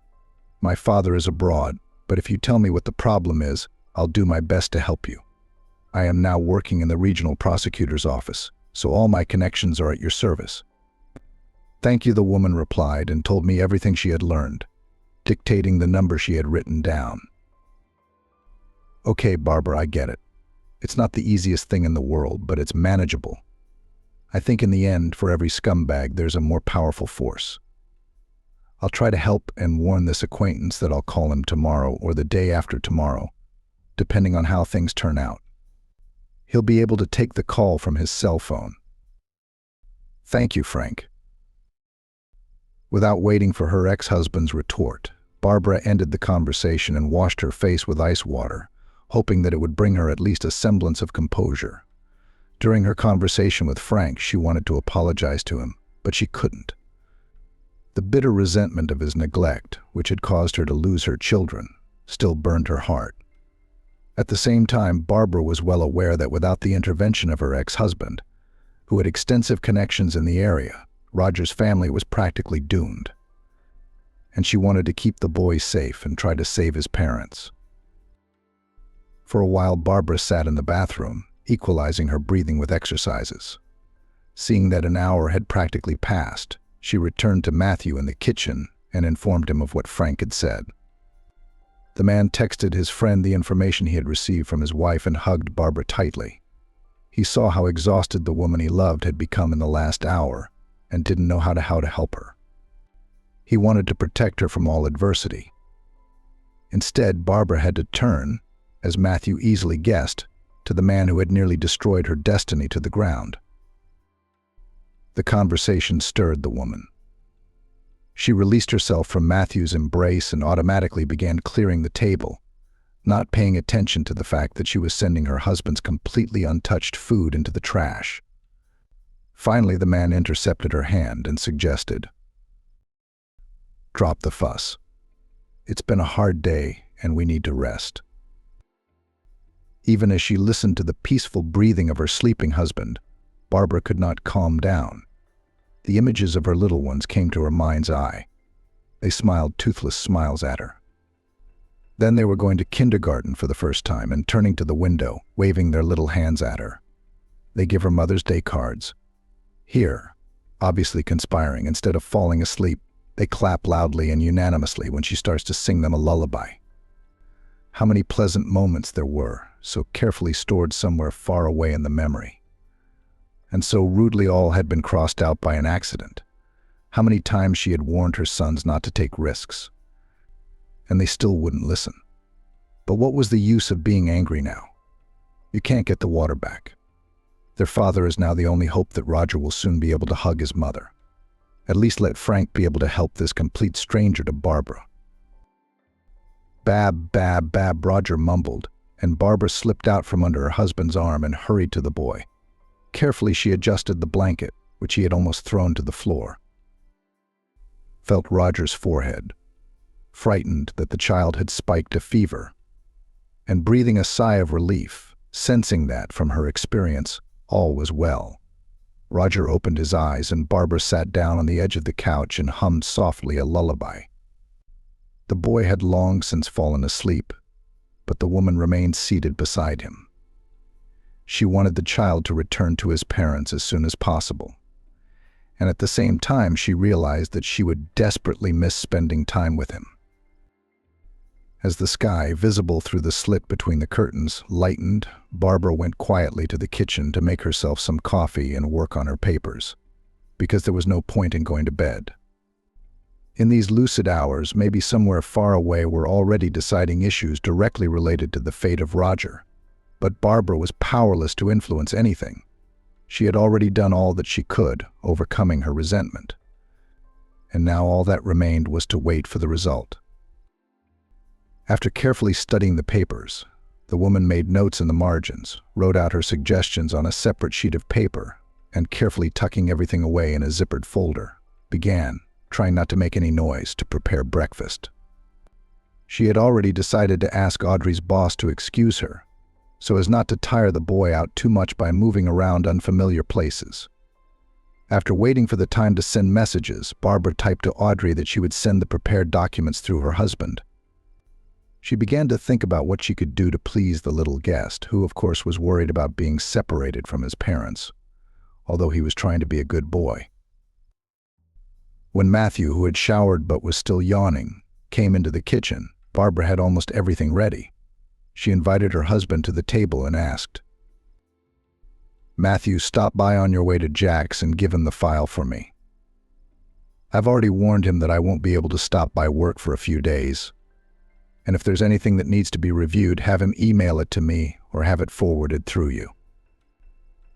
My father is abroad, but if you tell me what the problem is, I'll do my best to help you. I am now working in the regional prosecutor's office, so all my connections are at your service. Thank you, the woman replied and told me everything she had learned, dictating the number she had written down. Okay, Barbara, I get it. It's not the easiest thing in the world, but it's manageable. I think in the end, for every scumbag, there's a more powerful force. I'll try to help and warn this acquaintance that I'll call him tomorrow or the day after tomorrow, depending on how things turn out. He'll be able to take the call from his cell phone. Thank you, Frank. Without waiting for her ex-husband's retort, Barbara ended the conversation and washed her face with ice water, hoping that it would bring her at least a semblance of composure. During her conversation with Frank, she wanted to apologize to him, but she couldn't. The bitter resentment of his neglect, which had caused her to lose her children, still burned her heart. At the same time, Barbara was well aware that without the intervention of her ex-husband, who had extensive connections in the area, Roger's family was practically doomed. And she wanted to keep the boy safe and try to save his parents. For a while, Barbara sat in the bathroom, equalizing her breathing with exercises. Seeing that an hour had practically passed, she returned to Matthew in the kitchen and informed him of what Frank had said. The man texted his friend the information he had received from his wife and hugged Barbara tightly. He saw how exhausted the woman he loved had become in the last hour and didn't know how to help her. He wanted to protect her from all adversity. Instead, Barbara had to turn, as Matthew easily guessed, to the man who had nearly destroyed her destiny to the ground. The conversation stirred the woman. She released herself from Matthew's embrace and automatically began clearing the table, not paying attention to the fact that she was sending her husband's completely untouched food into the trash. Finally, the man intercepted her hand and suggested, "Drop the fuss. It's been a hard day and we need to rest." Even as she listened to the peaceful breathing of her sleeping husband, Barbara could not calm down. The images of her little ones came to her mind's eye. They smiled toothless smiles at her. Then they were going to kindergarten for the first time and turning to the window, waving their little hands at her. They give her Mother's Day cards. Here, obviously conspiring, instead of falling asleep, they clap loudly and unanimously when she starts to sing them a lullaby. How many pleasant moments there were, so carefully stored somewhere far away in the memory. And so rudely all had been crossed out by an accident. How many times she had warned her sons not to take risks. And they still wouldn't listen. But what was the use of being angry now? You can't get the water back. Their father is now the only hope that Roger will soon be able to hug his mother. At least let Frank be able to help this complete stranger to Barbara. Bab, bab, bab, Roger mumbled, and Barbara slipped out from under her husband's arm and hurried to the boy. Carefully she adjusted the blanket, which he had almost thrown to the floor. Felt Roger's forehead, frightened that the child had spiked a fever, and breathing a sigh of relief, sensing that, from her experience, all was well. Roger opened his eyes and Barbara sat down on the edge of the couch and hummed softly a lullaby. The boy had long since fallen asleep, but the woman remained seated beside him. She wanted the child to return to his parents as soon as possible, and at the same time she realized that she would desperately miss spending time with him. As the sky, visible through the slit between the curtains, lightened, Barbara went quietly to the kitchen to make herself some coffee and work on her papers, because there was no point in going to bed. In these lucid hours, maybe somewhere far away, were already deciding issues directly related to the fate of Roger. But Barbara was powerless to influence anything. She had already done all that she could, overcoming her resentment. And now all that remained was to wait for the result. After carefully studying the papers, the woman made notes in the margins, wrote out her suggestions on a separate sheet of paper, and carefully tucking everything away in a zippered folder, began, trying not to make any noise, to prepare breakfast. She had already decided to ask Audrey's boss to excuse her, so as not to tire the boy out too much by moving around unfamiliar places. After waiting for the time to send messages, Barbara typed to Audrey that she would send the prepared documents through her husband. She began to think about what she could do to please the little guest, who of course was worried about being separated from his parents, although he was trying to be a good boy. When Matthew, who had showered but was still yawning, came into the kitchen, Barbara had almost everything ready. She invited her husband to the table and asked, "Matthew, stop by on your way to Jack's and give him the file for me. I've already warned him that I won't be able to stop by work for a few days. And if there's anything that needs to be reviewed, have him email it to me or have it forwarded through you.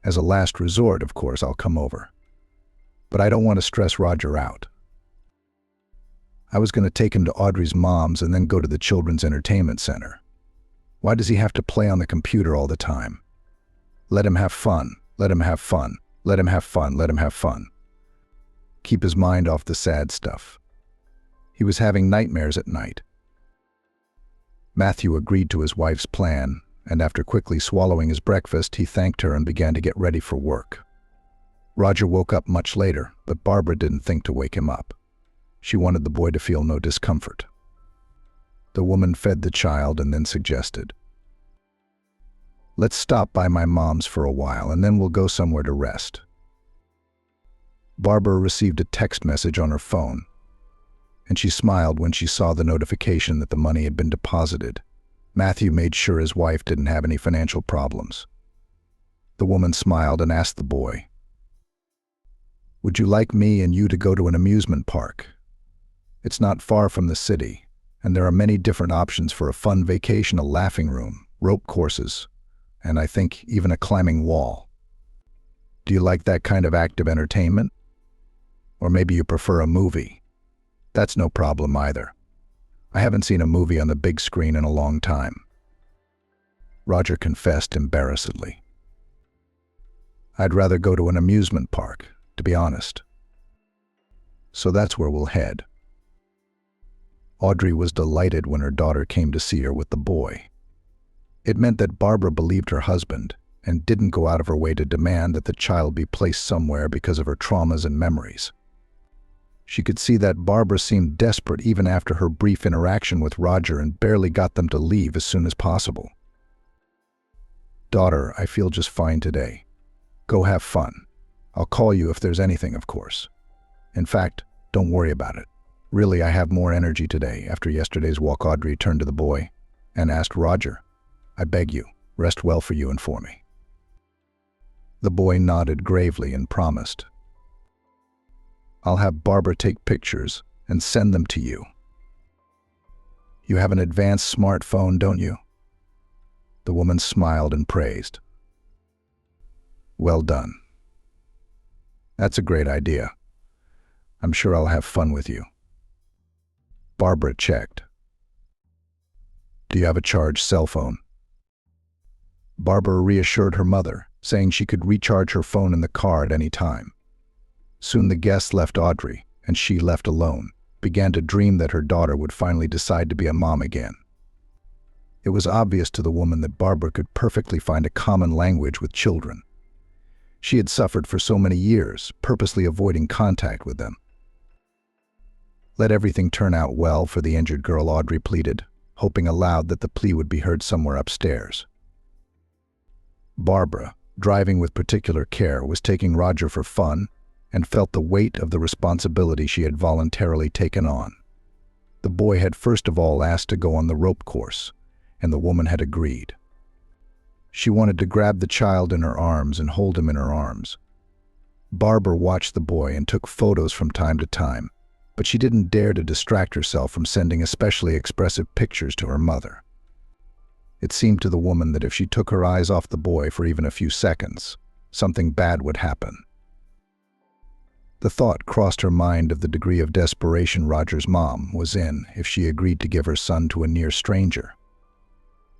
As a last resort, of course, I'll come over. But I don't want to stress Roger out. I was going to take him to Audrey's mom's and then go to the Children's Entertainment Center. Why does he have to play on the computer all the time? Let him have fun, let him have fun, let him have fun, let him have fun. Keep his mind off the sad stuff. He was having nightmares at night." Matthew agreed to his wife's plan, and after quickly swallowing his breakfast, he thanked her and began to get ready for work. Roger woke up much later, but Barbara didn't think to wake him up. She wanted the boy to feel no discomfort. The woman fed the child and then suggested, "Let's stop by my mom's for a while and then we'll go somewhere to rest." Barbara received a text message on her phone, and she smiled when she saw the notification that the money had been deposited. Matthew made sure his wife didn't have any financial problems. The woman smiled and asked the boy, "Would you like me and you to go to an amusement park? It's not far from the city, and there are many different options for a fun vacation, a laughing room, rope courses, and I think even a climbing wall. Do you like that kind of active entertainment? Or maybe you prefer a movie? That's no problem either. I haven't seen a movie on the big screen in a long time." Roger confessed embarrassedly, "I'd rather go to an amusement park, to be honest. So that's where we'll head." Audrey was delighted when her daughter came to see her with the boy. It meant that Barbara believed her husband and didn't go out of her way to demand that the child be placed somewhere because of her traumas and memories. She could see that Barbara seemed desperate even after her brief interaction with Roger and barely got them to leave as soon as possible. "Daughter, I feel just fine today. Go have fun. I'll call you if there's anything, of course. In fact, don't worry about it. Really, I have more energy today after yesterday's walk." Audrey turned to the boy and asked Roger, "I beg you, rest well for you and for me." The boy nodded gravely and promised, "I'll have Barbara take pictures and send them to you. You have an advanced smartphone, don't you?" The woman smiled and praised. "Well done. That's a great idea. I'm sure I'll have fun with you." Barbara checked. Do you have a charged cell phone? Barbara reassured her mother, saying she could recharge her phone in the car at any time. Soon the guests left Audrey, and she, left alone, began to dream that her daughter would finally decide to be a mom again. It was obvious to the woman that Barbara could perfectly find a common language with children. She had suffered for so many years, purposely avoiding contact with them. Let everything turn out well for the injured girl, Audrey pleaded, hoping aloud that the plea would be heard somewhere upstairs. Barbara, driving with particular care, was taking Roger for fun and felt the weight of the responsibility she had voluntarily taken on. The boy had first of all asked to go on the rope course, and the woman had agreed. She wanted to grab the child in her arms and hold him in her arms. Barbara watched the boy and took photos from time to time, but she didn't dare to distract herself from sending especially expressive pictures to her mother. It seemed to the woman that if she took her eyes off the boy for even a few seconds, something bad would happen. The thought crossed her mind of the degree of desperation Roger's mom was in if she agreed to give her son to a near stranger.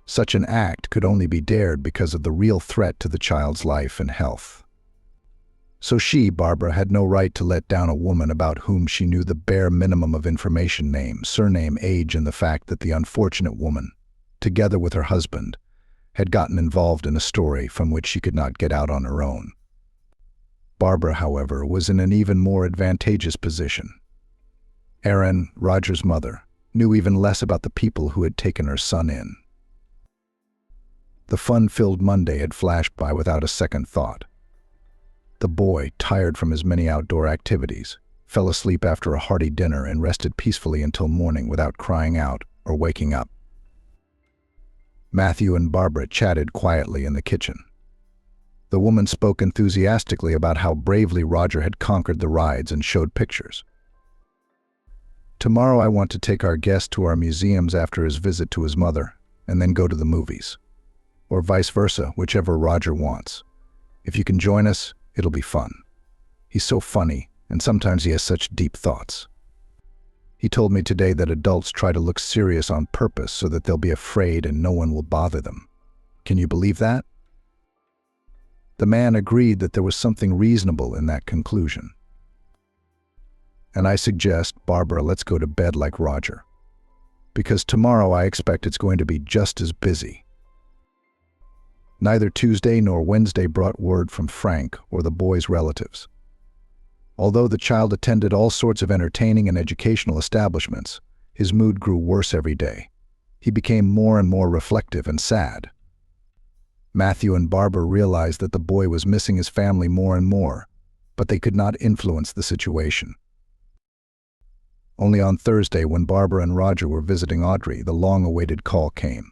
Such an act could only be dared because of the real threat to the child's life and health. So she, Barbara, had no right to let down a woman about whom she knew the bare minimum of information: name, surname, age, and the fact that the unfortunate woman, together with her husband, had gotten involved in a story from which she could not get out on her own. Barbara, however, was in an even more advantageous position. Erin, Roger's mother, knew even less about the people who had taken her son in. The fun-filled Monday had flashed by without a second thought. The boy, tired from his many outdoor activities, fell asleep after a hearty dinner and rested peacefully until morning without crying out or waking up. Matthew and Barbara chatted quietly in the kitchen. The woman spoke enthusiastically about how bravely Roger had conquered the rides and showed pictures. "Tomorrow I want to take our guest to our museums after his visit to his mother, and then go to the movies. Or vice versa, whichever Roger wants. If you can join us, it'll be fun. He's so funny, and sometimes he has such deep thoughts. He told me today that adults try to look serious on purpose so that they'll be afraid and no one will bother them. Can you believe that?" The man agreed that there was something reasonable in that conclusion. "And I suggest, Barbara, let's go to bed like Roger. Because tomorrow I expect it's going to be just as busy." Neither Tuesday nor Wednesday brought word from Frank or the boy's relatives. Although the child attended all sorts of entertaining and educational establishments, his mood grew worse every day. He became more and more reflective and sad. Matthew and Barbara realized that the boy was missing his family more and more, but they could not influence the situation. Only on Thursday, when Barbara and Roger were visiting Audrey, the long-awaited call came.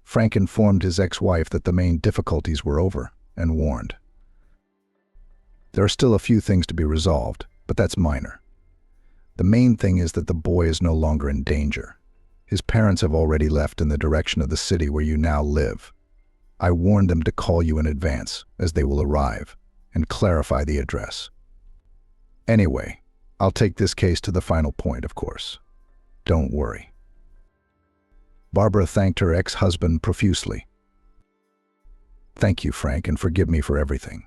Frank informed his ex-wife that the main difficulties were over and warned. "There are still a few things to be resolved, but that's minor. The main thing is that the boy is no longer in danger. His parents have already left in the direction of the city where you now live. I warned them to call you in advance, as they will arrive, and clarify the address. Anyway, I'll take this case to the final point, of course. Don't worry." Barbara thanked her ex-husband profusely. "Thank you, Frank, and forgive me for everything."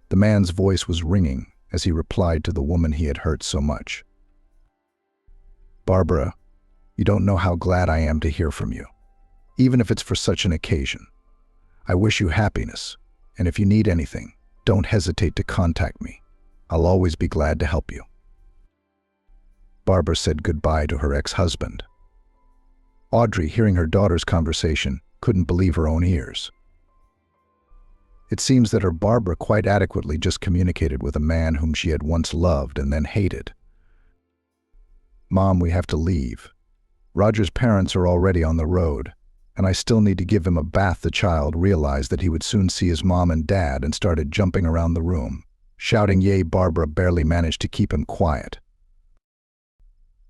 The man's voice was ringing as he replied to the woman he had hurt so much. "Barbara, you don't know how glad I am to hear from you, even if it's for such an occasion. I wish you happiness, and if you need anything, don't hesitate to contact me. I'll always be glad to help you." Barbara said goodbye to her ex-husband. Audrey, hearing her daughter's conversation, couldn't believe her own ears. It seems that her Barbara quite adequately just communicated with a man whom she had once loved and then hated. "Mom, we have to leave. Roger's parents are already on the road, and I still need to give him a bath." The child realized that he would soon see his mom and dad and started jumping around the room, shouting yay. Barbara barely managed to keep him quiet.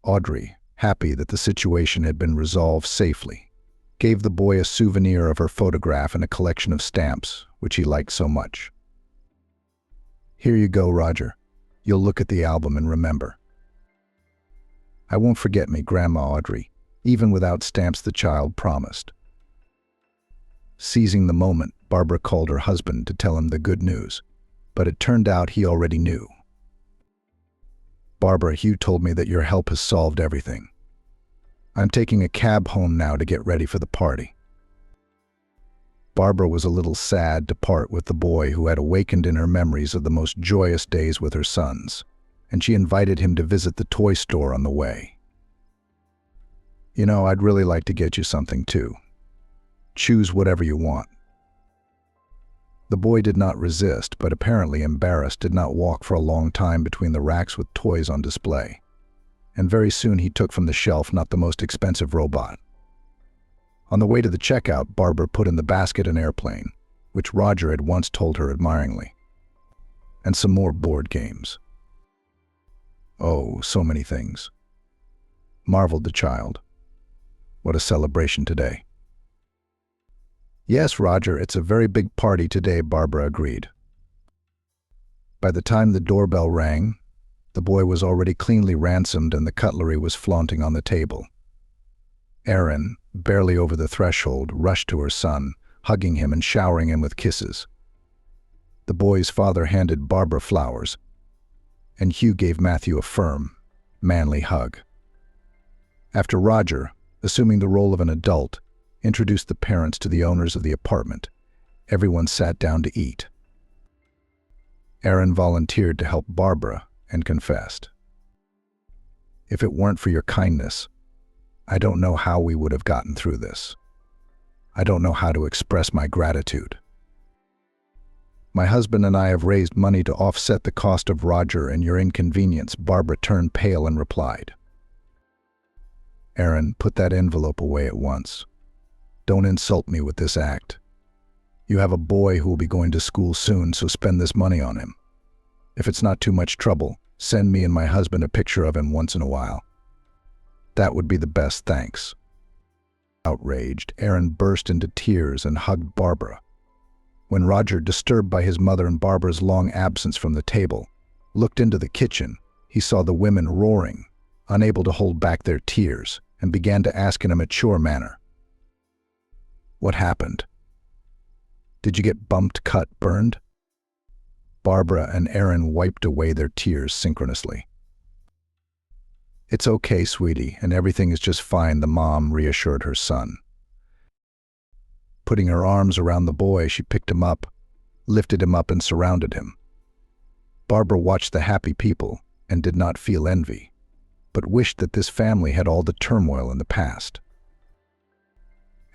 Audrey, happy that the situation had been resolved safely, gave the boy a souvenir of her photograph and a collection of stamps, which he liked so much. "Here you go, Roger. You'll look at the album and remember." "I won't forget me, Grandma Audrey, even without stamps the child promised. Seizing the moment, Barbara called her husband to tell him the good news, but it turned out he already knew. "Barbara, Hugh told me that your help has solved everything. I'm taking a cab home now to get ready for the party." Barbara was a little sad to part with the boy who had awakened in her memories of the most joyous days with her sons, and she invited him to visit the toy store on the way. "You know, I'd really like to get you something too. Choose whatever you want." The boy did not resist, but apparently embarrassed, did not walk for a long time between the racks with toys on display. And very soon he took from the shelf not the most expensive robot. On the way to the checkout, Barbara put in the basket an airplane, which Roger had once told her admiringly, and some more board games. "Oh, so many things," marveled the child. "What a celebration today." "Yes, Roger, it's a very big party today," Barbara agreed. By the time the doorbell rang, the boy was already cleanly ransomed and the cutlery was flaunting on the table. Erin, barely over the threshold, rushed to her son, hugging him and showering him with kisses. The boy's father handed Barbara flowers, and Hugh gave Matthew a firm, manly hug. After Roger, assuming the role of an adult, introduced the parents to the owners of the apartment, everyone sat down to eat. Erin volunteered to help Barbara and confessed, "If it weren't for your kindness, I don't know how we would have gotten through this. I don't know how to express my gratitude. My husband and I have raised money to offset the cost of Roger and your inconvenience." Barbara turned pale and replied, "Erin, put that envelope away at once. Don't insult me with this act. You have a boy who will be going to school soon, so spend this money on him. If it's not too much trouble, send me and my husband a picture of him once in a while. That would be the best, thanks." Outraged, Erin burst into tears and hugged Barbara. When Roger, disturbed by his mother and Barbara's long absence from the table, looked into the kitchen, he saw the women roaring, unable to hold back their tears, and began to ask in a mature manner, "What happened? Did you get bumped, cut, burned?" Barbara and Erin wiped away their tears synchronously. "It's okay, sweetie, and everything is just fine," the mom reassured her son. Putting her arms around the boy, she picked him up, lifted him up, and surrounded him. Barbara watched the happy people and did not feel envy, but wished that this family had all the turmoil in the past.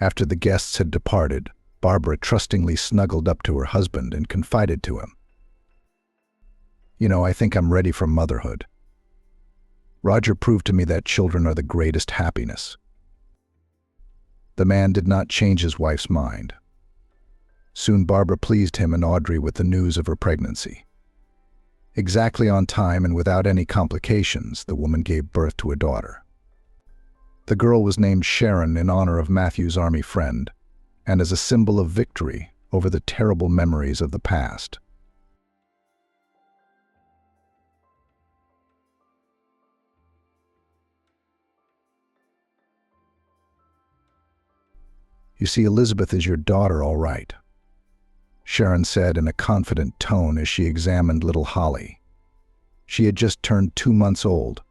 After the guests had departed, Barbara trustingly snuggled up to her husband and confided to him, "You know, I think I'm ready for motherhood. Roger proved to me that children are the greatest happiness." The man did not change his wife's mind. Soon Barbara pleased him and Audrey with the news of her pregnancy. Exactly on time and without any complications, the woman gave birth to a daughter. The girl was named Sharon in honor of Matthew's army friend, and as a symbol of victory over the terrible memories of the past. "You see, Elizabeth is your daughter, all right," Sharon said in a confident tone as she examined little Holly. She had just turned 2 months old,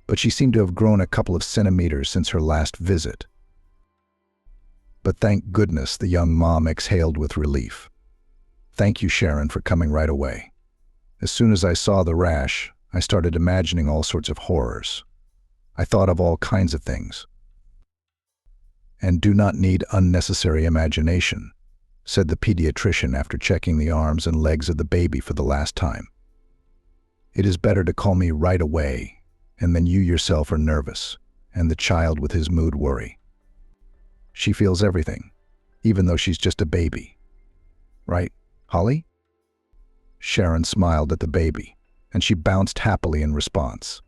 but she seemed to have grown a couple of centimeters since her last visit. But thank goodness, the young mom exhaled with relief. "Thank you, Sharon, for coming right away. As soon as I saw the rash, I started imagining all sorts of horrors. I thought of all kinds of things." "And do not need unnecessary imagination," said the pediatrician after checking the arms and legs of the baby for the last time. "It is better to call me right away, and then you yourself are nervous, and the child with his mood worry. She feels everything, even though she's just a baby. Right, Holly?" Sharon smiled at the baby, and she bounced happily in response.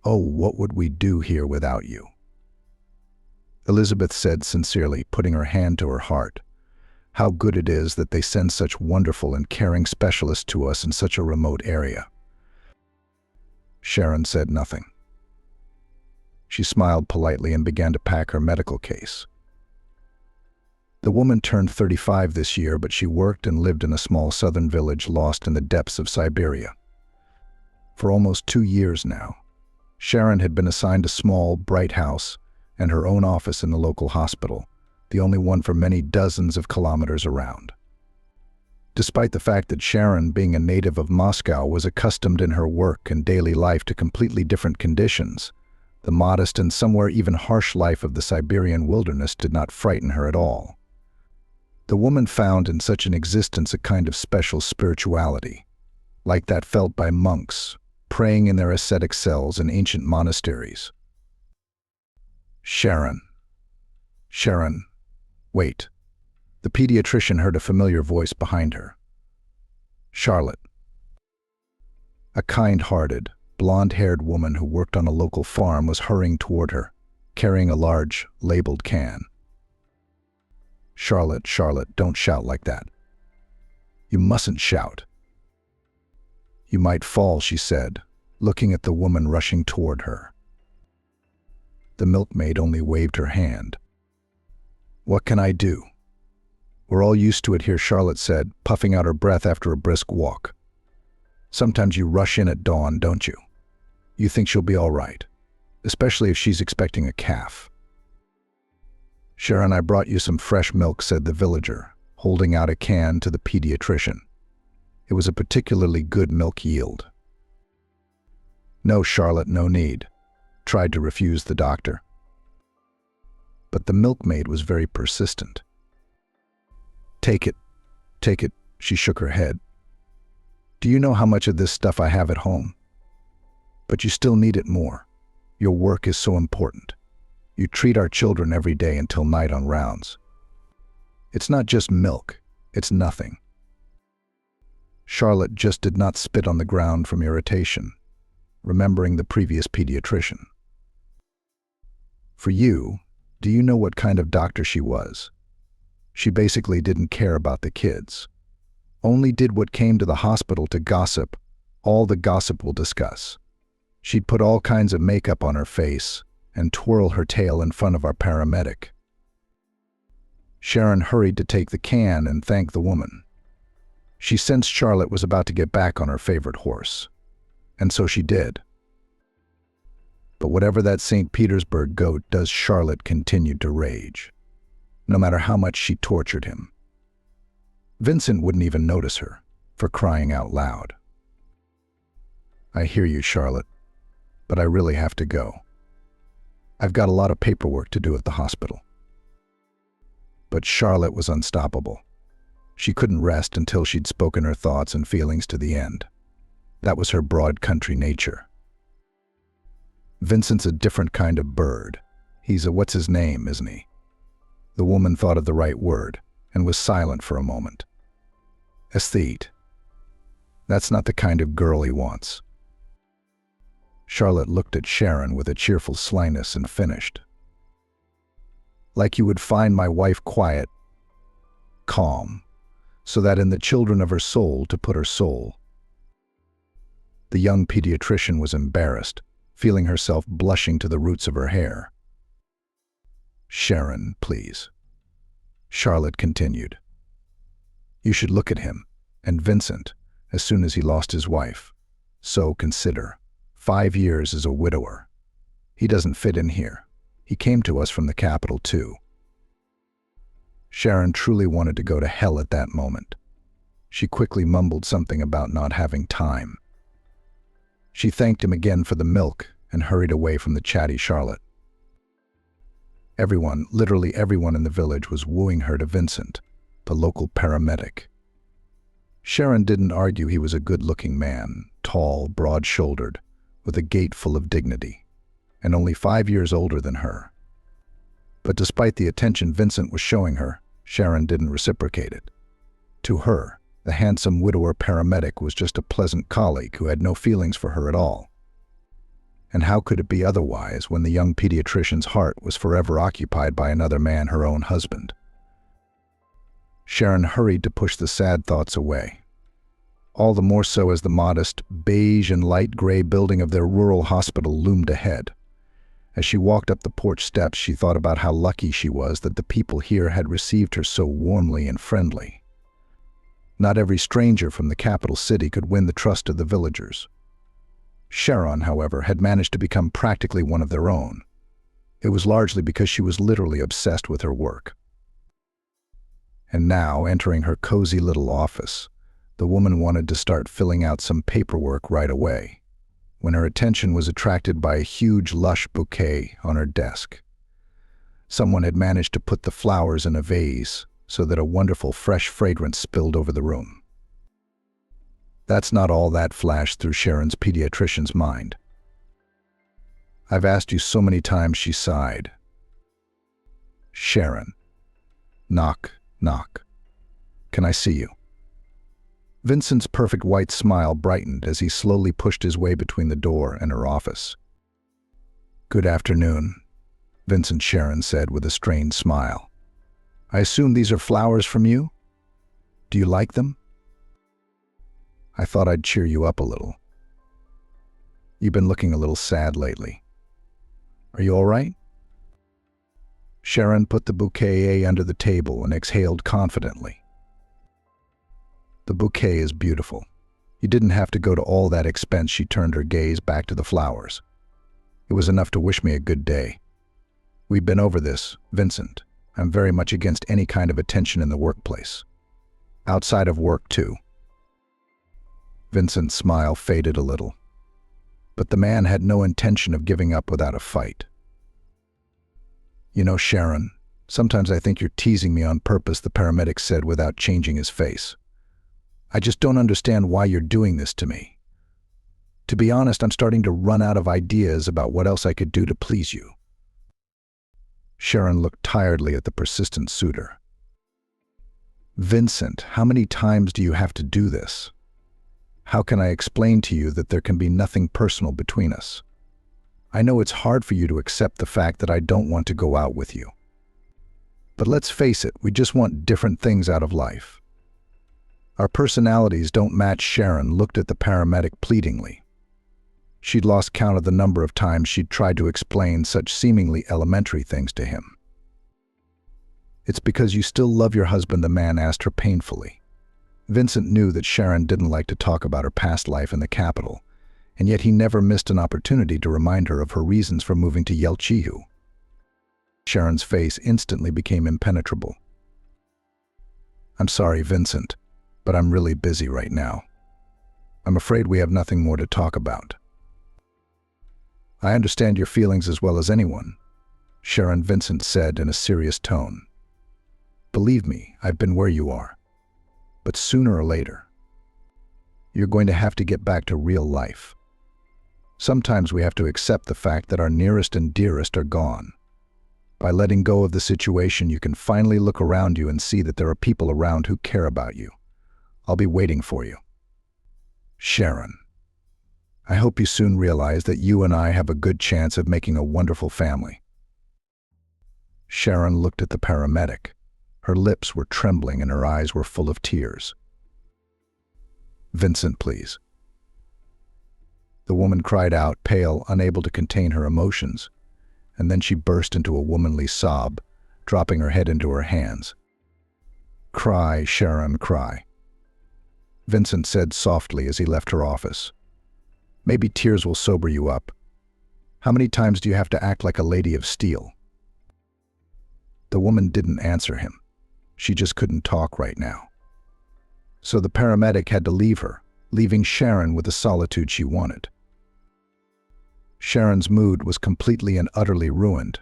"Oh, what would we do here without you?" Elizabeth said sincerely, putting her hand to her heart. "How good it is that they send such wonderful and caring specialists to us in such a remote area." Sharon said nothing. She smiled politely and began to pack her medical case. The woman turned 35 this year, but she worked and lived in a small southern village lost in the depths of Siberia. For almost 2 years now, Sharon had been assigned a small, bright house and her own office in the local hospital, the only one for many dozens of kilometers around. Despite the fact that Sharon, being a native of Moscow, was accustomed in her work and daily life to completely different conditions, the modest and somewhere even harsh life of the Siberian wilderness did not frighten her at all. The woman found in such an existence a kind of special spirituality, like that felt by monks, praying in their ascetic cells in ancient monasteries. Sharon. Wait. The pediatrician heard a familiar voice behind her. Charlotte. A kind-hearted, blonde-haired woman who worked on a local farm was hurrying toward her, carrying a large, labeled can. Charlotte, don't shout like that. You mustn't shout. You might fall, she said, looking at the woman rushing toward her. The milkmaid only waved her hand. What can I do? We're all used to it here, Charlotte said, puffing out her breath after a brisk walk. Sometimes you rush in at dawn, don't you? You think she'll be all right, especially if she's expecting a calf. Sharon, I brought you some fresh milk, said the villager, holding out a can to the pediatrician. It was a particularly good milk yield. No, Charlotte, no need, tried to refuse the doctor. But the milkmaid was very persistent. Take it, she shook her head. Do you know how much of this stuff I have at home? But you still need it more. Your work is so important. You treat our children every day until night on rounds. It's not just milk, it's nothing. Charlotte just did not spit on the ground from irritation, remembering the previous pediatrician. For you, do you know what kind of doctor she was? She basically didn't care about the kids. Only did what came to the hospital to gossip, all the gossip we'll discuss. She'd put all kinds of makeup on her face and twirl her tail in front of our paramedic. Sharon hurried to take the can and thank the woman. She sensed Charlotte was about to get back on her favorite horse, and so she did. But whatever that St. Petersburg goat does, Charlotte continued to rage, no matter how much she tortured him. Vincent wouldn't even notice her, for crying out loud. I hear you, Charlotte, but I really have to go. I've got a lot of paperwork to do at the hospital. But Charlotte was unstoppable. She couldn't rest until she'd spoken her thoughts and feelings to the end. That was her broad country nature. Vincent's a different kind of bird. He's a what's-his-name, isn't he? The woman thought of the right word and was silent for a moment. Aesthete. That's not the kind of girl he wants. Charlotte looked at Sharon with a cheerful slyness and finished. Like you would find my wife quiet, calm, so that in the children of her soul to put her soul. The young pediatrician was embarrassed, feeling herself blushing to the roots of her hair. Sharon, please. Charlotte continued. You should look at him, and Vincent, as soon as he lost his wife. So consider, 5 years as a widower. He doesn't fit in here. He came to us from the capital too. Sharon truly wanted to go to hell at that moment. She quickly mumbled something about not having time. She thanked him again for the milk and hurried away from the chatty Charlotte. Everyone, literally everyone in the village was wooing her to Vincent, the local paramedic. Sharon didn't argue he was a good-looking man, tall, broad-shouldered, with a gait full of dignity, and only 5 years older than her. But despite the attention Vincent was showing her, Sharon didn't reciprocate it. To her, the handsome widower paramedic was just a pleasant colleague who had no feelings for her at all. And how could it be otherwise when the young pediatrician's heart was forever occupied by another man, her own husband? Sharon hurried to push the sad thoughts away. All the more so as the modest, beige and light gray building of their rural hospital loomed ahead, As she walked up the porch steps, she thought about how lucky she was that the people here had received her so warmly and friendly. Not every stranger from the capital city could win the trust of the villagers. Sharon, however, had managed to become practically one of their own. It was largely because she was literally obsessed with her work. And now, entering her cozy little office, the woman wanted to start filling out some paperwork right away, when her attention was attracted by a huge, lush bouquet on her desk. Someone had managed to put the flowers in a vase so that a wonderful, fresh fragrance spilled over the room. That's not all that flashed through Sharon's pediatrician's mind. "I've asked you so many times," she sighed. "Sharon." Knock, knock. "Can I see you?" Vincent's perfect white smile brightened as he slowly pushed his way between the door and her office. "Good afternoon," Vincent, Sharon said with a strained smile. "I assume these are flowers from you? Do you like them? I thought I'd cheer you up a little. You've been looking a little sad lately. Are you all right?" Sharon put the bouquet under the table and exhaled confidently. "The bouquet is beautiful. You didn't have to go to all that expense." She turned her gaze back to the flowers. "It was enough to wish me a good day. We've been over this, Vincent. I'm very much against any kind of attention in the workplace. Outside of work, too." Vincent's smile faded a little, but the man had no intention of giving up without a fight. "You know, Sharon, sometimes I think you're teasing me on purpose," the paramedic said without changing his face. "I just don't understand why you're doing this to me. To be honest, I'm starting to run out of ideas about what else I could do to please you." Sharon looked tiredly at the persistent suitor. "Vincent, how many times do you have to do this? How can I explain to you that there can be nothing personal between us? I know it's hard for you to accept the fact that I don't want to go out with you. But let's face it, we just want different things out of life. Our personalities don't match." Sharon looked at the paramedic pleadingly. She'd lost count of the number of times she'd tried to explain such seemingly elementary things to him. "It's because you still love your husband," the man asked her painfully. Vincent knew that Sharon didn't like to talk about her past life in the capital, and yet he never missed an opportunity to remind her of her reasons for moving to Yelchihu. Sharon's face instantly became impenetrable. "I'm sorry, Vincent, but I'm really busy right now. I'm afraid we have nothing more to talk about." "I understand your feelings as well as anyone," Sharon, Vincent said in a serious tone. "Believe me, I've been where you are. But sooner or later, you're going to have to get back to real life. Sometimes we have to accept the fact that our nearest and dearest are gone. By letting go of the situation, you can finally look around you and see that there are people around who care about you. I'll be waiting for you. Sharon, I hope you soon realize that you and I have a good chance of making a wonderful family." Sharon looked at the paramedic. Her lips were trembling and her eyes were full of tears. "Vincent, please." The woman cried out, pale, unable to contain her emotions, and then she burst into a womanly sob, dropping her head into her hands. "Cry, Sharon, cry," Vincent said softly as he left her office. "Maybe tears will sober you up. How many times do you have to act like a lady of steel?" The woman didn't answer him. She just couldn't talk right now. So the paramedic had to leave her, leaving Sharon with the solitude she wanted. Sharon's mood was completely and utterly ruined.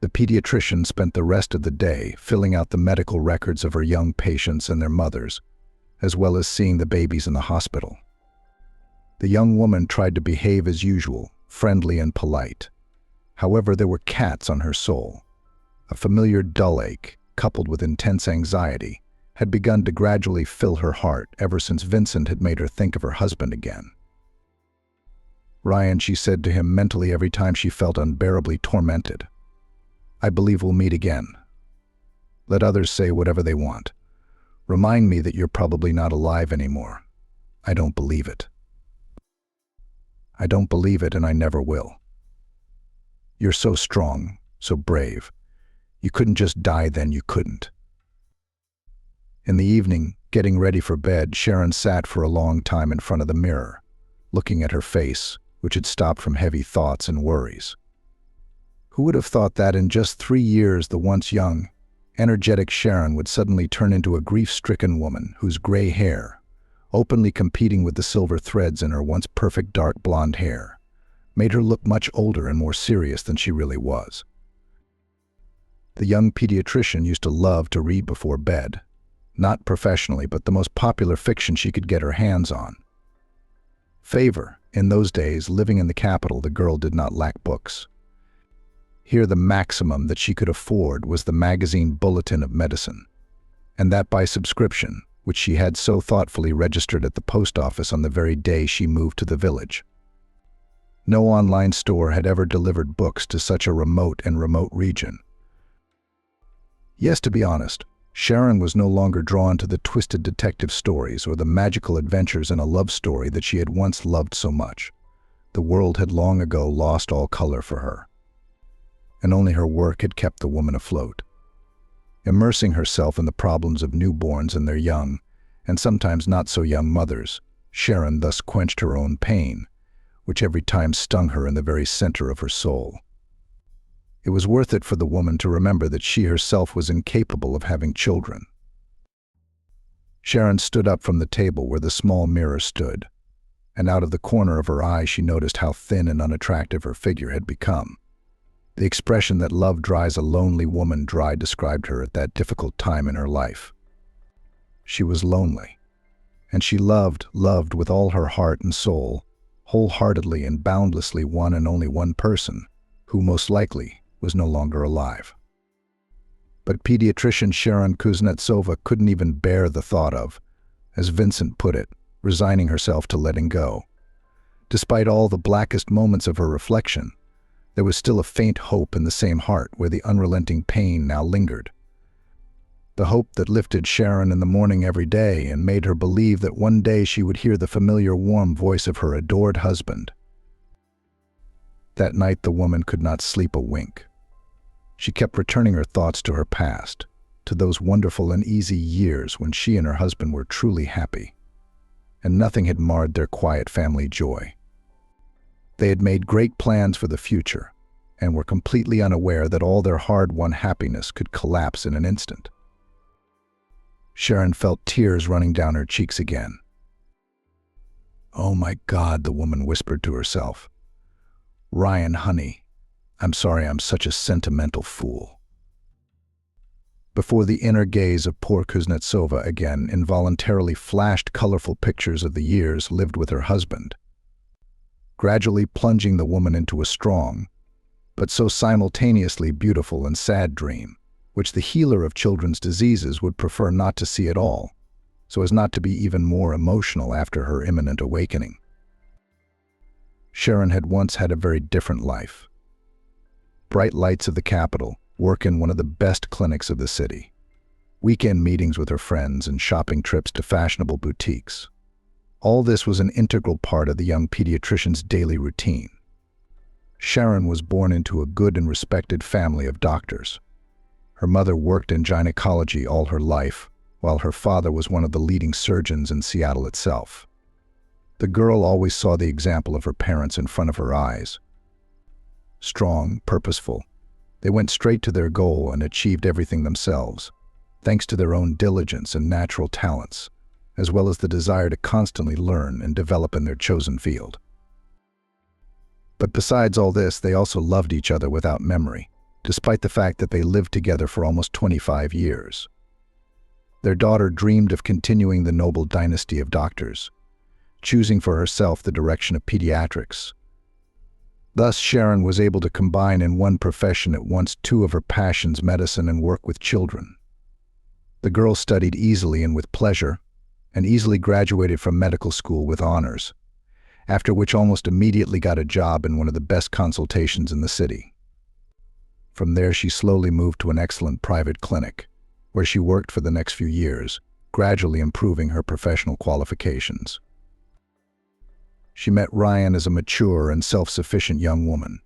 The pediatrician spent the rest of the day filling out the medical records of her young patients and their mothers, as well as seeing the babies in the hospital. The young woman tried to behave as usual, friendly and polite. However, there were cats on her soul. A familiar dull ache, coupled with intense anxiety, had begun to gradually fill her heart ever since Vincent had made her think of her husband again. "Ryan," she said to him mentally every time she felt unbearably tormented, "I believe we'll meet again. Let others say whatever they want. Remind me that you're probably not alive anymore. I don't believe it. I don't believe it, and I never will." You're so strong, so brave. You couldn't just die then, you couldn't." In the evening, getting ready for bed, Sharon sat for a long time in front of the mirror, looking at her face, which had stopped from heavy thoughts and worries. Who would have thought that in just 3 years the once young, energetic Sharon would suddenly turn into a grief-stricken woman whose gray hair, openly competing with the silver threads in her once perfect dark blonde hair, made her look much older and more serious than she really was. The young pediatrician used to love to read before bed, not professionally, but the most popular fiction she could get her hands on. Favor, in those days, living in the capital, the girl did not lack books. Here the maximum that she could afford was the magazine Bulletin of Medicine, and that by subscription, which she had so thoughtfully registered at the post office on the very day she moved to the village. No online store had ever delivered books to such a remote region. Yes, to be honest, Sharon was no longer drawn to the twisted detective stories or the magical adventures in a love story that she had once loved so much. The world had long ago lost all color for her, and only her work had kept the woman afloat. Immersing herself in the problems of newborns and their young, and sometimes not so young mothers, Sharon thus quenched her own pain, which every time stung her in the very center of her soul. It was worth it for the woman to remember that she herself was incapable of having children. Sharon stood up from the table where the small mirror stood, and out of the corner of her eye she noticed how thin and unattractive her figure had become. The expression that love dries a lonely woman dry described her at that difficult time in her life. She was lonely, and she loved with all her heart and soul, wholeheartedly and boundlessly, one and only one person, who most likely was no longer alive. But pediatrician Sharon Kuznetsova couldn't even bear the thought of, as Vincent put it, resigning herself to letting go. Despite all the blackest moments of her reflection, there was still a faint hope in the same heart where the unrelenting pain now lingered. The hope that lifted Sharon in the morning every day and made her believe that one day she would hear the familiar warm voice of her adored husband. That night the woman could not sleep a wink. She kept returning her thoughts to her past, to those wonderful and easy years when she and her husband were truly happy, and nothing had marred their quiet family joy. They had made great plans for the future, and were completely unaware that all their hard-won happiness could collapse in an instant. Sharon felt tears running down her cheeks again. "Oh my God," the woman whispered to herself. "Ryan, honey, I'm sorry I'm such a sentimental fool." Before the inner gaze of poor Kuznetsova again involuntarily flashed colorful pictures of the years lived with her husband, gradually plunging the woman into a strong, but so simultaneously beautiful and sad dream, which the healer of children's diseases would prefer not to see at all, so as not to be even more emotional after her imminent awakening. Sharon had once had a very different life. Bright lights of the capital, work in one of the best clinics of the city, weekend meetings with her friends, and shopping trips to fashionable boutiques. All this was an integral part of the young pediatrician's daily routine. Sharon was born into a good and respected family of doctors. Her mother worked in gynecology all her life, while her father was one of the leading surgeons in Seattle itself. The girl always saw the example of her parents in front of her eyes. Strong, purposeful, they went straight to their goal and achieved everything themselves, thanks to their own diligence and natural talents, as well as the desire to constantly learn and develop in their chosen field. But besides all this, they also loved each other without memory, despite the fact that they lived together for almost 25 years. Their daughter dreamed of continuing the noble dynasty of doctors, choosing for herself the direction of pediatrics. Thus, Sharon was able to combine in one profession at once two of her passions, medicine and work with children. The girl studied easily and with pleasure, and easily graduated from medical school with honors, after which almost immediately got a job in one of the best consultations in the city. From there she slowly moved to an excellent private clinic, where she worked for the next few years, gradually improving her professional qualifications. She met Ryan as a mature and self-sufficient young woman.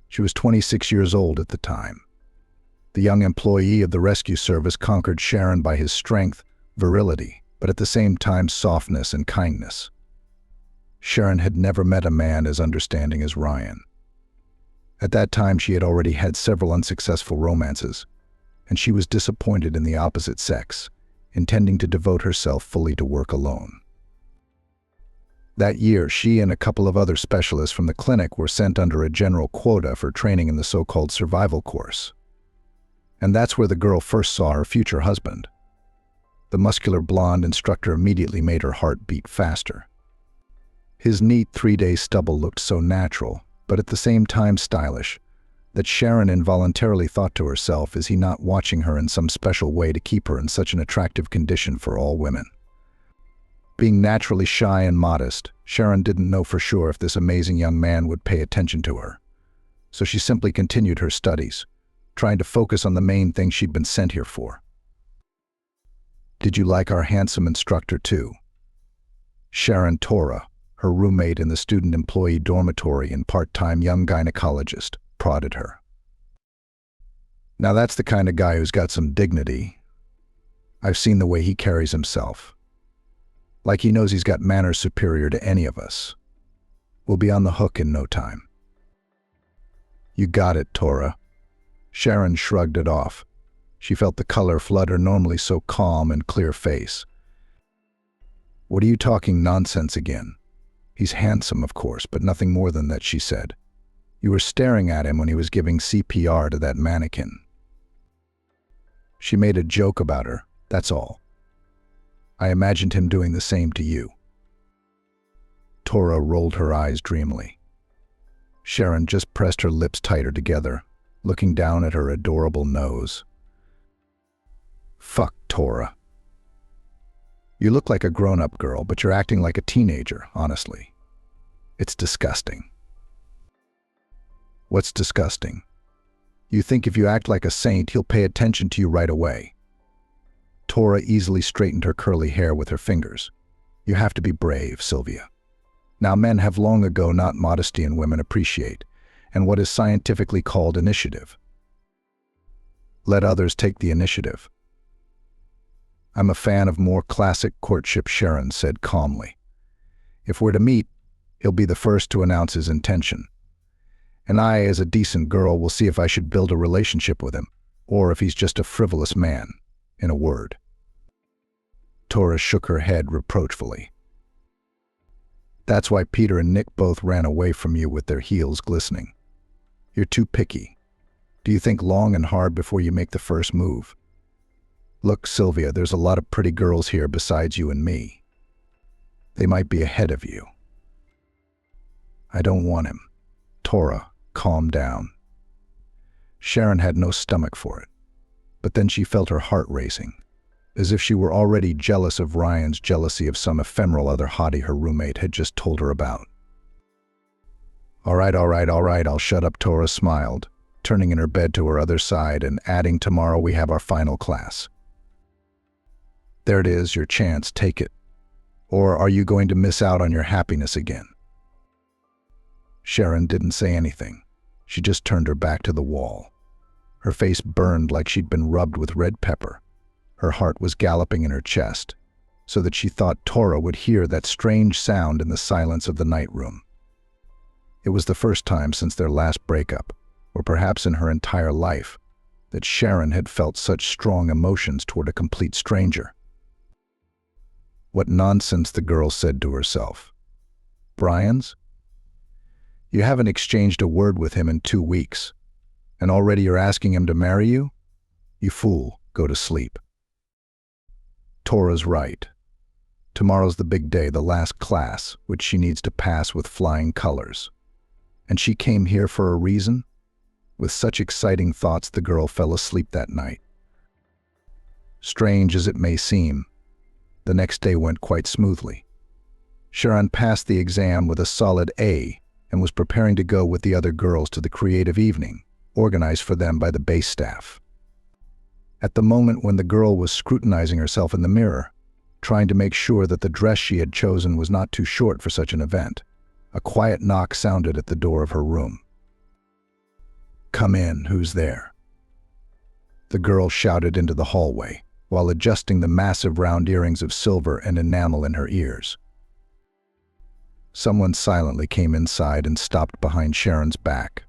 She was 26 years old at the time. The young employee of the rescue service conquered Sharon by his strength, virility, but at the same time softness and kindness. Sharon had never met a man as understanding as Ryan. At that time, she had already had several unsuccessful romances, and she was disappointed in the opposite sex, intending to devote herself fully to work alone. That year, she and a couple of other specialists from the clinic were sent under a general quota for training in the so-called survival course. And that's where the girl first saw her future husband. The muscular blonde instructor immediately made her heart beat faster. His neat 3-day stubble looked so natural, but at the same time stylish, that Sharon involuntarily thought to herself, is he not watching her in some special way to keep her in such an attractive condition for all women? Being naturally shy and modest, Sharon didn't know for sure if this amazing young man would pay attention to her. So she simply continued her studies, trying to focus on the main thing she'd been sent here for. "Did you like our handsome instructor too?" Sharon Tora, her roommate in the student employee dormitory and part-time young gynecologist, prodded her. "Now that's the kind of guy who's got some dignity. I've seen the way he carries himself. Like he knows he's got manners superior to any of us. We'll be on the hook in no time." "You got it, Tora." Sharon shrugged it off. She felt the color flood her normally so calm and clear face. "What are you talking nonsense again? He's handsome, of course, but nothing more than that," she said. "You were staring at him when he was giving CPR to that mannequin." She made a joke about her, that's all. "I imagined him doing the same to you." Tora rolled her eyes dreamily. Sharon just pressed her lips tighter together, looking down at her adorable nose. "Fuck, Tora. You look like a grown-up girl, but you're acting like a teenager, honestly. It's disgusting." "What's disgusting? You think if you act like a saint, he'll pay attention to you right away." Tora easily straightened her curly hair with her fingers. "You have to be brave, Sylvia. Now, men have long ago not modesty in women appreciate, and what is scientifically called initiative. Let others take the initiative." "I'm a fan of more classic courtship," Sharon said calmly. "If we're to meet, he'll be the first to announce his intention. And I, as a decent girl, will see if I should build a relationship with him, or if he's just a frivolous man, in a word." Tora shook her head reproachfully. "That's why Peter and Nick both ran away from you with their heels glistening. You're too picky. Do you think long and hard before you make the first move? Look, Sylvia, there's a lot of pretty girls here besides you and me. They might be ahead of you." "I don't want him." "Tora, calm down." Sharon had no stomach for it, but then she felt her heart racing, as if she were already jealous of Ryan's jealousy of some ephemeral other hottie her roommate had just told her about. All right, I'll shut up," Tora smiled, turning in her bed to her other side and adding, "Tomorrow we have our final class. There it is, your chance, take it. Or are you going to miss out on your happiness again?" Sharon didn't say anything. She just turned her back to the wall. Her face burned like she'd been rubbed with red pepper. Her heart was galloping in her chest, so that she thought Tora would hear that strange sound in the silence of the night room. It was the first time since their last breakup, or perhaps in her entire life, that Sharon had felt such strong emotions toward a complete stranger. What nonsense, the girl said to herself. Brian's? You haven't exchanged a word with him in 2 weeks, and already you're asking him to marry you? You fool, go to sleep. Tora's right. Tomorrow's the big day, the last class, which she needs to pass with flying colors. And she came here for a reason? With such exciting thoughts, the girl fell asleep that night. Strange as it may seem, the next day went quite smoothly. Sharon passed the exam with a solid A and was preparing to go with the other girls to the creative evening, organized for them by the base staff. At the moment when the girl was scrutinizing herself in the mirror, trying to make sure that the dress she had chosen was not too short for such an event, a quiet knock sounded at the door of her room. "Come in, who's there?" The girl shouted into the hallway, while adjusting the massive round earrings of silver and enamel in her ears. Someone silently came inside and stopped behind Sharon's back.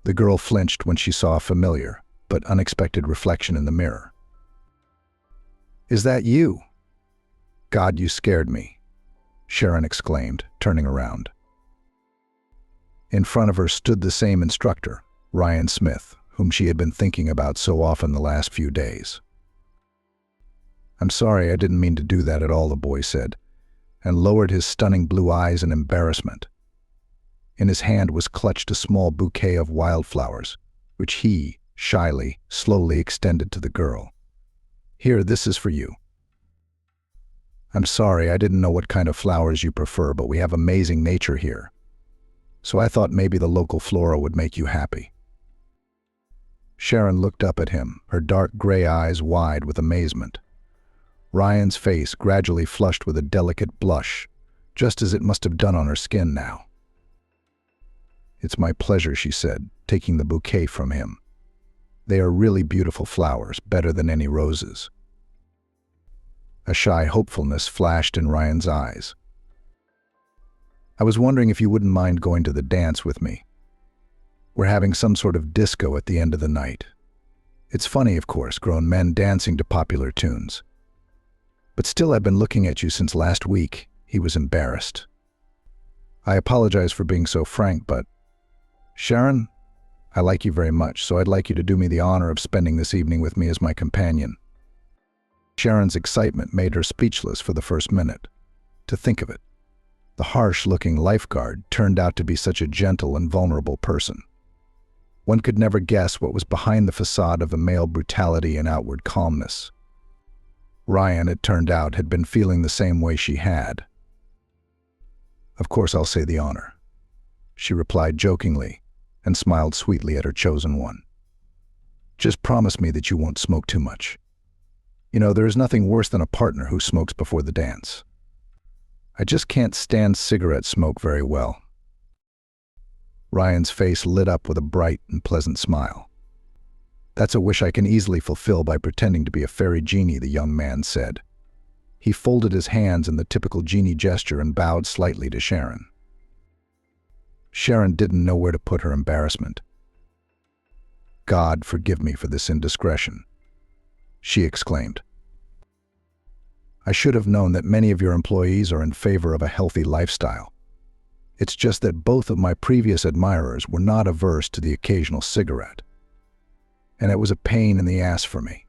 The girl flinched when she saw a familiar, but unexpected reflection in the mirror. "Is that you?" "God, you scared me," Sharon exclaimed, turning around. In front of her stood the same instructor, Ryan Smith, whom she had been thinking about so often the last few days. "I'm sorry, I didn't mean to do that at all," the boy said, and lowered his stunning blue eyes in embarrassment. In his hand was clutched a small bouquet of wildflowers, which he, shyly, slowly extended to the girl. "Here, this is for you." "I'm sorry, I didn't know what kind of flowers you prefer, but we have amazing nature here. So I thought maybe the local flora would make you happy." Sharon looked up at him, her dark gray eyes wide with amazement. Ryan's face gradually flushed with a delicate blush, just as it must have done on her skin now. "It's my pleasure," she said, taking the bouquet from him. "They are really beautiful flowers, better than any roses." A shy hopefulness flashed in Ryan's eyes. "I was wondering if you wouldn't mind going to the dance with me. We're having some sort of disco at the end of the night. It's funny, of course, grown men dancing to popular tunes. But still, I've been looking at you since last week." He was embarrassed. "I apologize for being so frank, but Sharon, I like you very much, so I'd like you to do me the honor of spending this evening with me as my companion." Sharon's excitement made her speechless for the first minute. To think of it, the harsh-looking lifeguard turned out to be such a gentle and vulnerable person. One could never guess what was behind the facade of a male brutality and outward calmness. Ryan, it turned out, had been feeling the same way she had. "Of course I'll say the honor," she replied jokingly, and smiled sweetly at her chosen one. "Just promise me that you won't smoke too much. You know, there is nothing worse than a partner who smokes before the dance. I just can't stand cigarette smoke very well." Ryan's face lit up with a bright and pleasant smile. "That's a wish I can easily fulfill by pretending to be a fairy genie," the young man said. He folded his hands in the typical genie gesture and bowed slightly to Sharon. Sharon didn't know where to put her embarrassment. "God, forgive me for this indiscretion," she exclaimed. "I should have known that many of your employees are in favor of a healthy lifestyle. It's just that both of my previous admirers were not averse to the occasional cigarette. And it was a pain in the ass for me."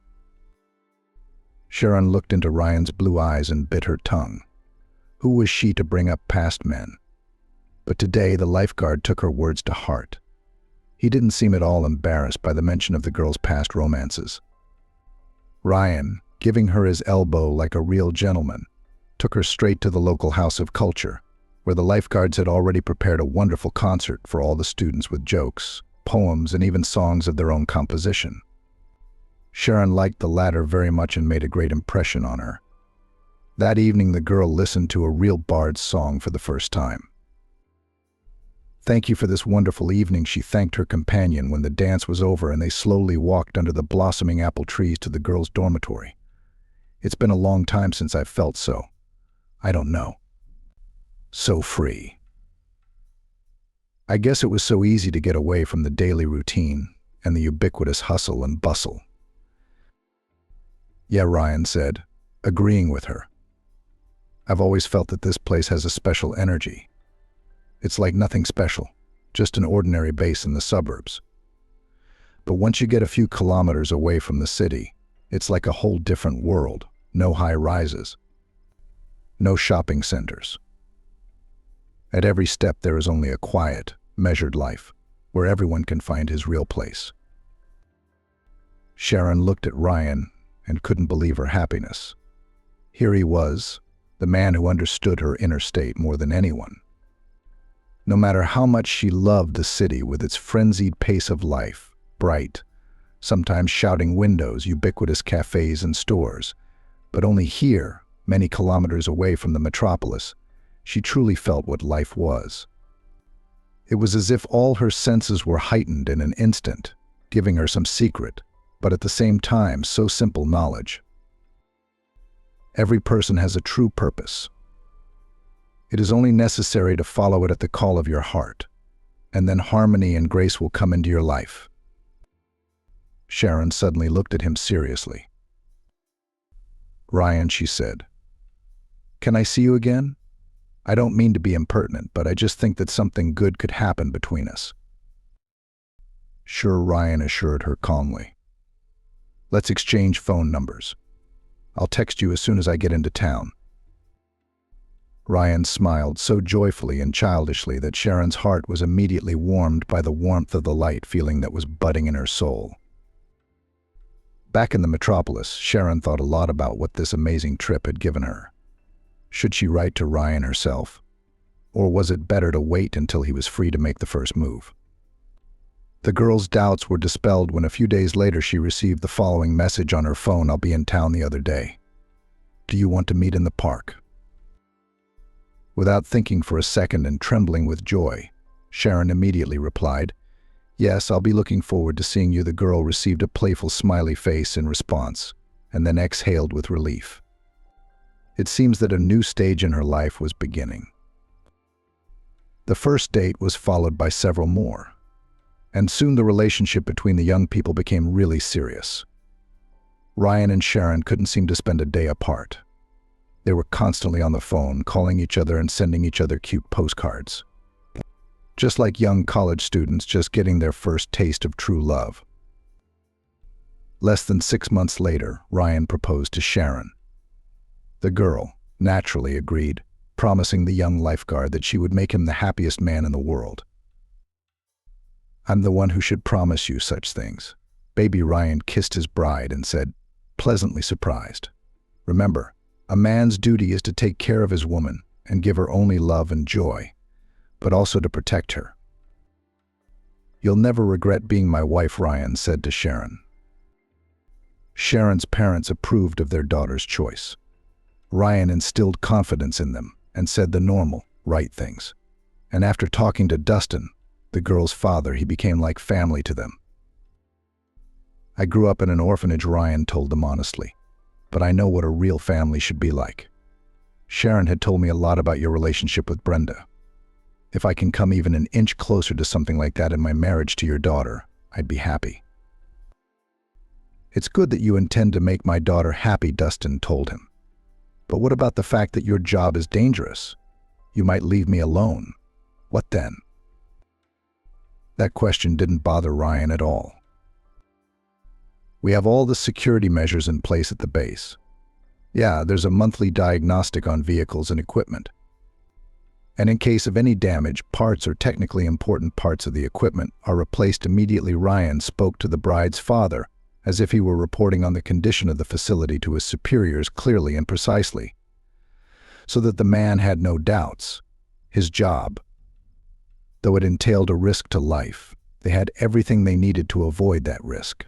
Sharon looked into Ryan's blue eyes and bit her tongue. Who was she to bring up past men? But today the lifeguard took her words to heart. He didn't seem at all embarrassed by the mention of the girl's past romances. Ryan, giving her his elbow like a real gentleman, took her straight to the local house of culture, where the lifeguards had already prepared a wonderful concert for all the students with jokes, poems, and even songs of their own composition. Sharon liked the latter very much and made a great impression on her. That evening the girl listened to a real bard's song for the first time. "Thank you for this wonderful evening," she thanked her companion when the dance was over and they slowly walked under the blossoming apple trees to the girls' dormitory. "It's been a long time since I've felt so, I don't know, so free. I guess it was so easy to get away from the daily routine and the ubiquitous hustle and bustle." "Yeah," Ryan said, agreeing with her. "I've always felt that this place has a special energy. It's like nothing special, just an ordinary base in the suburbs. But once you get a few kilometers away from the city, it's like a whole different world. No high-rises, no shopping centers. At every step there is only a quiet, measured life, where everyone can find his real place." Sharon looked at Ryan and couldn't believe her happiness. Here he was, the man who understood her inner state more than anyone. No matter how much she loved the city with its frenzied pace of life, bright, sometimes shouting windows, ubiquitous cafes and stores, but only here, many kilometers away from the metropolis, she truly felt what life was. It was as if all her senses were heightened in an instant, giving her some secret, but at the same time so simple knowledge. Every person has a true purpose. It is only necessary to follow it at the call of your heart, and then harmony and grace will come into your life. Sharon suddenly looked at him seriously. "Ryan," she said, "can I see you again? I don't mean to be impertinent, but I just think that something good could happen between us." "Sure," Ryan assured her calmly. "Let's exchange phone numbers. I'll text you as soon as I get into town." Ryan smiled so joyfully and childishly that Sharon's heart was immediately warmed by the warmth of the light feeling that was budding in her soul. Back in the metropolis, Sharon thought a lot about what this amazing trip had given her. Should she write to Ryan herself? Or was it better to wait until he was free to make the first move? The girl's doubts were dispelled when a few days later she received the following message on her phone: "I'll be in town the other day. Do you want to meet in the park?" Without thinking for a second and trembling with joy, Sharon immediately replied, "Yes, I'll be looking forward to seeing you." The girl received a playful smiley face in response, and then exhaled with relief. It seems that a new stage in her life was beginning. The first date was followed by several more, and soon the relationship between the young people became really serious. Ryan and Sharon couldn't seem to spend a day apart. They were constantly on the phone, calling each other and sending each other cute postcards. Just like young college students just getting their first taste of true love. Less than 6 months later, Ryan proposed to Sharon. The girl naturally agreed, promising the young lifeguard that she would make him the happiest man in the world. "I'm the one who should promise you such things." Baby Ryan kissed his bride and said, pleasantly surprised, "Remember, a man's duty is to take care of his woman and give her only love and joy, but also to protect her." "You'll never regret being my wife," Ryan said to Sharon. Sharon's parents approved of their daughter's choice. Ryan instilled confidence in them and said the normal, right things. And after talking to Dustin, the girl's father, he became like family to them. "I grew up in an orphanage," Ryan told them honestly, "but I know what a real family should be like. Sharon had told me a lot about your relationship with Brenda. If I can come even an inch closer to something like that in my marriage to your daughter, I'd be happy." "It's good that you intend to make my daughter happy," Dustin told him. "But what about the fact that your job is dangerous? You might leave me alone. What then?" That question didn't bother Ryan at all. "We have all the security measures in place at the base. Yeah, there's a monthly diagnostic on vehicles and equipment. And in case of any damage, parts or technically important parts of the equipment are replaced immediately." Ryan spoke to the bride's father as if he were reporting on the condition of the facility to his superiors clearly and precisely, so that the man had no doubts. His job, though it entailed a risk to life, they had everything they needed to avoid that risk.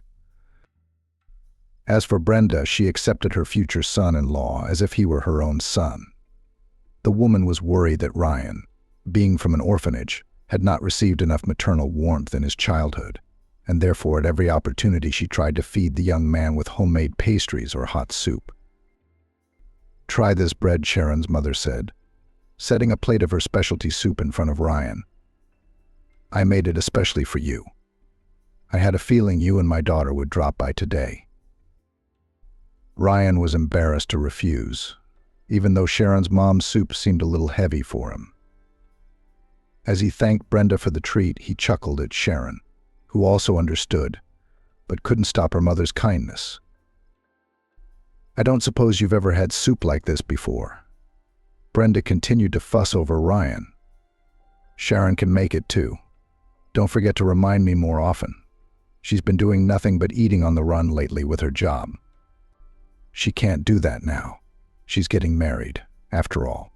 As for Brenda, she accepted her future son-in-law as if he were her own son. The woman was worried that Ryan, being from an orphanage, had not received enough maternal warmth in his childhood, and therefore at every opportunity she tried to feed the young man with homemade pastries or hot soup. "Try this bread," Sharon's mother said, setting a plate of her specialty soup in front of Ryan. "I made it especially for you. I had a feeling you and my daughter would drop by today." Ryan was embarrassed to refuse, even though Sharon's mom's soup seemed a little heavy for him. As he thanked Brenda for the treat, he chuckled at Sharon, who also understood, but couldn't stop her mother's kindness. "I don't suppose you've ever had soup like this before." Brenda continued to fuss over Ryan. "Sharon can make it too. Don't forget to remind me more often. She's been doing nothing but eating on the run lately with her job." "She can't do that now. She's getting married, after all.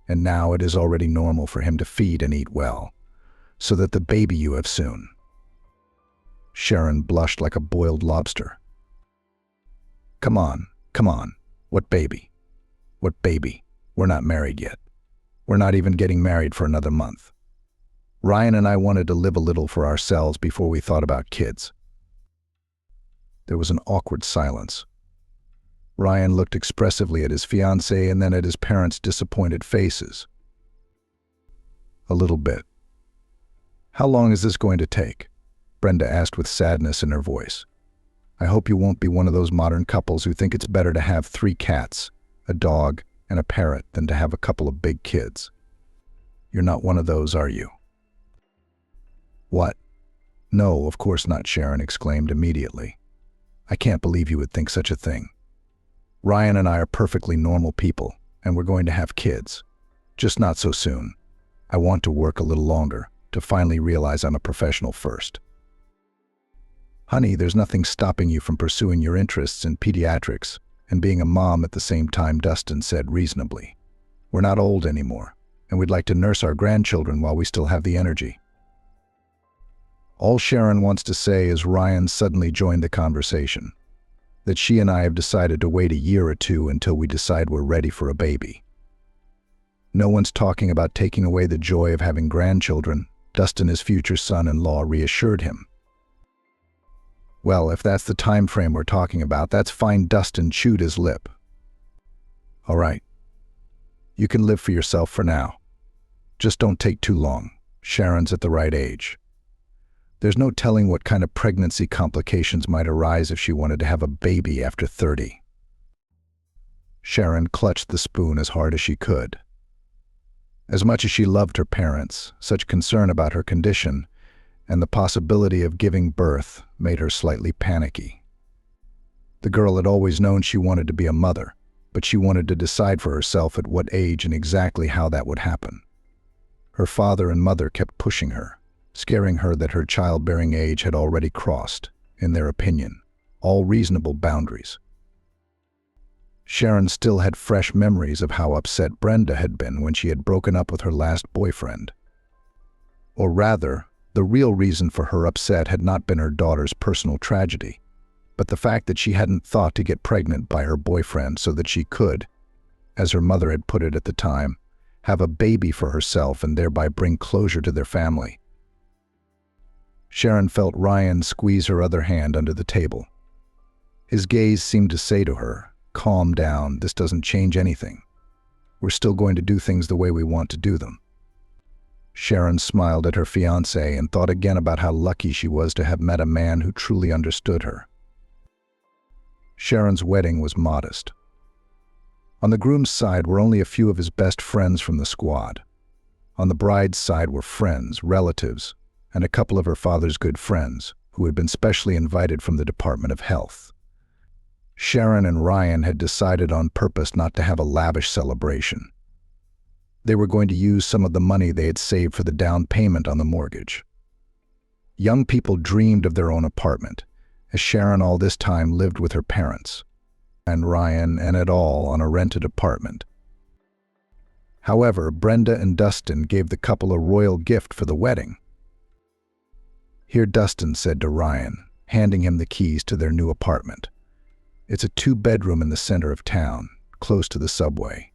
And now it is already normal for him to feed and eat well, so that the baby you have soon." Sharon blushed like a boiled lobster. Come on. What baby? What baby? We're not married yet. We're not even getting married for another month." Ryan and I wanted to live a little for ourselves before we thought about kids. There was an awkward silence. Ryan looked expressively at his fiancée and then at his parents' disappointed faces. A little bit. How long is this going to take? Brenda asked with sadness in her voice. I hope you won't be one of those modern couples who think it's better to have 3 cats, a dog, and a parrot than to have a couple of big kids. You're not one of those, are you? What? No, of course not, Sharon exclaimed immediately. I can't believe you would think such a thing. Ryan and I are perfectly normal people, and we're going to have kids. Just not so soon. I want to work a little longer, to finally realize I'm a professional first. Honey, there's nothing stopping you from pursuing your interests in pediatrics and being a mom at the same time, Dustin said reasonably. We're not old anymore, and we'd like to nurse our grandchildren while we still have the energy. All Sharon wants to say is Ryan suddenly joined the conversation, that she and I have decided to wait a year or 2 until we decide we're ready for a baby. No one's talking about taking away the joy of having grandchildren, Dustin, his future son-in-law, reassured him. Well, if that's the time frame we're talking about, that's fine, Dustin chewed his lip. All right. You can live for yourself for now. Just don't take too long. Sharon's at the right age. There's no telling what kind of pregnancy complications might arise if she wanted to have a baby after 30. Sharon clutched the spoon as hard as she could. As much as she loved her parents, such concern about her condition and the possibility of giving birth made her slightly panicky. The girl had always known she wanted to be a mother, but she wanted to decide for herself at what age and exactly how that would happen. Her father and mother kept pushing her, scaring her that her childbearing age had already crossed, in their opinion, all reasonable boundaries. Sharon still had fresh memories of how upset Brenda had been when she had broken up with her last boyfriend. Or rather, the real reason for her upset had not been her daughter's personal tragedy, but the fact that she hadn't thought to get pregnant by her boyfriend so that she could, as her mother had put it at the time, have a baby for herself and thereby bring closure to their family. Sharon felt Ryan squeeze her other hand under the table. His gaze seemed to say to her, "Calm down, this doesn't change anything. We're still going to do things the way we want to do them." Sharon smiled at her fiancé and thought again about how lucky she was to have met a man who truly understood her. Sharon's wedding was modest. On the groom's side were only a few of his best friends from the squad. On the bride's side were friends, relatives, and a couple of her father's good friends, who had been specially invited from the Department of Health. Sharon and Ryan had decided on purpose not to have a lavish celebration. They were going to use some of the money they had saved for the down payment on the mortgage. Young people dreamed of their own apartment, as Sharon all this time lived with her parents, and Ryan and et al. On a rented apartment. However, Brenda and Dustin gave the couple a royal gift for the wedding. Here, Dustin said to Ryan, handing him the keys to their new apartment. It's a 2-bedroom in the center of town, close to the subway.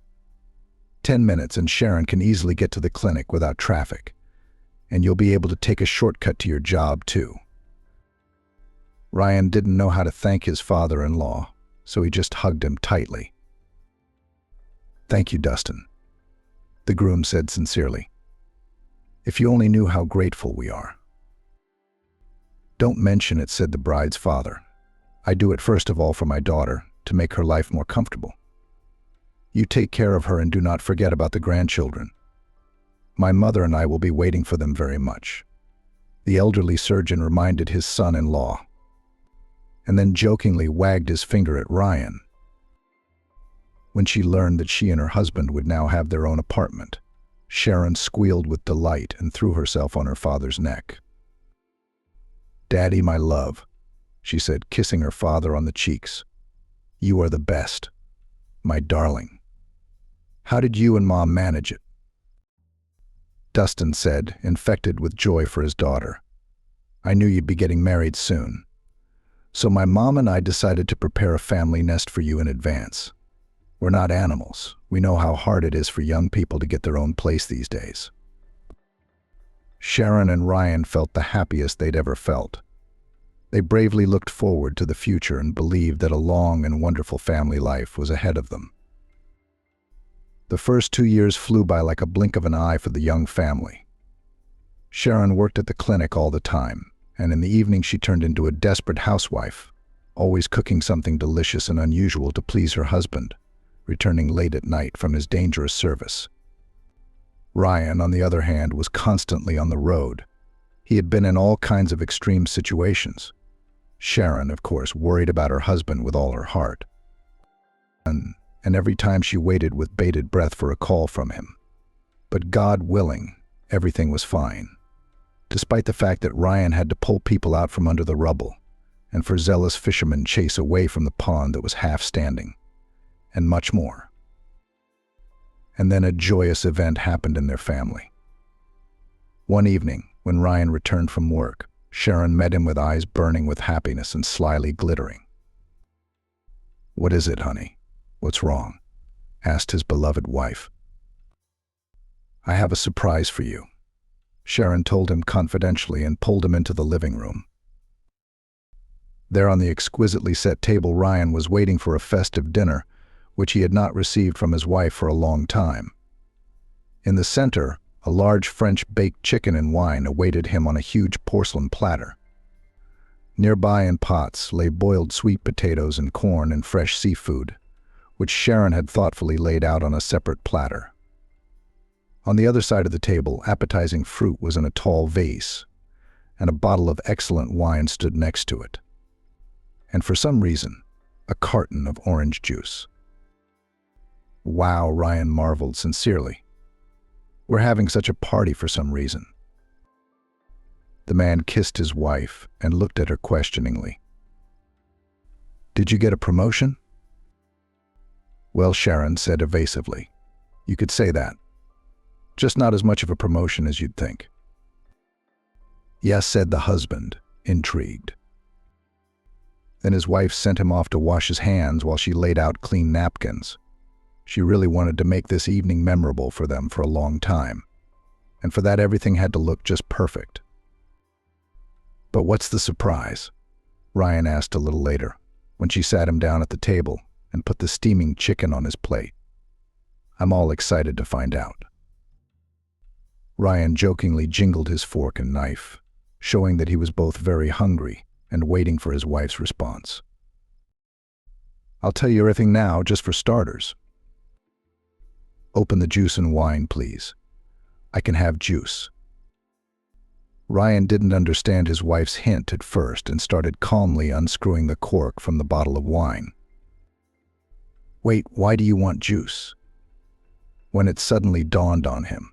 10 minutes and Sharon can easily get to the clinic without traffic, and you'll be able to take a shortcut to your job too. Ryan didn't know how to thank his father-in-law, so he just hugged him tightly. Thank you, Dustin, the groom said sincerely. If you only knew how grateful we are. Don't mention it, said the bride's father. I do it first of all for my daughter, to make her life more comfortable. You take care of her and do not forget about the grandchildren. My mother and I will be waiting for them very much. The elderly surgeon reminded his son-in-law, and then jokingly wagged his finger at Ryan. When she learned that she and her husband would now have their own apartment, Sharon squealed with delight and threw herself on her father's neck. Daddy, my love, she said, kissing her father on the cheeks. You are the best, my darling. How did you and Mom manage it? Dustin said, infected with joy for his daughter. I knew you'd be getting married soon. So my mom and I decided to prepare a family nest for you in advance. We're not animals. We know how hard it is for young people to get their own place these days. Sharon and Ryan felt the happiest they'd ever felt. They bravely looked forward to the future and believed that a long and wonderful family life was ahead of them. The first 2 years flew by like a blink of an eye for the young family. Sharon worked at the clinic all the time, and in the evening she turned into a desperate housewife, always cooking something delicious and unusual to please her husband, returning late at night from his dangerous service. Ryan, on the other hand, was constantly on the road. He had been in all kinds of extreme situations. Sharon, of course, worried about her husband with all her heart. And every time she waited with bated breath for a call from him. But God willing, everything was fine, despite the fact that Ryan had to pull people out from under the rubble, and for zealous fishermen chase away from the pond that was half standing, and much more. And then a joyous event happened in their family. One evening, when Ryan returned from work, Sharon met him with eyes burning with happiness and slyly glittering. "What is it, honey? What's wrong?" asked his beloved wife. "I have a surprise for you," Sharon told him confidentially and pulled him into the living room. There on the exquisitely set table, Ryan was waiting for a festive dinner, which he had not received from his wife for a long time. In the center, a large French baked chicken and wine awaited him on a huge porcelain platter. Nearby in pots lay boiled sweet potatoes and corn and fresh seafood, which Sharon had thoughtfully laid out on a separate platter. On the other side of the table, appetizing fruit was in a tall vase, and a bottle of excellent wine stood next to it. And for some reason, a carton of orange juice. "Wow," Ryan marveled sincerely. "We're having such a party for some reason." The man kissed his wife and looked at her questioningly. "Did you get a promotion?" "Well," Sharon said evasively, "you could say that. Just not as much of a promotion as you'd think." "Yes," said the husband, intrigued. Then his wife sent him off to wash his hands while she laid out clean napkins. She really wanted to make this evening memorable for them for a long time, and for that everything had to look just perfect. "But what's the surprise?" Ryan asked a little later, when she sat him down at the table and put the steaming chicken on his plate. "I'm all excited to find out." Ryan jokingly jingled his fork and knife, showing that he was both very hungry and waiting for his wife's response. "I'll tell you everything now, just for starters." "Open the juice and wine, please. I can have juice." Ryan didn't understand his wife's hint at first and started calmly unscrewing the cork from the bottle of wine. "Wait, why do you want juice?" When it suddenly dawned on him.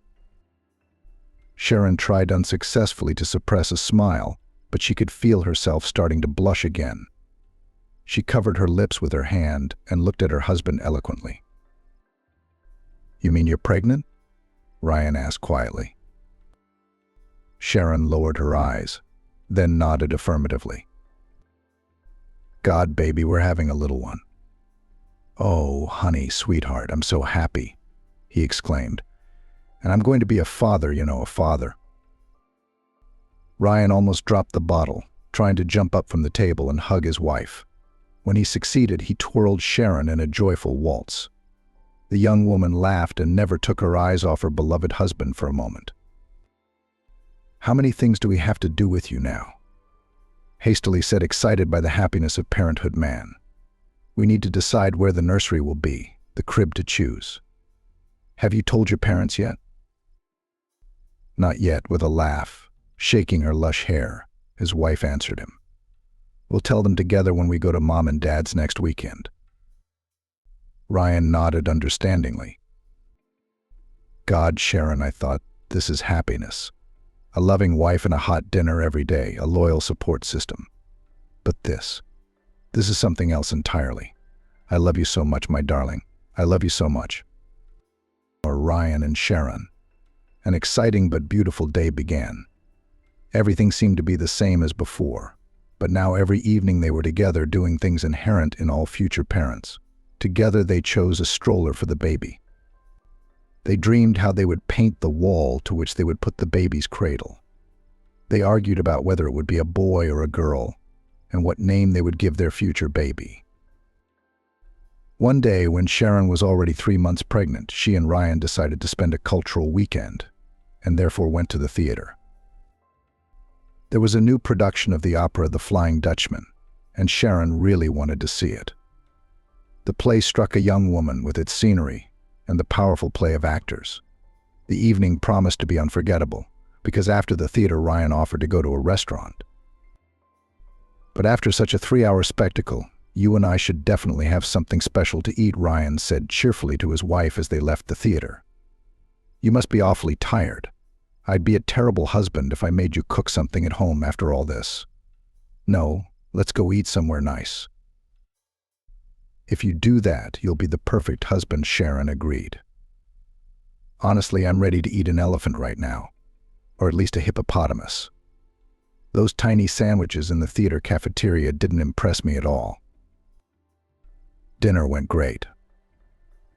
Sharon tried unsuccessfully to suppress a smile, but she could feel herself starting to blush again. She covered her lips with her hand and looked at her husband eloquently. "You mean you're pregnant?" Ryan asked quietly. Sharon lowered her eyes, then nodded affirmatively. "God, baby, we're having a little one." "Oh, honey, sweetheart, I'm so happy," he exclaimed. "And I'm going to be a father, a father." Ryan almost dropped the bottle, trying to jump up from the table and hug his wife. When he succeeded, he twirled Sharon in a joyful waltz. The young woman laughed and never took her eyes off her beloved husband for a moment. "How many things do we have to do with you now?" hastily said, excited by the happiness of parenthood man. "We need to decide where the nursery will be, the crib to choose. Have you told your parents yet?" "Not yet," with a laugh, shaking her lush hair, his wife answered him. "We'll tell them together when we go to Mom and Dad's next weekend." Ryan nodded understandingly. "God, Sharon," I thought, "this is happiness. A loving wife and a hot dinner every day, a loyal support system. But this is something else entirely. I love you so much, my darling. I love you so much." Or Ryan and Sharon. An exciting but beautiful day began. Everything seemed to be the same as before, but now every evening they were together doing things inherent in all future parents. Together they chose a stroller for the baby. They dreamed how they would paint the wall to which they would put the baby's cradle. They argued about whether it would be a boy or a girl, and what name they would give their future baby. One day, when Sharon was already 3 months pregnant, she and Ryan decided to spend a cultural weekend, and therefore went to the theater. There was a new production of the opera The Flying Dutchman, and Sharon really wanted to see it. The play struck a young woman with its scenery and the powerful play of actors. The evening promised to be unforgettable, because after the theater Ryan offered to go to a restaurant. "But after such a 3-hour spectacle, you and I should definitely have something special to eat," Ryan said cheerfully to his wife as they left the theater. "You must be awfully tired. I'd be a terrible husband if I made you cook something at home after all this. No, let's go eat somewhere nice." "If you do that, you'll be the perfect husband," Sharon agreed. "Honestly, I'm ready to eat an elephant right now, or at least a hippopotamus. Those tiny sandwiches in the theater cafeteria didn't impress me at all." Dinner went great.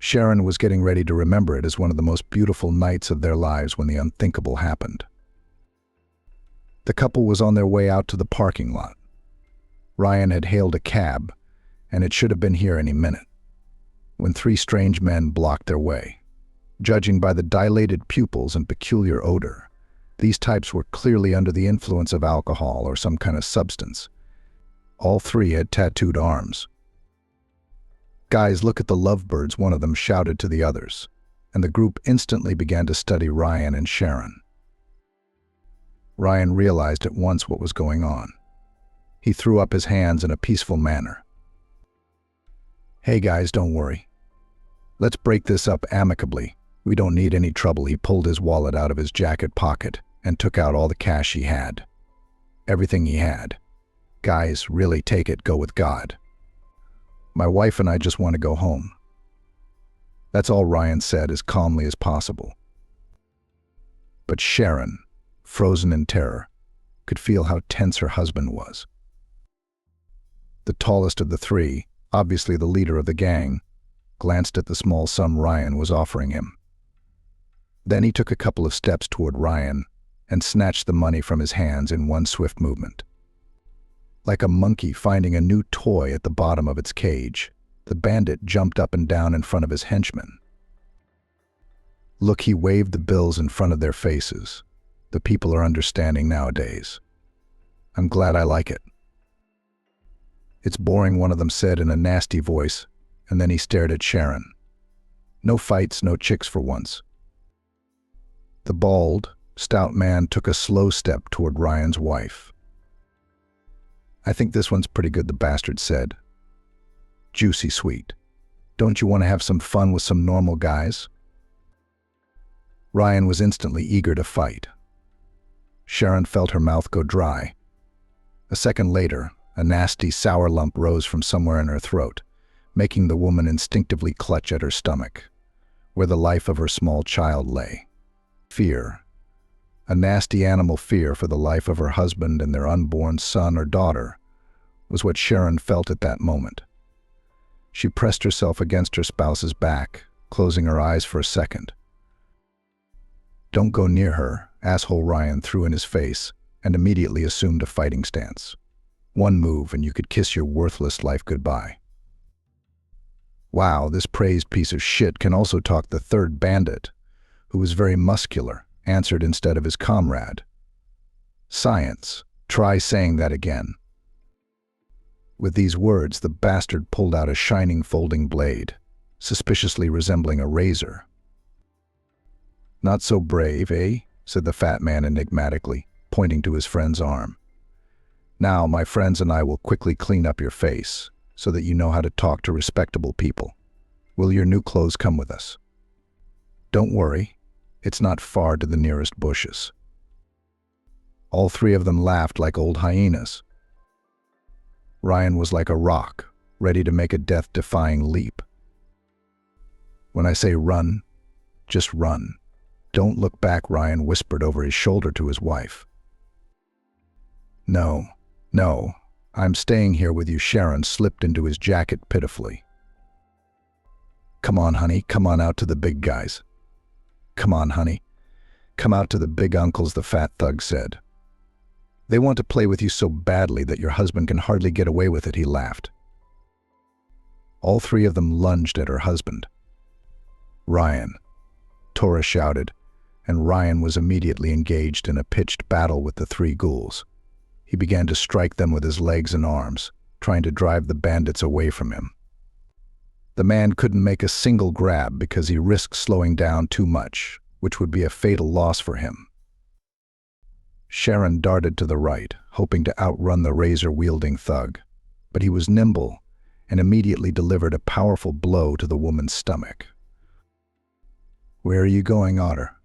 Sharon was getting ready to remember it as one of the most beautiful nights of their lives when the unthinkable happened. The couple was on their way out to the parking lot. Ryan had hailed a cab, and it should have been here any minute, when 3 strange men blocked their way. Judging by the dilated pupils and peculiar odor, these types were clearly under the influence of alcohol or some kind of substance. All 3 had tattooed arms. "Guys, look at the lovebirds," one of them shouted to the others, and the group instantly began to study Ryan and Sharon. Ryan realized at once what was going on. He threw up his hands in a peaceful manner. "Hey guys, don't worry. Let's break this up amicably. We don't need any trouble." He pulled his wallet out of his jacket pocket and took out all the cash he had. Everything he had. "Guys, really take it, go with God. My wife and I just want to go home." That's all Ryan said as calmly as possible. But Sharon, frozen in terror, could feel how tense her husband was. The tallest of the 3, obviously the leader of the gang, glanced at the small sum Ryan was offering him. Then he took a couple of steps toward Ryan and snatched the money from his hands in one swift movement. Like a monkey finding a new toy at the bottom of its cage, the bandit jumped up and down in front of his henchmen. "Look," he waved the bills in front of their faces. "The people are understanding nowadays. I'm glad I like it." "It's boring," one of them said in a nasty voice, and then he stared at Sharon. "No fights, no chicks for once." The bald, stout man took a slow step toward Ryan's wife. "I think this one's pretty good," the bastard said. "Juicy sweet. Don't you want to have some fun with some normal guys?" Ryan was instantly eager to fight. Sharon felt her mouth go dry. A second later, a nasty, sour lump rose from somewhere in her throat, making the woman instinctively clutch at her stomach, where the life of her small child lay. Fear. A nasty animal fear for the life of her husband and their unborn son or daughter was what Sharon felt at that moment. She pressed herself against her spouse's back, closing her eyes for a second. "Don't go near her," asshole Ryan threw in his face and immediately assumed a fighting stance. "One move and you could kiss your worthless life goodbye." Wow, this praised piece of shit can also talk. The third bandit, who was very muscular, answered instead of his comrade. "Science. Try saying that again." With these words, the bastard pulled out a shining folding blade, suspiciously resembling a razor. "Not so brave, eh?" said the fat man enigmatically, pointing to his friend's arm. "Now, my friends and I will quickly clean up your face, so that you know how to talk to respectable people. Will your new clothes come with us? Don't worry, it's not far to the nearest bushes." All 3 of them laughed like old hyenas. Ryan was like a rock, ready to make a death-defying leap. "When I say run, just run. Don't look back," Ryan whispered over his shoulder to his wife. No, I'm staying here with you," Sharon slipped into his jacket pitifully. "Come on, honey, come on out to the big guys. "Come on, honey. Come out to the big uncles," the fat thug said. "They want to play with you so badly that your husband can hardly get away with it," he laughed. All three of them lunged at her husband. "Ryan," Tora shouted, and Ryan was immediately engaged in a pitched battle with the three ghouls. He began to strike them with his legs and arms, trying to drive the bandits away from him. The man couldn't make a single grab because he risked slowing down too much, which would be a fatal loss for him. Sharon darted to the right, hoping to outrun the razor-wielding thug, but he was nimble and immediately delivered a powerful blow to the woman's stomach. "Where are you going, Otter?"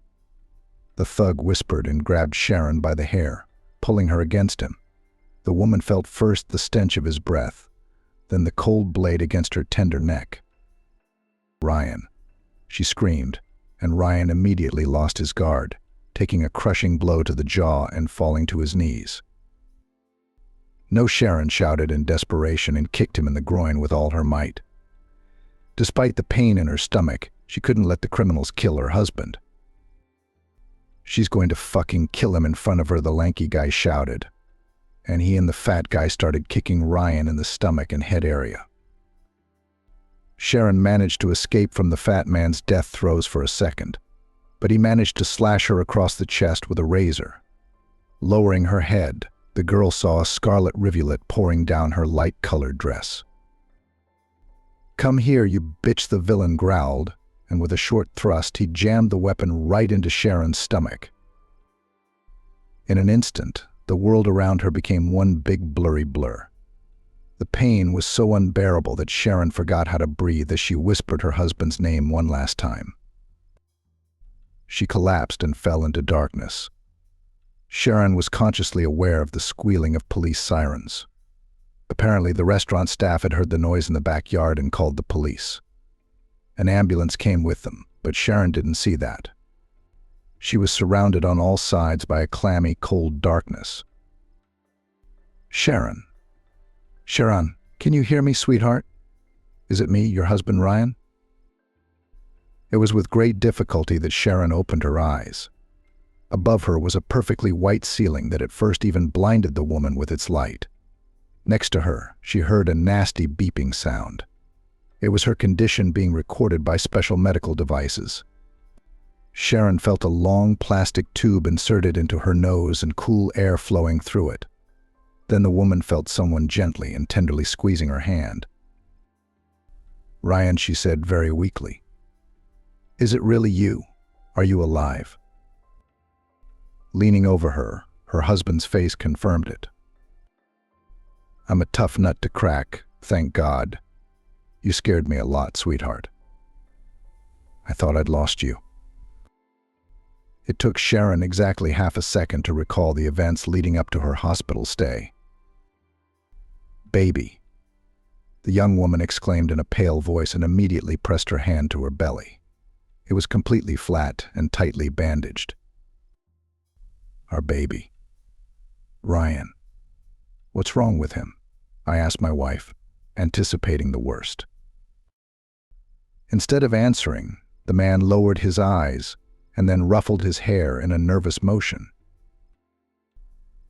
The thug whispered and grabbed Sharon by the hair, pulling her against him. The woman felt first the stench of his breath, then the cold blade against her tender neck. "Ryan," she screamed, and Ryan immediately lost his guard, taking a crushing blow to the jaw and falling to his knees. "No," Sharon shouted in desperation and kicked him in the groin with all her might. Despite the pain in her stomach, she couldn't let the criminals kill her husband. "She's going to fucking kill him in front of her," the lanky guy shouted, and he and the fat guy started kicking Ryan in the stomach and head area. Sharon managed to escape from the fat man's death throes for a second, but he managed to slash her across the chest with a razor. Lowering her head, the girl saw a scarlet rivulet pouring down her light-colored dress. "Come here, you bitch," the villain growled, and with a short thrust he jammed the weapon right into Sharon's stomach. In an instant, the world around her became one big blurry blur. The pain was so unbearable that Sharon forgot how to breathe as she whispered her husband's name one last time. She collapsed and fell into darkness. Sharon was consciously aware of the squealing of police sirens. Apparently, the restaurant staff had heard the noise in the backyard and called the police. An ambulance came with them, but Sharon didn't see that. She was surrounded on all sides by a clammy, cold darkness. "Sharon. Sharon, can you hear me, sweetheart? Is it me, your husband Ryan?" It was with great difficulty that Sharon opened her eyes. Above her was a perfectly white ceiling that at first even blinded the woman with its light. Next to her, she heard a nasty beeping sound. It was her condition being recorded by special medical devices. Sharon felt a long plastic tube inserted into her nose and cool air flowing through it. Then the woman felt someone gently and tenderly squeezing her hand. "Ryan," she said very weakly. "Is it really you? Are you alive?" Leaning over her, her husband's face confirmed it. "I'm a tough nut to crack, thank God. You scared me a lot, sweetheart. I thought I'd lost you." It took Sharon exactly half a second to recall the events leading up to her hospital stay. "Baby," the young woman exclaimed in a pale voice and immediately pressed her hand to her belly. It was completely flat and tightly bandaged. "Our baby. Ryan. What's wrong with him?" I asked my wife, anticipating the worst. Instead of answering, the man lowered his eyes and then ruffled his hair in a nervous motion.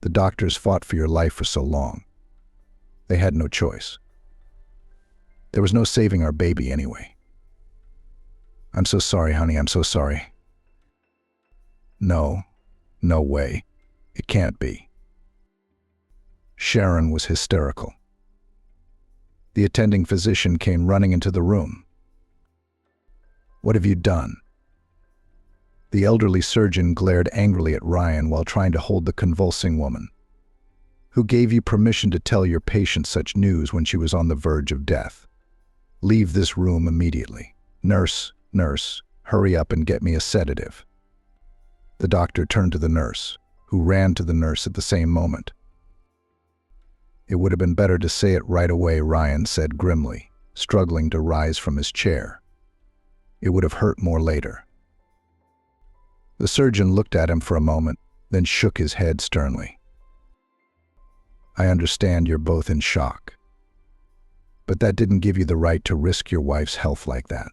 "The doctors fought for your life for so long. They had no choice. There was no saving our baby anyway. I'm so sorry, honey, I'm so sorry." "No, no way. It can't be." Sharon was hysterical. The attending physician came running into the room. "What have you done?" The elderly surgeon glared angrily at Ryan while trying to hold the convulsing woman. "Who gave you permission to tell your patient such news when she was on the verge of death? Leave this room immediately. Nurse, hurry up and get me a sedative." The doctor turned to the nurse, who ran to the nurse at the same moment. "It would have been better to say it right away," Ryan said grimly, struggling to rise from his chair. "It would have hurt more later." The surgeon looked at him for a moment, then shook his head sternly. "I understand you're both in shock, but that didn't give you the right to risk your wife's health like that."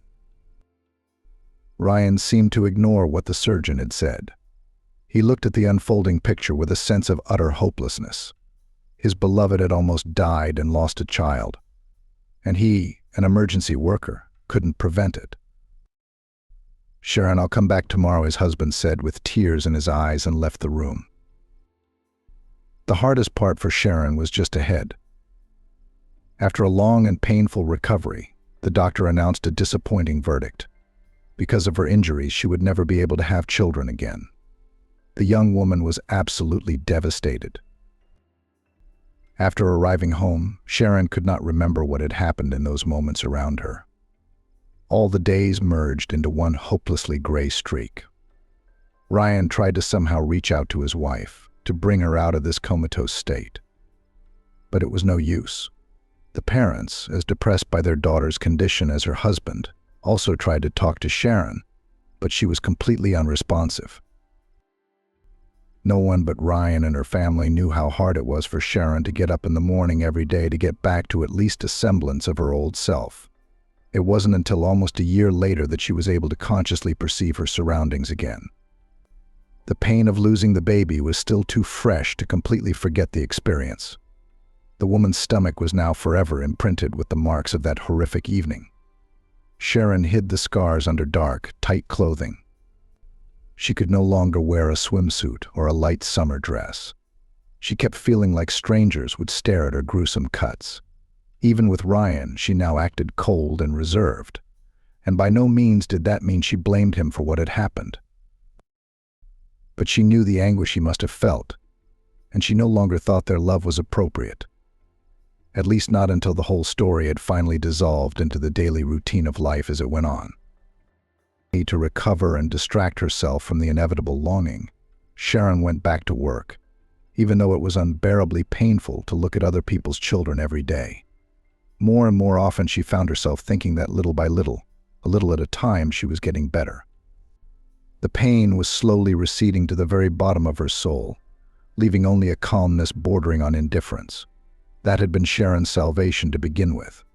Ryan seemed to ignore what the surgeon had said. He looked at the unfolding picture with a sense of utter hopelessness. His beloved had almost died and lost a child, and he, an emergency worker, couldn't prevent it. "Sharon, I'll come back tomorrow," his husband said with tears in his eyes, and left the room. The hardest part for Sharon was just ahead. After a long and painful recovery, the doctor announced a disappointing verdict. Because of her injuries, she would never be able to have children again. The young woman was absolutely devastated. After arriving home, Sharon could not remember what had happened in those moments around her. All the days merged into one hopelessly gray streak. Ryan tried to somehow reach out to his wife, to bring her out of this comatose state. But it was no use. The parents, as depressed by their daughter's condition as her husband, also tried to talk to Sharon, but she was completely unresponsive. No one but Ryan and her family knew how hard it was for Sharon to get up in the morning every day to get back to at least a semblance of her old self. It wasn't until almost a year later that she was able to consciously perceive her surroundings again. The pain of losing the baby was still too fresh to completely forget the experience. The woman's stomach was now forever imprinted with the marks of that horrific evening. Sharon hid the scars under dark, tight clothing. She could no longer wear a swimsuit or a light summer dress. She kept feeling like strangers would stare at her gruesome cuts. Even with Ryan, she now acted cold and reserved, and by no means did that mean she blamed him for what had happened. But she knew the anguish he must have felt, and she no longer thought their love was appropriate. At least not until the whole story had finally dissolved into the daily routine of life as it went on. To recover and distract herself from the inevitable longing, Sharon went back to work, even though it was unbearably painful to look at other people's children every day. More and more often she found herself thinking that little by little, a little at a time, she was getting better. The pain was slowly receding to the very bottom of her soul, leaving only a calmness bordering on indifference. That had been Sharon's salvation to begin with.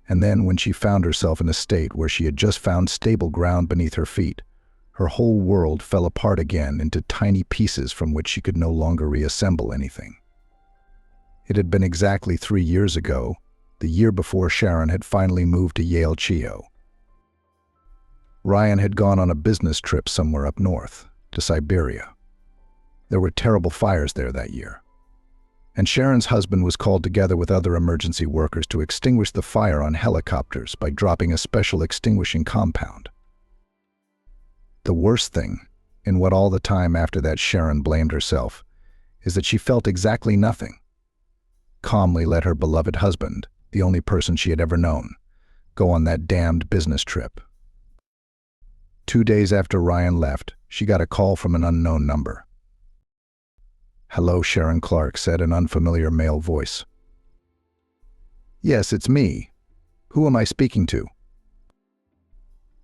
And then, when she found herself in a state where she had just found stable ground beneath her feet, her whole world fell apart again into tiny pieces from which she could no longer reassemble anything. It had been exactly 3 years ago, the year before Sharon had finally moved to Yale Chio. Ryan had gone on a business trip somewhere up north, to Siberia. There were terrible fires there that year, and Sharon's husband was called together with other emergency workers to extinguish the fire on helicopters by dropping a special extinguishing compound. The worst thing, in what all the time after that Sharon blamed herself, is that she felt exactly nothing. Calmly let her beloved husband, the only person she had ever known, go on that damned business trip. 2 days after Ryan left, she got a call from an unknown number. "Hello," Sharon Clark said, an unfamiliar male voice. "Yes, it's me. Who am I speaking to?"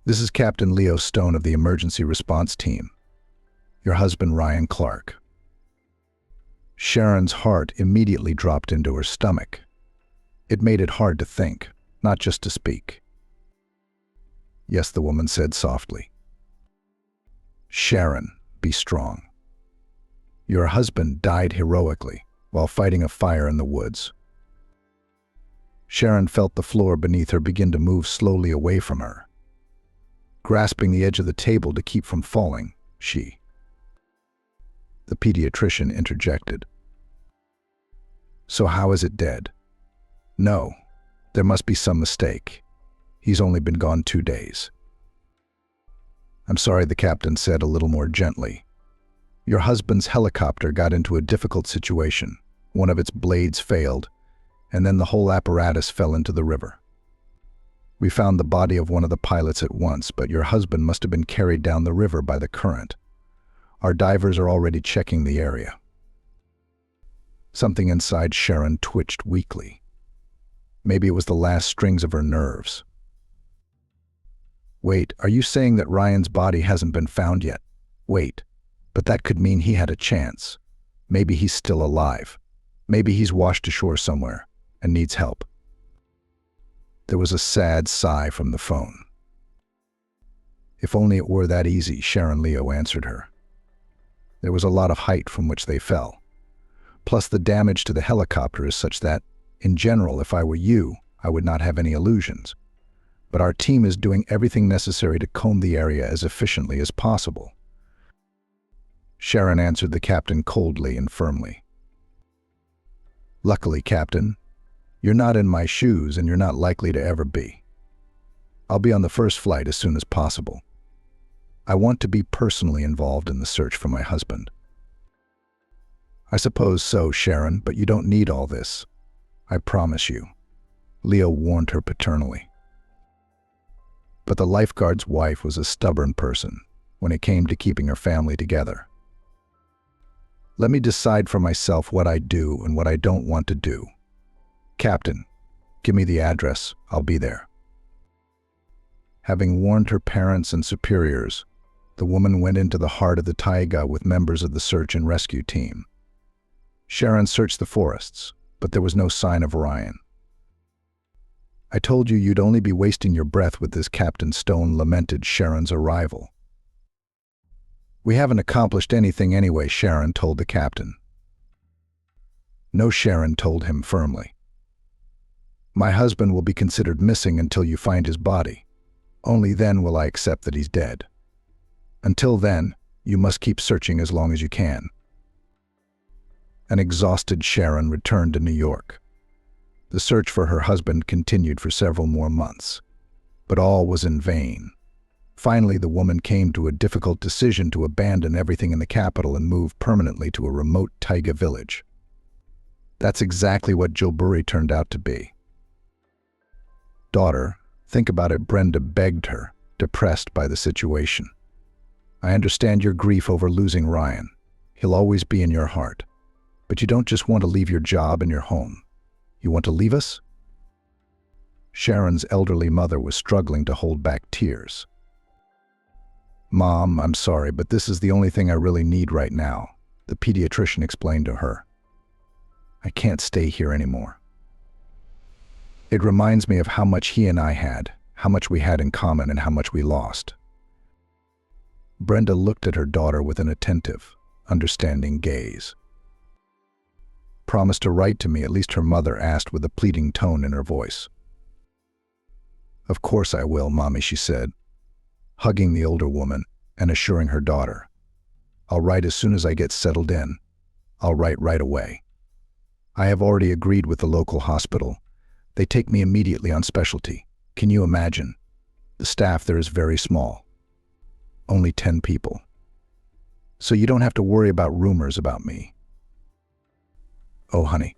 "This is Captain Leo Stone of the Emergency Response Team. Your husband, Ryan Clark." Sharon's heart immediately dropped into her stomach. It made it hard to think, not just to speak. "Yes," the woman said softly. "Sharon, be strong. Your husband died heroically while fighting a fire in the woods." Sharon felt the floor beneath her begin to move slowly away from her. Grasping the edge of the table to keep from falling, The pediatrician interjected. "So how is it dead?" "No, there must be some mistake. He's only been gone 2 days." "I'm sorry," the captain said a little more gently. "Your husband's helicopter got into a difficult situation. One of its blades failed, and then the whole apparatus fell into the river. We found the body of one of the pilots at once, but your husband must have been carried down the river by the current. Our divers are already checking the area." Something inside Sharon twitched weakly. Maybe it was the last strings of her nerves. "Wait, are you saying that Ryan's body hasn't been found yet? Wait. But that could mean he had a chance. Maybe he's still alive. Maybe he's washed ashore somewhere and needs help." There was a sad sigh from the phone. If only it were that easy, Sharon Leo answered her. There was a lot of height from which they fell. Plus the damage to the helicopter is such that, in general, if I were you, I would not have any illusions. But our team is doing everything necessary to comb the area as efficiently as possible. Sharon answered the captain coldly and firmly. Luckily, Captain, you're not in my shoes and you're not likely to ever be. I'll be on the first flight as soon as possible. I want to be personally involved in the search for my husband. I suppose so, Sharon, but you don't need all this. I promise you, Leo warned her paternally. But the lifeguard's wife was a stubborn person when it came to keeping her family together. Let me decide for myself what I do and what I don't want to do. Captain, give me the address. I'll be there. Having warned her parents and superiors, the woman went into the heart of the taiga with members of the search and rescue team. Sharon searched the forests, but there was no sign of Ryan. I told you you'd only be wasting your breath with this, Captain Stone lamented Sharon's arrival. We haven't accomplished anything anyway, Sharon told the captain. No, Sharon told him firmly. My husband will be considered missing until you find his body. Only then will I accept that he's dead. Until then, you must keep searching as long as you can. An exhausted Sharon returned to New York. The search for her husband continued for several more months, but all was in vain. Finally, the woman came to a difficult decision to abandon everything in the capital and move permanently to a remote taiga village. That's exactly what Jilburi turned out to be. Daughter, think about it, Brenda begged her, depressed by the situation. I understand your grief over losing Ryan. He'll always be in your heart. But you don't just want to leave your job and your home. You want to leave us? Sharon's elderly mother was struggling to hold back tears. Mom, I'm sorry, but this is the only thing I really need right now, the pediatrician explained to her. I can't stay here anymore. It reminds me of how much he and I had, how much we had in common and how much we lost. Brenda looked at her daughter with an attentive, understanding gaze. Promise to write to me, at least her mother asked with a pleading tone in her voice. Of course I will, Mommy, she said, hugging the older woman and assuring her daughter. I'll write as soon as I get settled in. I'll write right away. I have already agreed with the local hospital. They take me immediately on specialty. Can you imagine? The staff there is very small. Only 10 people. So you don't have to worry about rumors about me. Oh, honey.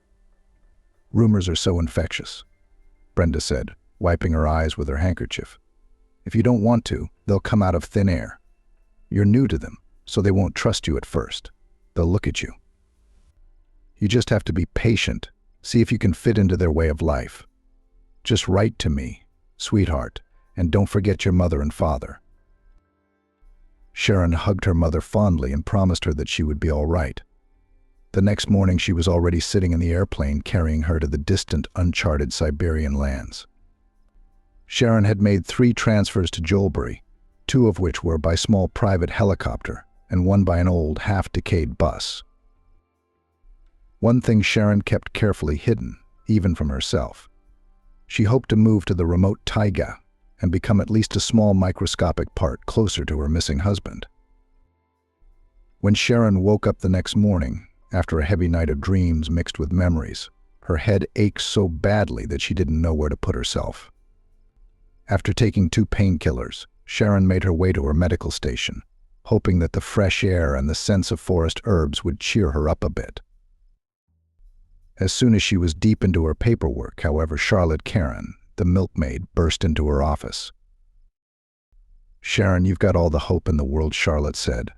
Rumors are so infectious, Brenda said, wiping her eyes with her handkerchief. If you don't want to, they'll come out of thin air. You're new to them, so they won't trust you at first. They'll look at you. You just have to be patient, see if you can fit into their way of life. Just write to me, sweetheart, and don't forget your mother and father. Sharon hugged her mother fondly and promised her that she would be all right. The next morning she was already sitting in the airplane carrying her to the distant, uncharted Siberian lands. Sharon had made 3 transfers to Jilburi, 2 of which were by small private helicopter and 1 by an old, half-decayed bus. One thing Sharon kept carefully hidden, even from herself. She hoped to move to the remote taiga and become at least a small microscopic part closer to her missing husband. When Sharon woke up the next morning, after a heavy night of dreams mixed with memories, her head ached so badly that she didn't know where to put herself. After taking 2 painkillers, Sharon made her way to her medical station, hoping that the fresh air and the sense of forest herbs would cheer her up a bit. As soon as she was deep into her paperwork, however, Charlotte Karen, the milkmaid, burst into her office. Sharon, you've got all the hope in the world, Charlotte said,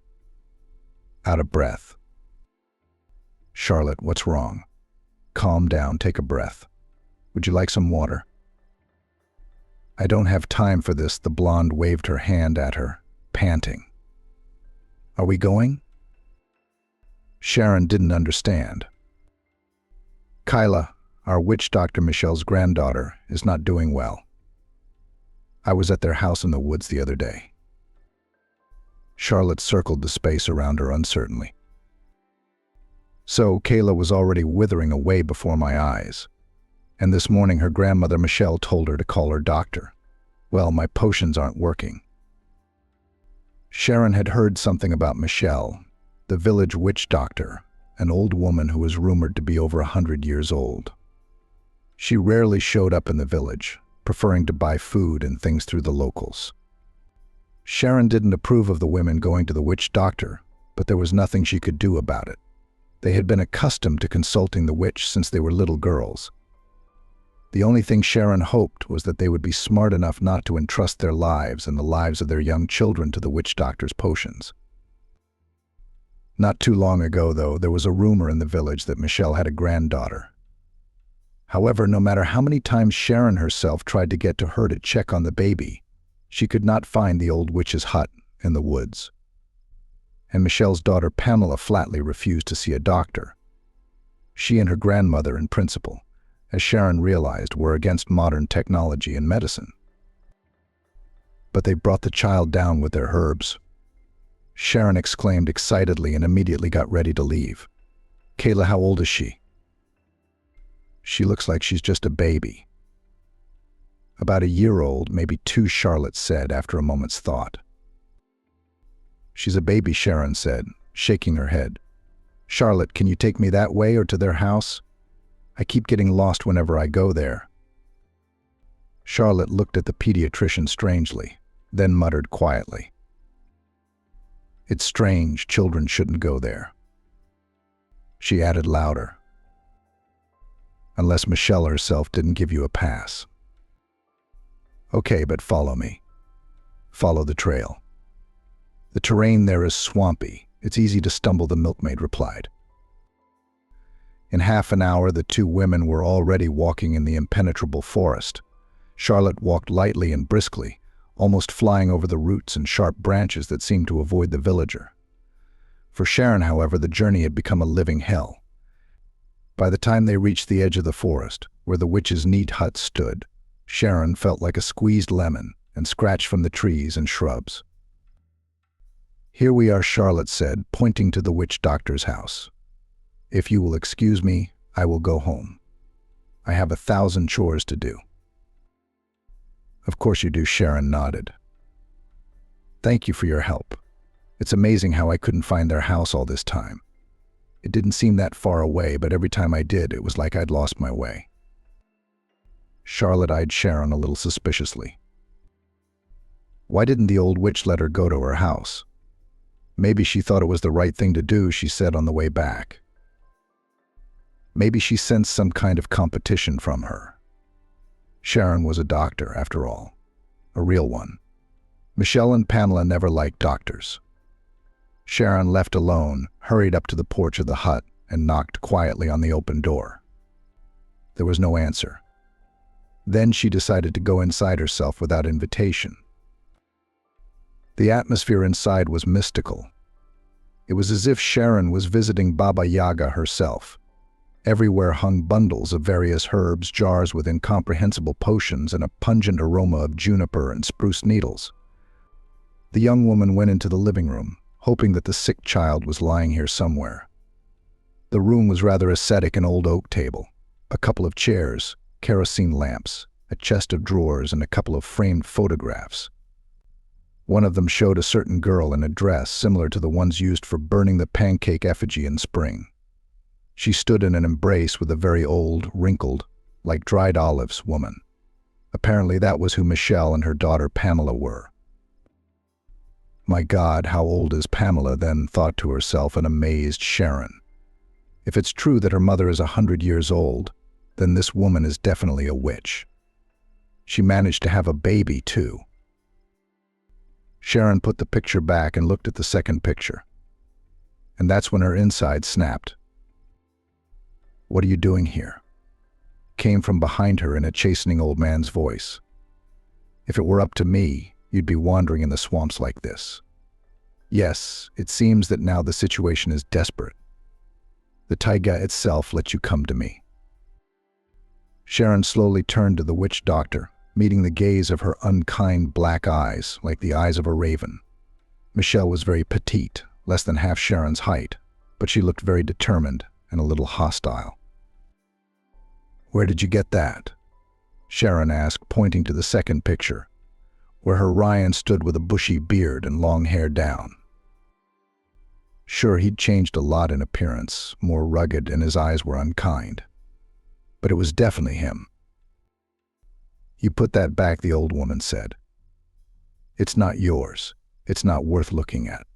out of breath. Charlotte, what's wrong? Calm down, take a breath. Would you like some water? I don't have time for this, the blonde waved her hand at her, panting. Are we going? Sharon didn't understand. Kyla, our witch doctor Michelle's granddaughter, is not doing well. I was at their house in the woods the other day. Charlotte circled the space around her uncertainly. So, Kayla was already withering away before my eyes. And this morning her grandmother Michelle told her to call her doctor. Well, my potions aren't working. Sharon had heard something about Michelle, the village witch doctor, an old woman who was rumored to be over 100 years old. She rarely showed up in the village, preferring to buy food and things through the locals. Sharon didn't approve of the women going to the witch doctor, but there was nothing she could do about it. They had been accustomed to consulting the witch since they were little girls. The only thing Sharon hoped was that they would be smart enough not to entrust their lives and the lives of their young children to the witch doctor's potions. Not too long ago, though, there was a rumor in the village that Michelle had a granddaughter. However, no matter how many times Sharon herself tried to get to her to check on the baby, she could not find the old witch's hut in the woods. And Michelle's daughter Pamela flatly refused to see a doctor. She and her grandmother, in principle, as Sharon realized, were against modern technology and medicine. But they brought the child down with their herbs. Sharon exclaimed excitedly and immediately got ready to leave. "Kayla, how old is she?" "She looks like she's just a baby." "About a year old, maybe two," Charlotte said after a moment's thought. "She's a baby," Sharon said, shaking her head. "Charlotte, can you take me that way or to their house? I keep getting lost whenever I go there." Charlotte looked at the pediatrician strangely, then muttered quietly, "It's strange, children shouldn't go there." She added louder, "Unless Michelle herself didn't give you a pass." "Okay, but follow me. Follow the trail. The terrain there is swampy. It's easy to stumble," the milkmaid replied. In half an hour, the two women were already walking in the impenetrable forest. Charlotte walked lightly and briskly, almost flying over the roots and sharp branches that seemed to avoid the villager. For Sharon, however, the journey had become a living hell. By the time they reached the edge of the forest, where the witch's neat hut stood, Sharon felt like a squeezed lemon and scratched from the trees and shrubs. "Here we are," Charlotte said, pointing to the witch doctor's house. "If you will excuse me, I will go home. I have 1,000 chores to do." "Of course you do," Sharon nodded. "Thank you for your help. It's amazing how I couldn't find their house all this time. It didn't seem that far away, but every time I did, it was like I'd lost my way." Charlotte eyed Sharon a little suspiciously. "Why didn't the old witch let her go to her house?" "Maybe she thought it was the right thing to do," she said on the way back. "Maybe she sensed some kind of competition from her." Sharon was a doctor, after all. A real one. Michelle and Pamela never liked doctors. Sharon, left alone, hurried up to the porch of the hut and knocked quietly on the open door. There was no answer. Then she decided to go inside herself without invitation. The atmosphere inside was mystical. It was as if Sharon was visiting Baba Yaga herself. Everywhere hung bundles of various herbs, jars with incomprehensible potions, and a pungent aroma of juniper and spruce needles. The young woman went into the living room, hoping that the sick child was lying here somewhere. The room was rather ascetic: an old oak table, a couple of chairs, kerosene lamps, a chest of drawers, and a couple of framed photographs. One of them showed a certain girl in a dress similar to the ones used for burning the pancake effigy in spring. She stood in an embrace with a very old, wrinkled, like dried olives, woman. Apparently that was who Michelle and her daughter Pamela were. "My God, how old is Pamela then?" thought to herself an amazed Sharon. If it's true that her mother is 100 years old, then this woman is definitely a witch. She managed to have a baby, too. Sharon put the picture back and looked at the second picture. And that's when her inside snapped. "What are you doing here?" came from behind her in a chastening old man's voice. "If it were up to me, you'd be wandering in the swamps like this. Yes, it seems that now the situation is desperate. The taiga itself let you come to me." Sharon slowly turned to the witch doctor, meeting the gaze of her unkind black eyes like the eyes of a raven. Michelle was very petite, less than half Sharon's height, but she looked very determined and a little hostile. "Where did you get that?" Sharon asked, pointing to the second picture, where her Ryan stood with a bushy beard and long hair down. Sure, he'd changed a lot in appearance, more rugged, and his eyes were unkind. But it was definitely him. "You put that back," the old woman said. "It's not yours. It's not worth looking at."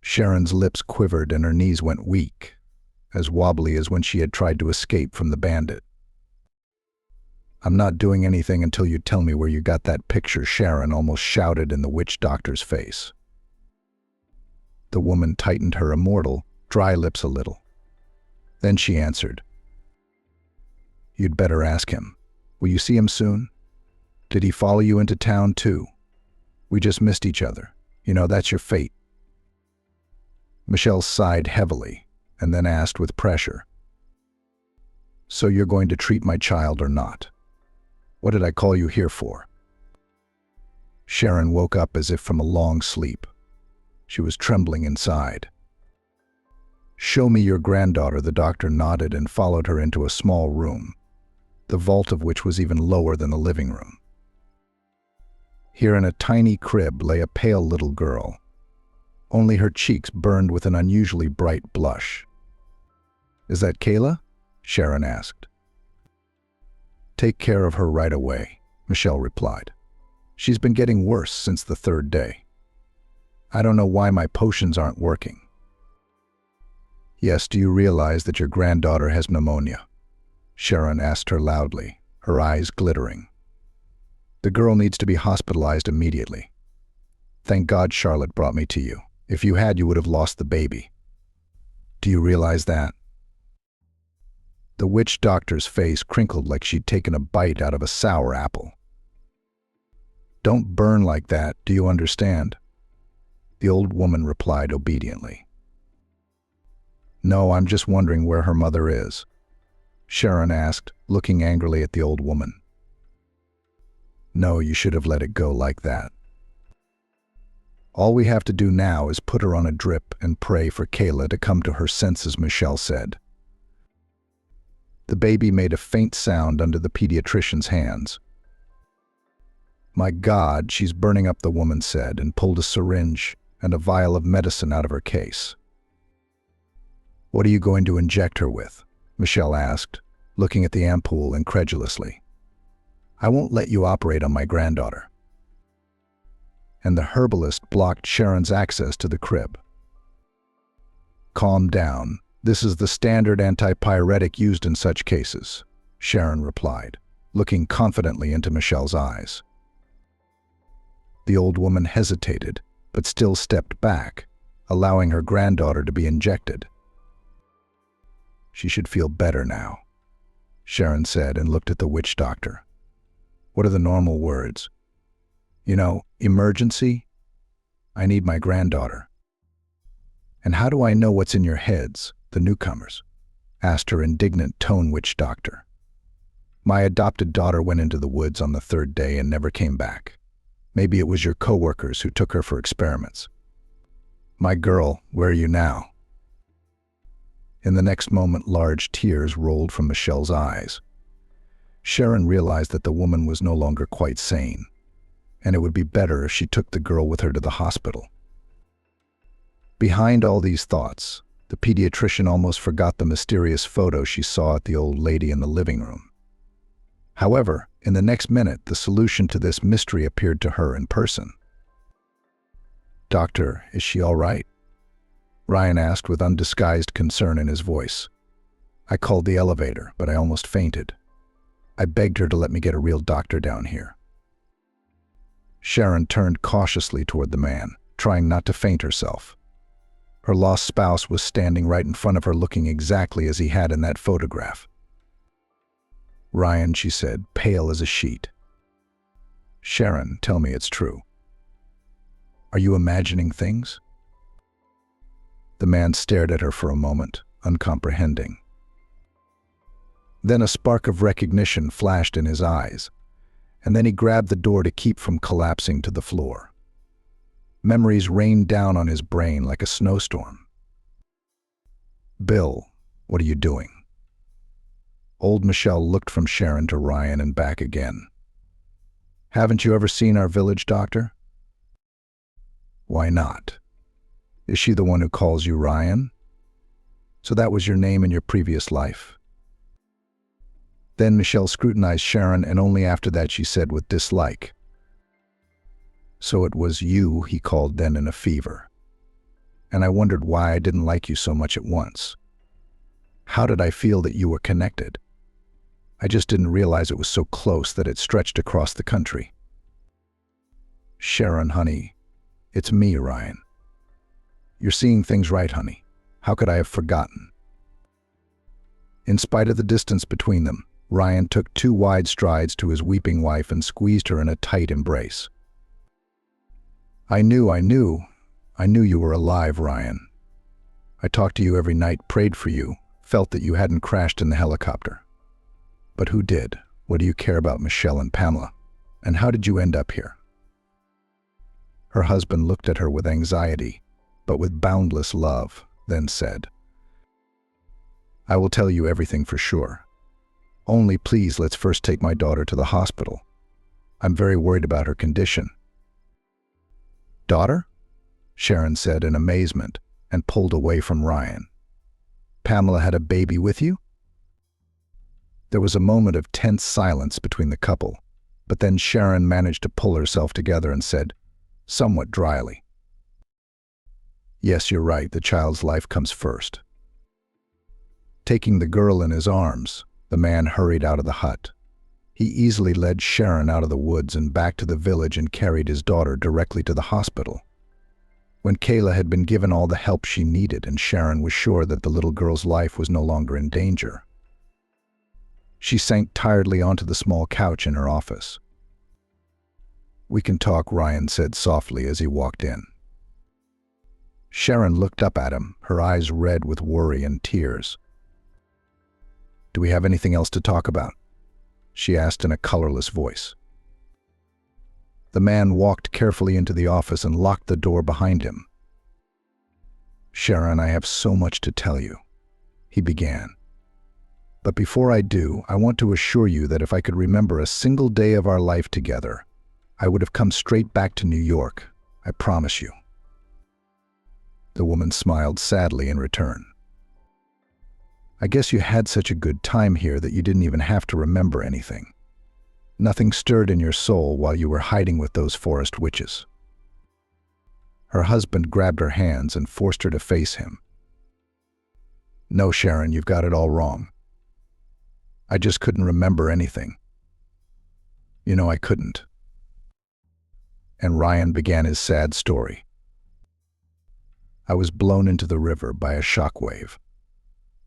Sharon's lips quivered and her knees went weak, as wobbly as when she had tried to escape from the bandit. "I'm not doing anything until you tell me where you got that picture," Sharon almost shouted in the witch doctor's face. The woman tightened her immortal, dry lips a little. Then she answered, "You'd better ask him. Will you see him soon? Did he follow you into town too? We just missed each other. You know, that's your fate." Michelle sighed heavily and then asked with pressure, "So you're going to treat my child or not? What did I call you here for?" Sharon woke up as if from a long sleep. She was trembling inside. "Show me your granddaughter," the doctor nodded and followed her into a small room, the vault of which was even lower than the living room. Here in a tiny crib lay a pale little girl. Only her cheeks burned with an unusually bright blush. "Is that Kayla?" Sharon asked. "Take care of her right away," Michelle replied. "She's been getting worse since the third day. I don't know why my potions aren't working." "Yes, do you realize that your granddaughter has pneumonia?" Sharon asked her loudly, her eyes glittering. "The girl needs to be hospitalized immediately. Thank God Charlotte brought me to you. If you had, you would have lost the baby. Do you realize that?" The witch doctor's face crinkled like she'd taken a bite out of a sour apple. "Don't burn like that, do you understand?" The old woman replied obediently. "No, I'm just wondering where her mother is," Sharon asked, looking angrily at the old woman. "No, you should have let it go like that. All we have to do now is put her on a drip and pray for Kayla to come to her senses," Michelle said. The baby made a faint sound under the pediatrician's hands. "My God, she's burning up," the woman said, and pulled a syringe and a vial of medicine out of her case. "What are you going to inject her with?" Michelle asked, looking at the ampoule incredulously. "I won't let you operate on my granddaughter." And the herbalist blocked Sharon's access to the crib. "Calm down. This is the standard antipyretic used in such cases," Sharon replied, looking confidently into Michelle's eyes. The old woman hesitated, but still stepped back, allowing her granddaughter to be injected. "She should feel better now," Sharon said and looked at the witch doctor. "What are the normal words?" "You know, emergency? I need my granddaughter." "And how do I know what's in your heads, the newcomers?" asked her indignant tone witch doctor. "My adopted daughter went into the woods on the third day and never came back. Maybe it was your co-workers who took her for experiments. My girl, where are you now?" In the next moment, large tears rolled from Michelle's eyes. Sharon realized that the woman was no longer quite sane, and it would be better if she took the girl with her to the hospital. Behind all these thoughts, the pediatrician almost forgot the mysterious photo she saw at the old lady in the living room. However, in the next minute, the solution to this mystery appeared to her in person. "Doctor, is she all right?" Ryan asked with undisguised concern in his voice. "I called the elevator, but I almost fainted. I begged her to let me get a real doctor down here." Sharon turned cautiously toward the man, trying not to faint herself. Her lost spouse was standing right in front of her, looking exactly as he had in that photograph. "Ryan," she said, pale as a sheet. "Sharon, tell me it's true. Are you imagining things?" The man stared at her for a moment, uncomprehending. Then a spark of recognition flashed in his eyes, and then he grabbed the door to keep from collapsing to the floor. Memories rained down on his brain like a snowstorm. "Bill, what are you doing?" Old Michelle looked from Sharon to Ryan and back again. "Haven't you ever seen our village doctor?" "Why not? Is she the one who calls you Ryan? So that was your name in your previous life?" Then Michelle scrutinized Sharon, and only after that she said with dislike, "So it was you he called then in a fever. And I wondered why I didn't like you so much at once. How did I feel that you were connected? I just didn't realize it was so close that it stretched across the country." "Sharon, honey, it's me, Ryan. You're seeing things right, honey. How could I have forgotten?" In spite of the distance between them, Ryan took 2 wide strides to his weeping wife and squeezed her in a tight embrace. I knew you were alive, Ryan. I talked to you every night, prayed for you, felt that you hadn't crashed in the helicopter. But who did? What do you care about Michelle and Pamela? And how did you end up here?" Her husband looked at her with anxiety, but with boundless love, then said, "I will tell you everything for sure. Only please, let's first take my daughter to the hospital. I'm very worried about her condition." "Daughter?" Sharon said in amazement and pulled away from Ryan. "Pamela had a baby with you?" There was a moment of tense silence between the couple, but then Sharon managed to pull herself together and said, somewhat dryly, "Yes, you're right, the child's life comes first." Taking the girl in his arms, the man hurried out of the hut. He easily led Sharon out of the woods and back to the village and carried his daughter directly to the hospital. When Kayla had been given all the help she needed and Sharon was sure that the little girl's life was no longer in danger, she sank tiredly onto the small couch in her office. "We can talk," Ryan said softly as he walked in. Sharon looked up at him, her eyes red with worry and tears. "Do we have anything else to talk about?" she asked in a colorless voice. The man walked carefully into the office and locked the door behind him. "Sharon, I have so much to tell you," he began. "But before I do, I want to assure you that if I could remember a single day of our life together, I would have come straight back to New York. I promise you." The woman smiled sadly in return. "I guess you had such a good time here that you didn't even have to remember anything. Nothing stirred in your soul while you were hiding with those forest witches." Her husband grabbed her hands and forced her to face him. "No, Sharon, you've got it all wrong. I just couldn't remember anything. You know I couldn't." And Ryan began his sad story. "I was blown into the river by a shockwave.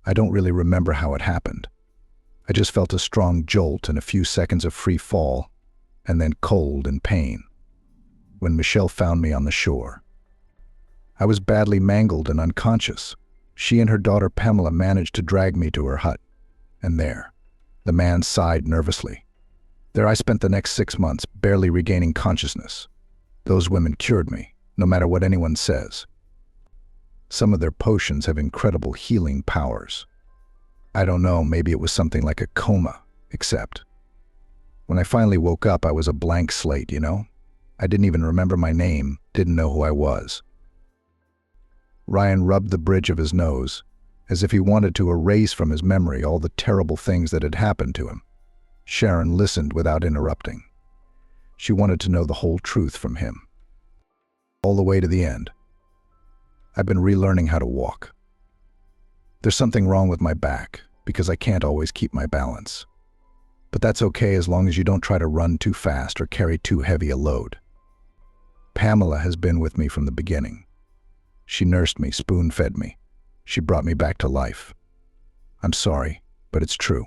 I don't really remember how it happened. I just felt a strong jolt and a few seconds of free fall, and then cold and pain, when Michelle found me on the shore. I was badly mangled and unconscious. She and her daughter Pamela managed to drag me to her hut. And there," the man sighed nervously, "there I spent the next 6 months, barely regaining consciousness. Those women cured me, no matter what anyone says. Some of their potions have incredible healing powers. I don't know, maybe it was something like a coma, except when I finally woke up, I was a blank slate, you know? I didn't even remember my name, didn't know who I was." Ryan rubbed the bridge of his nose, as if he wanted to erase from his memory all the terrible things that had happened to him. Sharon listened without interrupting. She wanted to know the whole truth from him, all the way to the end. "I've been relearning how to walk. There's something wrong with my back, because I can't always keep my balance. But that's okay as long as you don't try to run too fast or carry too heavy a load. Pamela has been with me from the beginning. She nursed me, spoon-fed me. She brought me back to life. I'm sorry, but it's true."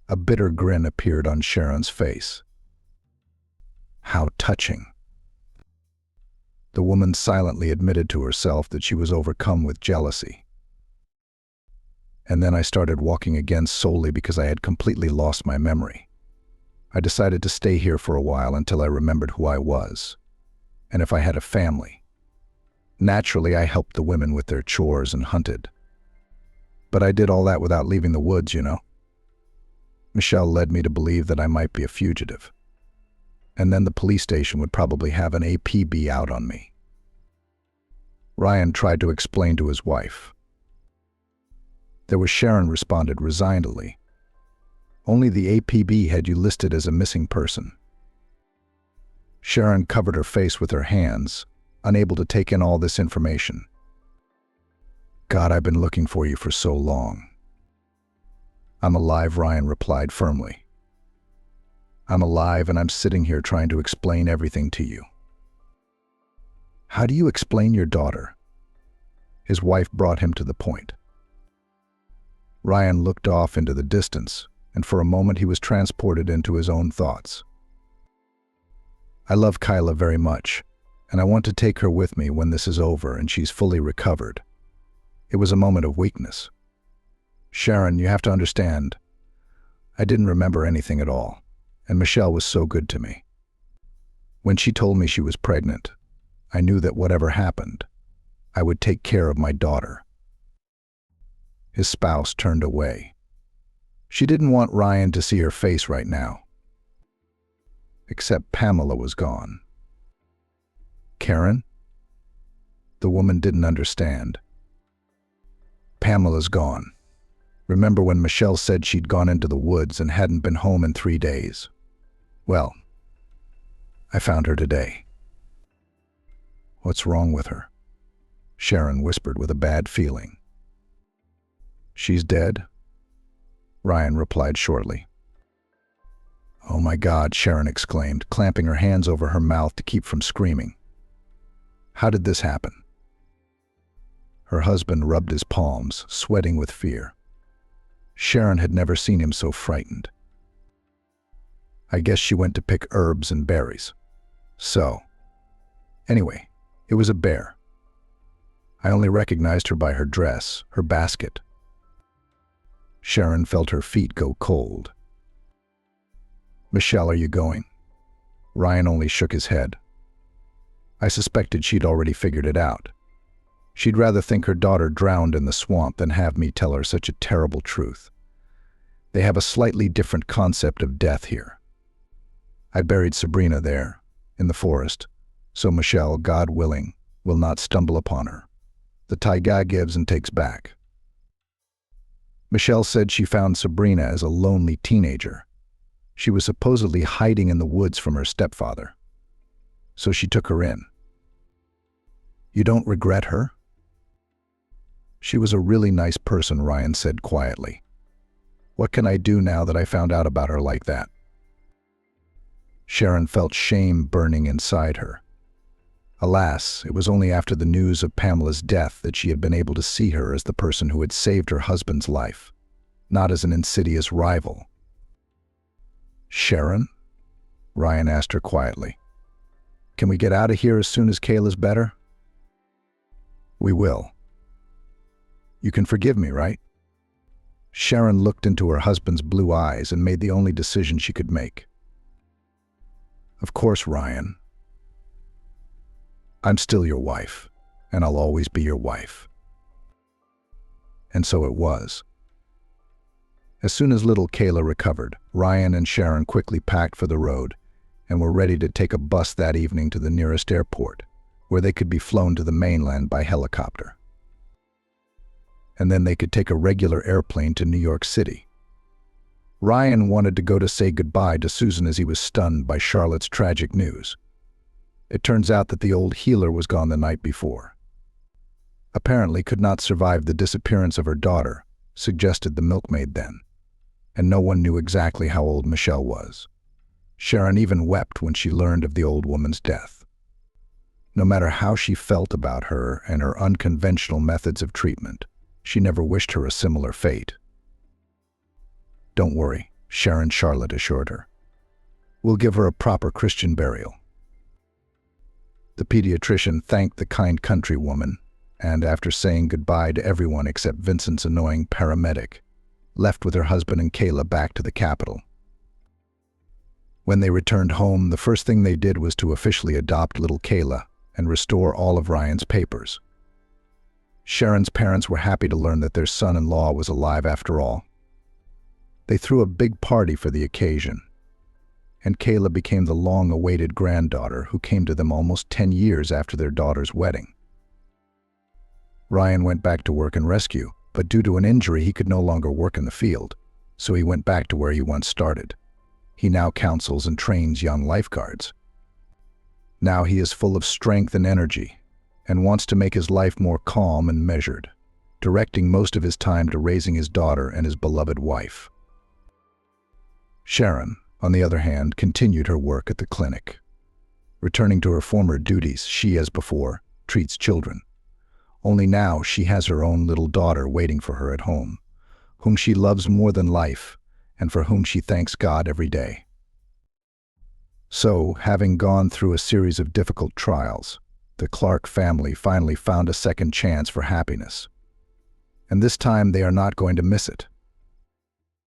A bitter grin appeared on Sharon's face. How touching. The woman silently admitted to herself that she was overcome with jealousy. "And then I started walking again solely because I had completely lost my memory. I decided to stay here for a while until I remembered who I was. and if I had a family. Naturally, I helped the women with their chores and hunted. But I did all that without leaving the woods, you know. Michelle led me to believe that I might be a fugitive. And then the police station would probably have an APB out on me. Ryan tried to explain to his wife. There was Sharon responded resignedly. Only the APB had you listed as a missing person. Sharon covered her face with her hands, unable to take in all this information. God, I've been looking for you for so long. I'm alive, Ryan replied firmly. I'm alive and I'm sitting here trying to explain everything to you. How do you explain your daughter? His wife brought him to the point. Ryan looked off into the distance, and for a moment he was transported into his own thoughts. I love Kyla very much, and I want to take her with me when this is over and she's fully recovered. It was a moment of weakness. Sharon, you have to understand, I didn't remember anything at all, and Michelle was so good to me. When she told me she was pregnant, I knew that whatever happened, I would take care of my daughter. His spouse turned away. She didn't want Ryan to see her face right now. Except Pamela was gone. Karen? The woman didn't understand. Pamela's gone. Remember when Michelle said she'd gone into the woods and hadn't been home in 3 days? Well, I found her today. What's wrong with her? Sharon whispered with a bad feeling. She's dead? Ryan replied shortly. Oh my God, Sharon exclaimed, clamping her hands over her mouth to keep from screaming. How did this happen? Her husband rubbed his palms, sweating with fear. Sharon had never seen him so frightened. I guess she went to pick herbs and berries. So, anyway, it was a bear. I only recognized her by her dress, her basket. Sharon felt her feet go cold. Michelle, are you going? Ryan only shook his head. I suspected she'd already figured it out. She'd rather think her daughter drowned in the swamp than have me tell her such a terrible truth. They have a slightly different concept of death here. I buried Sabrina there, in the forest, so Michelle, God willing, will not stumble upon her. The taiga gives and takes back. Michelle said she found Sabrina as a lonely teenager. She was supposedly hiding in the woods from her stepfather. So she took her in. You don't regret her? She was a really nice person, Ryan said quietly. What can I do now that I found out about her like that? Sharon felt shame burning inside her. Alas, it was only after the news of Pamela's death that she had been able to see her as the person who had saved her husband's life, not as an insidious rival. Sharon? Ryan asked her quietly. Can we get out of here as soon as Kayla's better? We will. You can forgive me, right? Sharon looked into her husband's blue eyes and made the only decision she could make. Of course, Ryan. I'm still your wife, and I'll always be your wife. And so it was. As soon as little Kayla recovered, Ryan and Sharon quickly packed for the road and were ready to take a bus that evening to the nearest airport, where they could be flown to the mainland by helicopter. And then they could take a regular airplane to New York City. Ryan wanted to go to say goodbye to Susan as he was stunned by Charlotte's tragic news. It turns out that the old healer was gone the night before. Apparently could not survive the disappearance of her daughter, suggested the milkmaid then, and no one knew exactly how old Michelle was. Sharon even wept when she learned of the old woman's death. No matter how she felt about her and her unconventional methods of treatment, she never wished her a similar fate. Don't worry, Charlotte assured her. We'll give her a proper Christian burial. The pediatrician thanked the kind countrywoman, and after saying goodbye to everyone except Vincent's annoying paramedic, left with her husband and Kayla back to the capital. When they returned home, the first thing they did was to officially adopt little Kayla and restore all of Ryan's papers. Sharon's parents were happy to learn that their son-in-law was alive after all. They threw a big party for the occasion, and Kayla became the long-awaited granddaughter who came to them almost 10 years after their daughter's wedding. Ryan went back to work in rescue, but due to an injury he could no longer work in the field, so he went back to where he once started. He now counsels and trains young lifeguards. Now he is full of strength and energy, and wants to make his life more calm and measured, directing most of his time to raising his daughter and his beloved wife. Sharon, on the other hand, continued her work at the clinic. Returning to her former duties, she, as before, treats children. Only now she has her own little daughter waiting for her at home, whom she loves more than life, and for whom she thanks God every day. So, having gone through a series of difficult trials, the Clark family finally found a second chance for happiness. And this time they are not going to miss it.